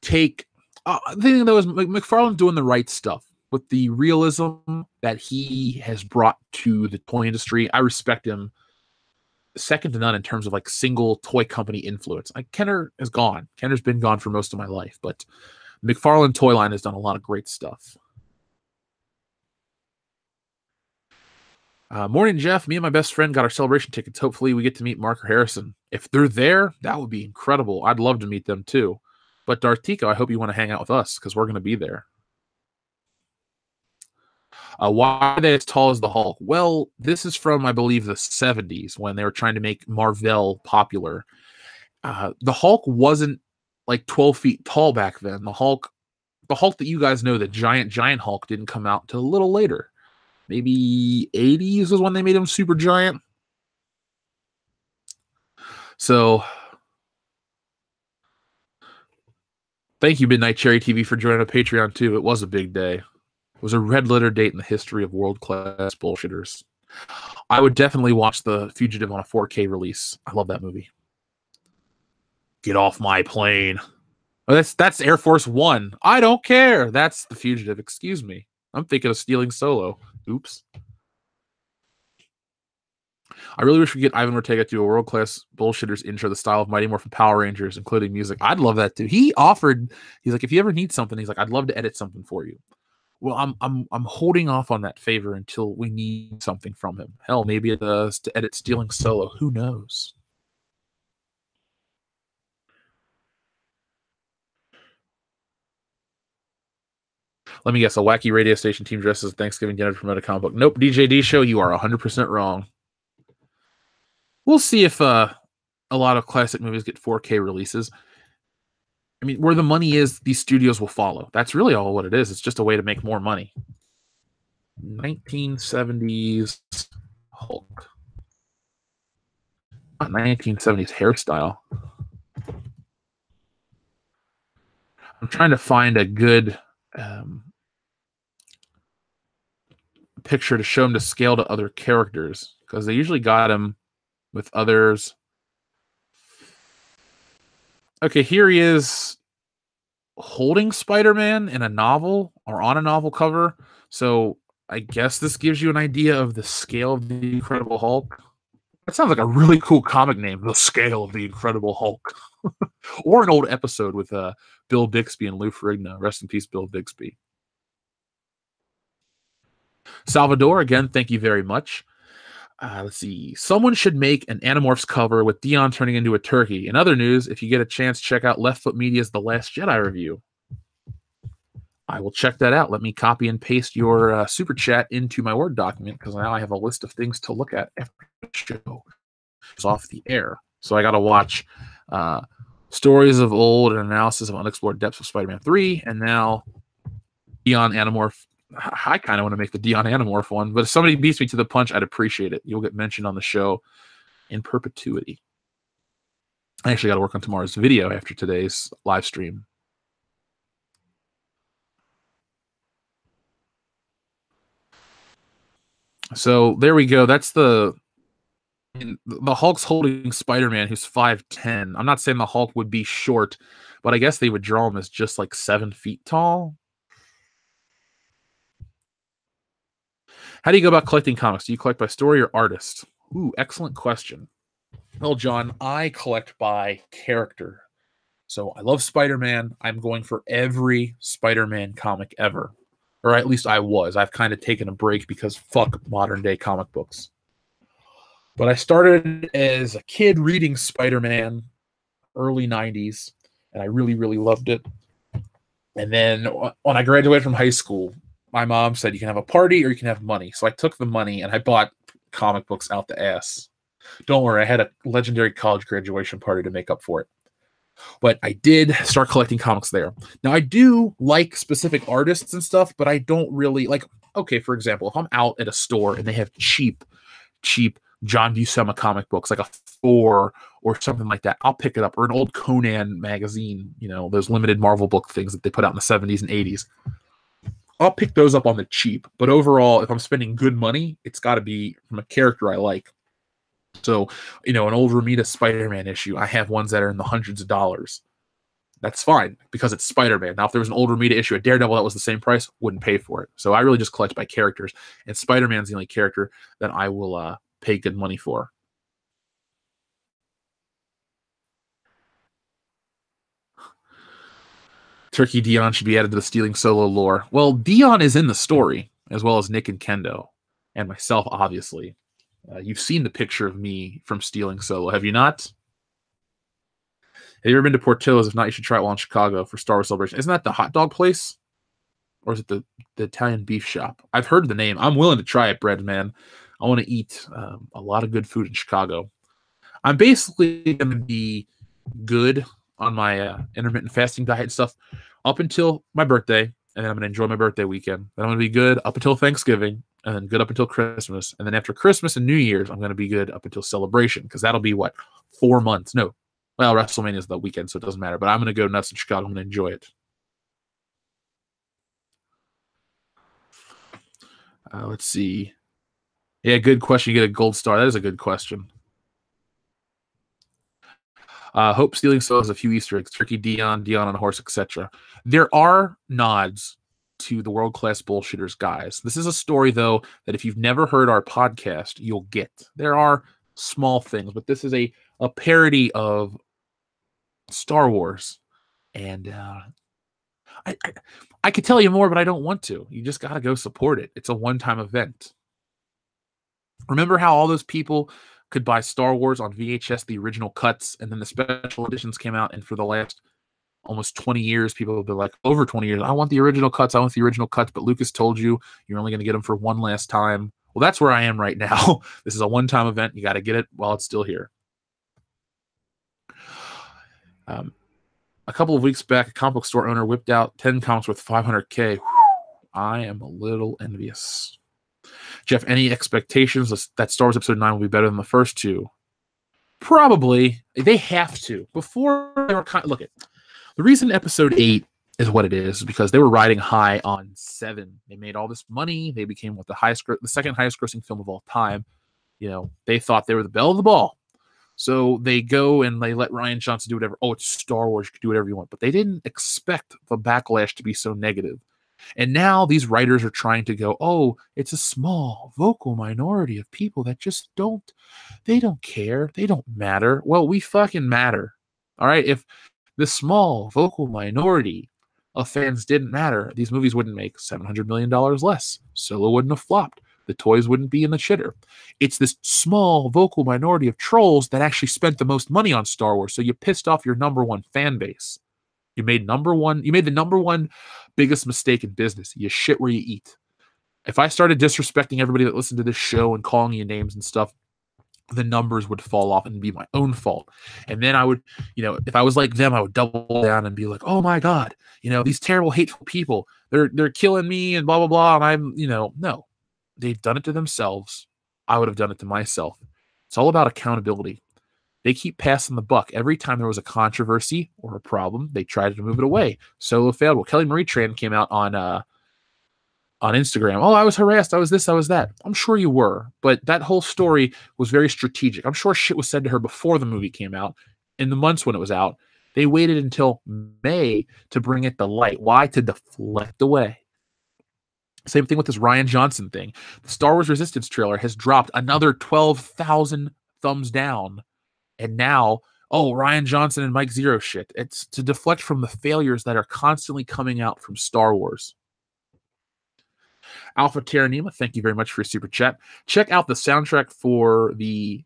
take... the thing, though, is McFarlane's doing the right stuff. With the realism that he has brought to the toy industry, I respect him second to none in terms of like single toy company influence. Like Kenner is gone. Kenner's been gone for most of my life, but McFarlane Toy Line has done a lot of great stuff. Morning, Jeff. Me and my best friend got our celebration tickets. Hopefully we get to meet Mark or Harrison. If they're there, that would be incredible. I'd love to meet them too. But Dartico, I hope you want to hang out with us because we're going to be there. Why are they as tall as the Hulk? Well, this is from, I believe, the 70s when they were trying to make Marvel popular. The Hulk wasn't like 12 feet tall back then. The Hulk that you guys know, the giant Hulk, didn't come out till a little later. Maybe 80s was when they made him super giant. So, thank you, Midnight Cherry TV, for joining a Patreon too. It was a big day. It was a red letter date in the history of world-class Bullshitters. I would definitely watch The Fugitive on a 4K release. I love that movie. Get off my plane. Oh, that's Air Force One. I don't care. That's The Fugitive. Excuse me. I'm thinking of Stealing Solo. Oops. I really wish we could get Ivan Ortega to do a world-class Bullshitters intro, the style of Mighty Morphin Power Rangers, including music. I'd love that too. He's like, if you ever need something, he's like, I'd love to edit something for you. Well, I'm holding off on that favor until we need something from him. Hell, maybe it does to edit Stealing Solo. Who knows? Let me guess. A wacky radio station team dressed as a Thanksgiving dinner to promote a comic book. Nope. DJD show. You are 100% wrong. We'll see if a lot of classic movies get 4K releases. I mean, where the money is, these studios will follow. That's really all what it is. It's just a way to make more money. 1970s Hulk. Not 1970s hairstyle. I'm trying to find a good picture to show him to scale to other characters, because they usually got him with others. Okay, here he is holding Spider-Man in a novel or on a novel cover. So I guess this gives you an idea of the scale of the Incredible Hulk. That sounds like a really cool comic name, The Scale of the Incredible Hulk. Or an old episode with Bill Bixby and Lou Ferrigno. Rest in peace, Bill Bixby. Salvador, again, thank you very much. Let's see. Someone should make an Animorphs cover with Dion turning into a turkey. In other news, if you get a chance, check out Left Foot Media's The Last Jedi review. I will check that out. Let me copy and paste your super chat into my Word document because now I have a list of things to look at after the show is off the air. So I got to watch Stories of Old and Analysis of Unexplored Depths of Spider-Man 3, and now Dion Animorph. I kind of want to make the Dion Animorph one, but if somebody beats me to the punch, I'd appreciate it. You'll get mentioned on the show in perpetuity. I actually got to work on tomorrow's video after today's live stream. So there we go. That's the Hulk's holding Spider-Man, who's 5'10". I'm not saying the Hulk would be short, but I guess they would draw him as just like 7 feet tall. How do you go about collecting comics? Do you collect by story or artist? Ooh, excellent question. Well, John, I collect by character. So I love Spider-Man. I'm going for every Spider-Man comic ever. Or at least I was. I've kind of taken a break because fuck modern day comic books. But I started as a kid reading Spider-Man, early 90s, and I really, really loved it. And then when I graduated from high school, my mom said, you can have a party or you can have money. So I took the money and I bought comic books out the ass. Don't worry, I had a legendary college graduation party to make up for it. But I did start collecting comics there. Now, I do like specific artists and stuff, but I don't really like, okay, for example, if I'm out at a store and they have cheap John Buscema comic books, like a Thor or something like that, I'll pick it up. Or an old Conan magazine, you know, those limited Marvel book things that they put out in the 70s and 80s. I'll pick those up on the cheap. But overall, if I'm spending good money, it's got to be from a character I like. So, you know, an old Romita Spider-Man issue, I have ones that are in the hundreds of dollars. That's fine because it's Spider-Man. Now, if there was an old Romita issue at Daredevil that was the same price, wouldn't pay for it. So I really just collect by characters. And Spider-Man's the only character that I will pay good money for. Turkey Dion should be added to the Stealing Solo lore. Well, Dion is in the story, as well as Nick and Kendo, and myself, obviously. You've seen the picture of me from Stealing Solo, have you not? Have you ever been to Portillo's? If not, you should try it while in Chicago for Star Wars Celebration. Isn't that the hot dog place? Or is it the Italian beef shop? I've heard the name. I'm willing to try it, bread man. I want to eat a lot of good food in Chicago. I'm basically going to be good on my intermittent fasting diet and stuff up until my birthday, and then I'm going to enjoy my birthday weekend. Then I'm going to be good up until Thanksgiving, and then good up until Christmas. And then after Christmas and New Year's, I'm going to be good up until Celebration, because that'll be, what, 4 months? No. Well, WrestleMania is the weekend, so it doesn't matter. But I'm going to go nuts in Chicago. I'm going to enjoy it. Let's see. Yeah, good question. You get a gold star. That is a good question. Hope Stealing Solo has a few Easter eggs. Turkey Dion on a horse, etc. There are nods to the World Class Bullshitters guys. This is a story, though, that if you've never heard our podcast, you'll get. There are small things, but this is a parody of Star Wars. And I could tell you more, but I don't want to. You just got to go support it. It's a one-time event. Remember how all those people could buy Star Wars on VHS, the original cuts, and then the special editions came out, and for the last almost 20 years, people have been like, over 20 years, I want the original cuts, but Lucas told you you're only going to get them for one last time. Well, that's where I am right now. This is a one-time event. You got to get it while it's still here. A couple of weeks back, a comic book store owner whipped out 10 comics worth $500K. I am a little envious. Jeff, any expectations that Star Wars Episode 9 will be better than the first two? Probably. They have to. Before they were look at the reason Episode 8 is what it is because they were riding high on 7. They made all this money. They became the second highest grossing film of all time. You know, they thought they were the belle of the ball. So they go and they let Rian Johnson do whatever. Oh, it's Star Wars. You can do whatever you want. But they didn't expect the backlash to be so negative. And now these writers are trying to go, oh, it's a small vocal minority of people that just they don't care. They don't matter. Well, we fucking matter. All right. If the small vocal minority of fans didn't matter, these movies wouldn't make $700 million less. Solo wouldn't have flopped. The toys wouldn't be in the shitter. It's this small vocal minority of trolls that actually spent the most money on Star Wars. So you pissed off your number one fan base. You made the number one biggest mistake in business. You shit where you eat. If I started disrespecting everybody that listened to this show and calling you names and stuff, the numbers would fall off and be my own fault. And then I would, if I was like them, I would double down and be like, oh my God, these terrible, hateful people, they're killing me and blah, blah, blah. And I'm, no, they've done it to themselves. I would have done it to myself. It's all about accountability. They keep passing the buck. Every time there was a controversy or a problem, they tried to move it away. Solo failed. Well, Kelly Marie Tran came out on Instagram. Oh, I was harassed. I was this. I was that. I'm sure you were. But that whole story was very strategic. I'm sure shit was said to her before the movie came out. In the months when it was out, they waited until May to bring it to light. Why? To deflect away. Same thing with this Rian Johnson thing. The Star Wars Resistance trailer has dropped another 12,000 thumbs down. And now, Rian Johnson and Mike Zero shit. It's to deflect from the failures that are constantly coming out from Star Wars. Alpha Terranima, thank you very much for your super chat. Check out the soundtrack for the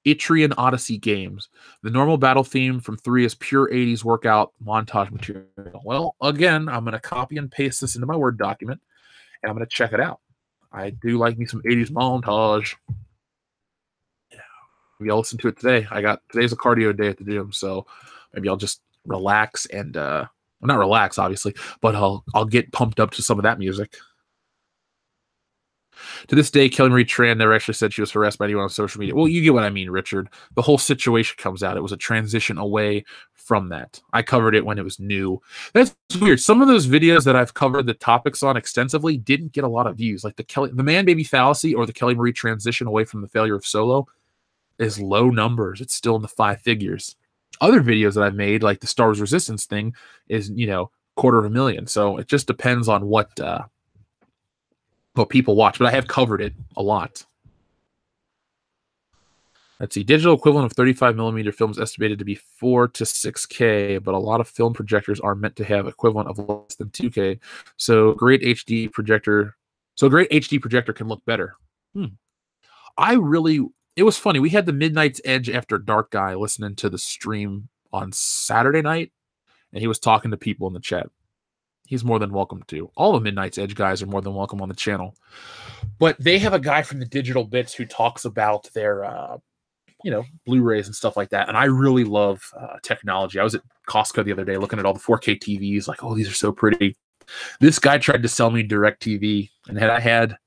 Etrian Odyssey games. The normal battle theme from 3 is pure 80s workout montage material. Well, again, I'm going to copy and paste this into my Word document, and I'm going to check it out. I do like me some 80s montage. Maybe I'll listen to it today. Today's a cardio day at the gym, so maybe I'll just relax and well, not relax, obviously, but I'll get pumped up to some of that music. To this day, Kelly Marie Tran never actually said she was harassed by anyone on social media. Well, you get what I mean, Richard. The whole situation comes out. It was a transition away from that. I covered it when it was new. That's weird. Some of those videos that I've covered the topics on extensively didn't get a lot of views. Like the man-baby fallacy or the Kelly Marie transition away from the failure of Solo is low numbers. It's still in the 5 figures. Other videos that I've made, like the Star Wars Resistance thing, is 250,000. So it just depends on what people watch. But I have covered it a lot. Let's see. Digital equivalent of 35mm films estimated to be 4 to 6K, but a lot of film projectors are meant to have equivalent of less than 2K. So a great HD projector can look better. It was funny. We had the Midnight's Edge After Dark guy listening to the stream on Saturday night, and he was talking to people in the chat. He's more than welcome to. All the Midnight's Edge guys are more than welcome on the channel. But they have a guy from the Digital Bits who talks about their, Blu-rays and stuff like that. And I really love technology. I was at Costco the other day looking at all the 4K TVs, like, oh, these are so pretty. This guy tried to sell me DirecTV, and had I had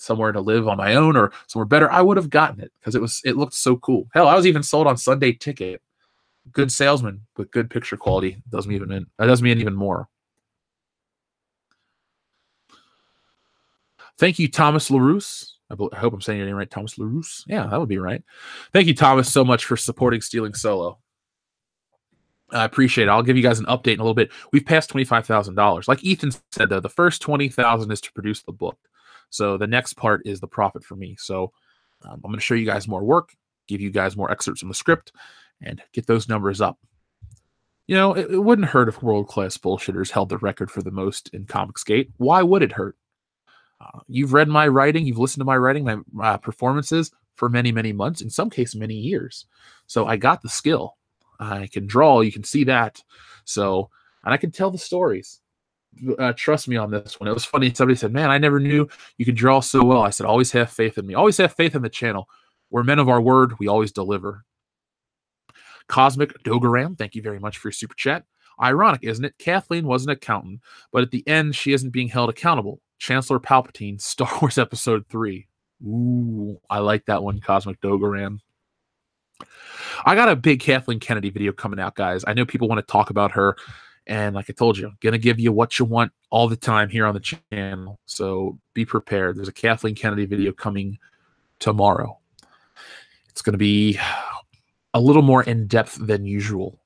somewhere to live on my own or somewhere better, I would have gotten it because it looked so cool. Hell, I was even sold on Sunday Ticket. Good salesman with good picture quality does me even more. Thank you, Thomas LaRousse. I hope I'm saying your name right, Thomas LaRousse. Yeah, that would be right. Thank you, Thomas, so much for supporting Stealing Solo. I appreciate it. I'll give you guys an update in a little bit. We've passed $25,000. Like Ethan said, though, the first $20,000 is to produce the book. So the next part is the profit for me. So I'm going to show you guys more work, give you guys more excerpts from the script, and get those numbers up. It wouldn't hurt if world-class bullshitters held the record for the most in Comicsgate. Why would it hurt? You've read my writing, you've listened to my writing, my performances for many, many months, in some cases, many years. So I got the skill. I can draw, you can see that. So, and I can tell the stories. Trust me on this one. It was funny. Somebody said, man, I never knew you could draw so well. I said, always have faith in me. Always have faith in the channel. We're men of our word. We always deliver. Cosmic Dogaram, thank you very much for your super chat. Ironic, isn't it? Kathleen was an accountant, but at the end, she isn't being held accountable. Chancellor Palpatine, Star Wars Episode 3. Ooh, I like that one, Cosmic Dogaram. I got a big Kathleen Kennedy video coming out, guys. I know people want to talk about her. And like I told you, I'm going to give you what you want all the time here on the channel. So be prepared. There's a Kathleen Kennedy video coming tomorrow. It's going to be a little more in depth than usual.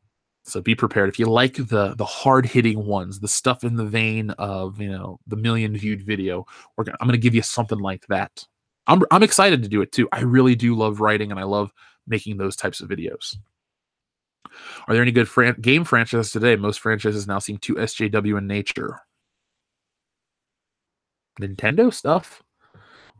So be prepared. If you like the hard hitting ones, the stuff in the vein of the million viewed video, I'm going to give you something like that. I'm excited to do it too. I really do love writing, and I love making those types of videos. Are there any good game franchises today? Most franchises now seem too SJW in nature. Nintendo stuff.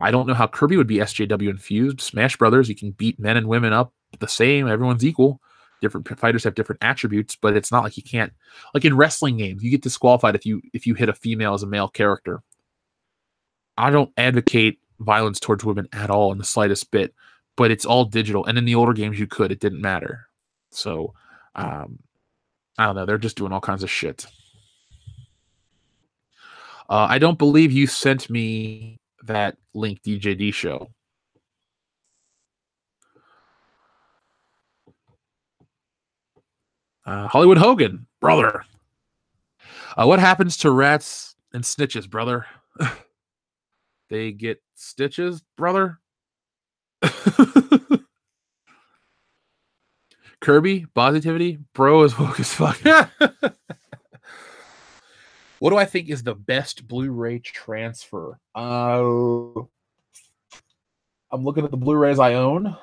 I don't know how Kirby would be SJW infused. Smash Brothers, you can beat men and women up the same. Everyone's equal. Different fighters have different attributes, but it's not like you can't. Like in wrestling games, you get disqualified if you hit a female as a male character. I don't advocate violence towards women at all in the slightest bit, but it's all digital. And in the older games, you could. It didn't matter. So, I don't know. They're just doing all kinds of shit. I don't believe you sent me that link, DJD show. Hollywood Hogan, brother. What happens to rats and snitches, brother? They get stitches, brother. Kirby, positivity, bro is woke as fuck. What do I think is the best Blu-ray transfer? I'm looking at the Blu-rays I own.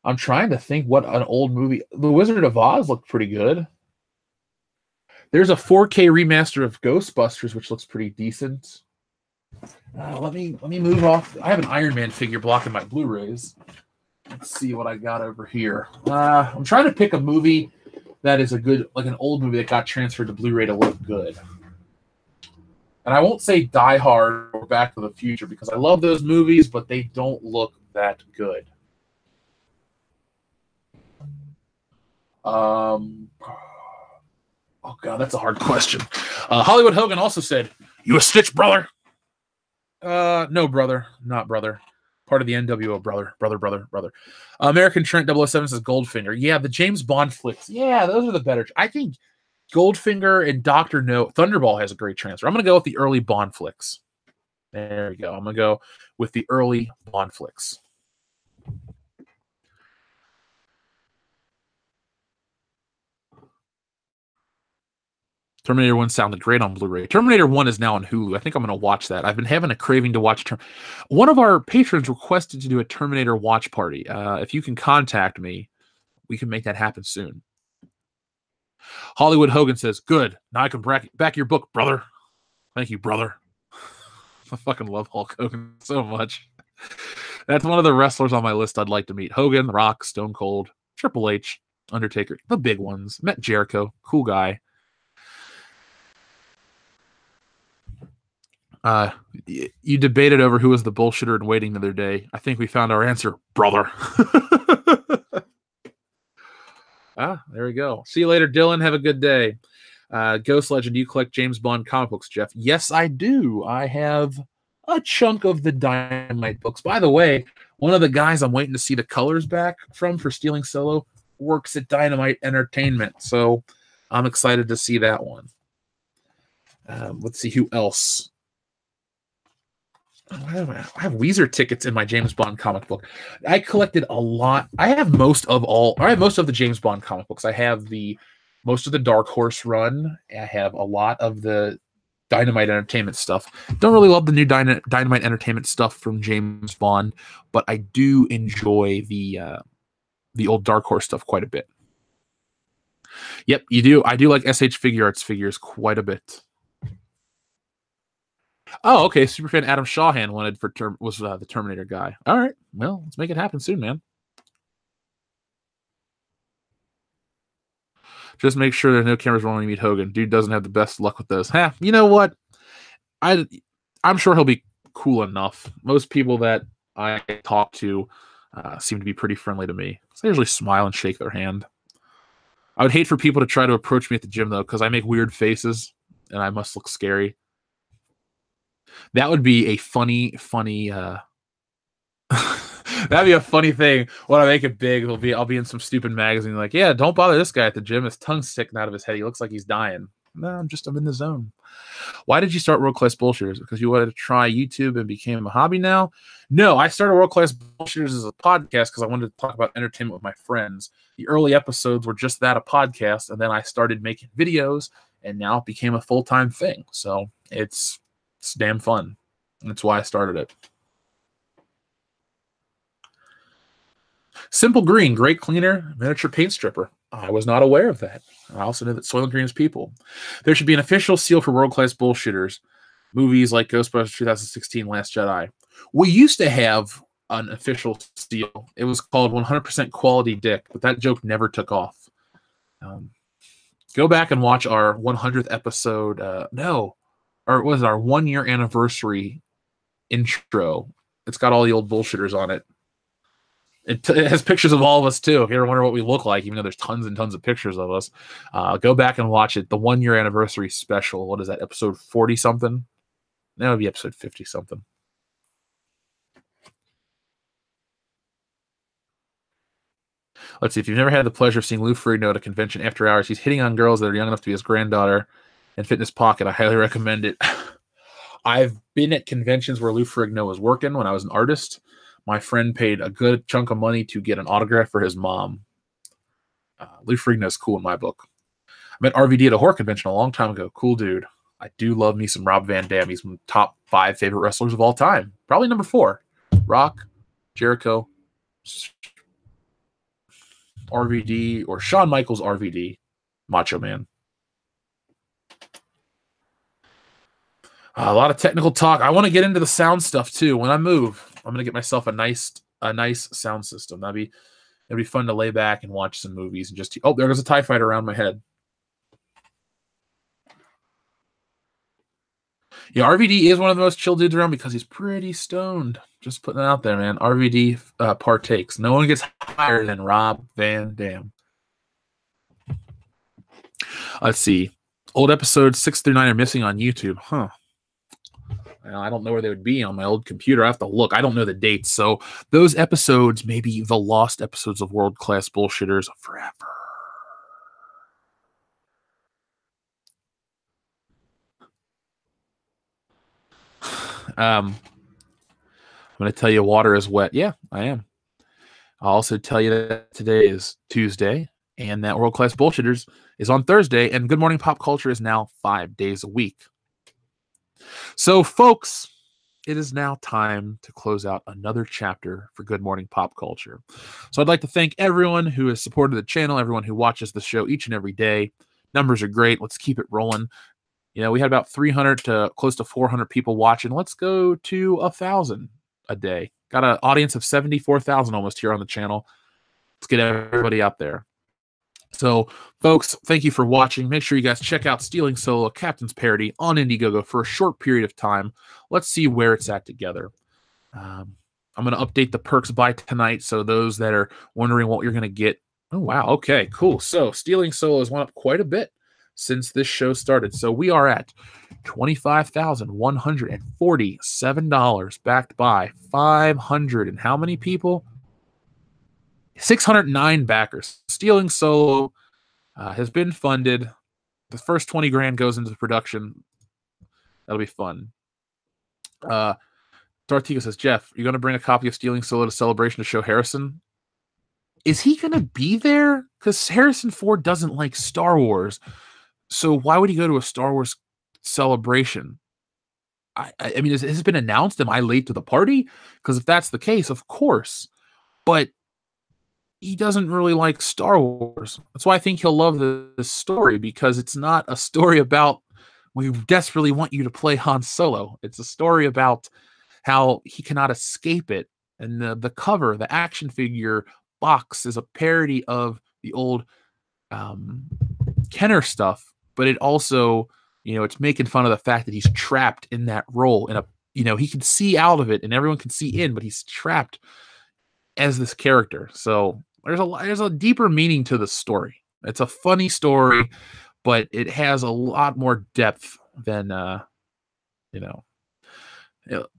I'm trying to think what an old movie. The Wizard of Oz looked pretty good. There's a 4K remaster of Ghostbusters, which looks pretty decent. Let me move off. I have an Iron Man figure blocking my Blu-rays. Let's see what I got over here. I'm trying to pick a movie that is a good, like an old movie that got transferred to Blu-ray to look good. And I won't say Die Hard or Back to the Future because I love those movies, but they don't look that good. Oh God, that's a hard question. Hollywood Hogan also said, "You a Stitch, brother?" No, brother, not brother. Part of the NWO, brother. American Trent 007 says Goldfinger. Yeah, the James Bond flicks. Yeah, those are the better. I think Goldfinger and Dr. No. Thunderball has a great transfer. I'm going to go with the early Bond flicks. There we go. I'm going to go with the early Bond flicks. Terminator 1 sounded great on Blu-ray. Terminator 1 is now on Hulu. I think I'm going to watch that. I've been having a craving to watch. One of our patrons requested to do a Terminator watch party. If you can contact me, we can make that happen soon. Hollywood Hogan says, "Good. Now I can back your book, brother." Thank you, brother. I fucking love Hulk Hogan so much. That's one of the wrestlers on my list I'd like to meet. Hogan, The Rock, Stone Cold, Triple H, Undertaker, the big ones. Met Jericho, cool guy. You debated over who was the bullshitter in waiting the other day. I think we found our answer, brother. There we go. See you later, Dylan. Have a good day. Ghost Legend, do you collect James Bond comic books, Jeff? Yes, I do. I have a chunk of the Dynamite books. By the way, one of the guys I'm waiting to see the colors back from for stealing Solo works at Dynamite Entertainment. So I'm excited to see that one. Let's see who else. I have Weezer tickets in my James Bond comic book. I collected a lot. I have most of the James Bond comic books. I have most of the Dark Horse run. I have a lot of the Dynamite Entertainment stuff. Don't really love the new Dynamite Entertainment stuff from James Bond, but I do enjoy the old Dark Horse stuff quite a bit. Yep, you do. I do like SH Figure Arts figures quite a bit. Oh, okay. Superfan Adam Shawhan was the Terminator guy. All right. Well, let's make it happen soon, man. Just make sure there's no cameras rolling when you meet Hogan. Dude doesn't have the best luck with those. You know what? I'm sure he'll be cool enough. Most people that I talk to seem to be pretty friendly to me. So I usually smile and shake their hand. I would hate for people to try to approach me at the gym, though, because I make weird faces and I must look scary. That would be a funny that'd be a funny thing. When I make it big, I'll be in some stupid magazine like, yeah, don't bother this guy at the gym. His tongue's sticking out of his head. He looks like he's dying. No, I'm in the zone. Why did you start World Class Bullshitters? Because you wanted to try YouTube and became a hobby now? No, I started World Class Bullshitters as a podcast because I wanted to talk about entertainment with my friends. The early episodes were just that, a podcast, and then I started making videos, and now it became a full-time thing. So it's damn fun. That's why I started it. Simple Green, great cleaner, miniature paint stripper. I was not aware of that. I also know that Soylent Green is people. There should be an official seal for World Class Bullshitters. Movies like Ghostbusters 2016, Last Jedi. We used to have an official seal. It was called 100% Quality Dick, but that joke never took off. Go back and watch our 100th episode. Or it was our 1 year anniversary intro. It's got all the old bullshitters on it. It has pictures of all of us too. If you ever wonder what we look like, even though there's tons and tons of pictures of us, go back and watch it. The 1 year anniversary special. What is that? Episode 40 something? That would be episode 50 something. Let's see. If you've never had the pleasure of seeing Lou Ferrigno at a convention after hours, he's hitting on girls that are young enough to be his granddaughter and Fitness Pocket. I highly recommend it. I've been at conventions where Lou Ferrigno was working when I was an artist. My friend paid a good chunk of money to get an autograph for his mom. Lou Ferrigno is cool in my book. I met RVD at a horror convention a long time ago. Cool dude. I do love me some Rob Van Dam. He's my top 5 favorite wrestlers of all time. Probably number 4. Rock, Jericho, RVD, or Shawn Michaels RVD, Macho Man. A lot of technical talk. I want to get into the sound stuff too. When I move, I'm gonna get myself a nice sound system. It'd be fun to lay back and watch some movies and just. Oh, there goes a TIE fighter around my head. Yeah, RVD is one of the most chill dudes around because he's pretty stoned. Just putting it out there, man. RVD partakes. No one gets higher than Rob Van Dam. Let's see. Old episodes 6 through 9 are missing on YouTube. Huh. I don't know where they would be on my old computer. I have to look. I don't know the dates. So those episodes may be the lost episodes of World Class Bullshitters forever. I'm going to tell you water is wet. Yeah, I am. I'll also tell you that today is Tuesday and that World Class Bullshitters is on Thursday, and Good Morning Pop Culture is now 5 days a week. So, folks, it is now time to close out another chapter for Good Morning Pop Culture. So I'd like to thank everyone who has supported the channel, everyone who watches the show each and every day. Numbers are great. Let's keep it rolling. You know, we had about 300 to close to 400 people watching. Let's go to 1,000 a day. Got an audience of 74,000 almost here on the channel. Let's get everybody out there. So, folks, thank you for watching. Make sure you guys check out Stealing Solo, Captain's Parody on Indiegogo for a short period of time. Let's see where it's at together. I'm going to update the perks by tonight, so those that are wondering what you're going to get. Oh, wow. Okay, cool. So, Stealing Solo has went up quite a bit since this show started. So, we are at $25,147, backed by 500 and how many people? 609 backers. Stealing Solo has been funded. The first 20 grand goes into the production. That'll be fun. Dartigo says, Jeff, you're going to bring a copy of Stealing Solo to Celebration to show Harrison? Is he going to be there? Because Harrison Ford doesn't like Star Wars. So why would he go to a Star Wars celebration? I mean, has it been announced? Am I late to the party? Because if that's the case, of course. But he doesn't really like Star Wars. That's why I think he'll love this story, because it's not a story about we desperately want you to play Han Solo. It's a story about how he cannot escape it. And the cover, the action figure box, is a parody of the old Kenner stuff, but it also, it's making fun of the fact that he's trapped in that role. He can see out of it and everyone can see in, but he's trapped as this character. So there's a deeper meaning to the story. It's a funny story, but it has a lot more depth than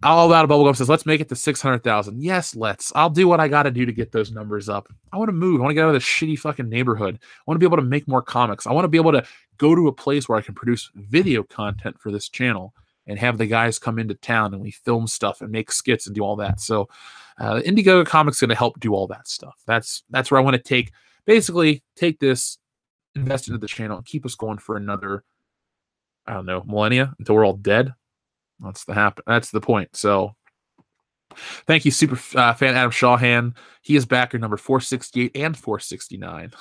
All About a Bubblegum says, let's make it to 600,000. Yes, let's. I'll do what I got to do to get those numbers up. I want to move. I want to get out of this shitty fucking neighborhood. I want to be able to make more comics. I want to be able to go to a place where I can produce video content for this channel and have the guys come into town and we film stuff and make skits and do all that. So Indiegogo Comics is going to help do all that stuff. That's where I want to take this, invest into the channel, and keep us going for another, I don't know, millennia until we're all dead. That's the point. So thank you, super fan Adam Shawhan. He is backer number 468 and 469.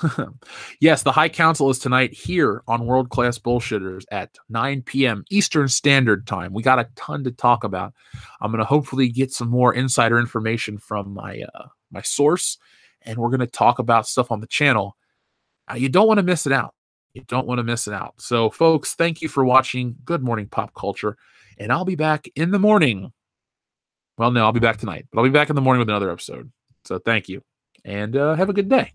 Yes, the High Council is tonight here on World Class Bullshitters at 9 p.m. Eastern Standard Time. We got a ton to talk about. I'm going to hopefully get some more insider information from my source, and we're going to talk about stuff on the channel. You don't want to miss it out. You don't want to miss it out. So, folks, thank you for watching Good Morning Pop Culture. And I'll be back in the morning. Well, no, I'll be back tonight, but I'll be back in the morning with another episode. So thank you, and have a good day.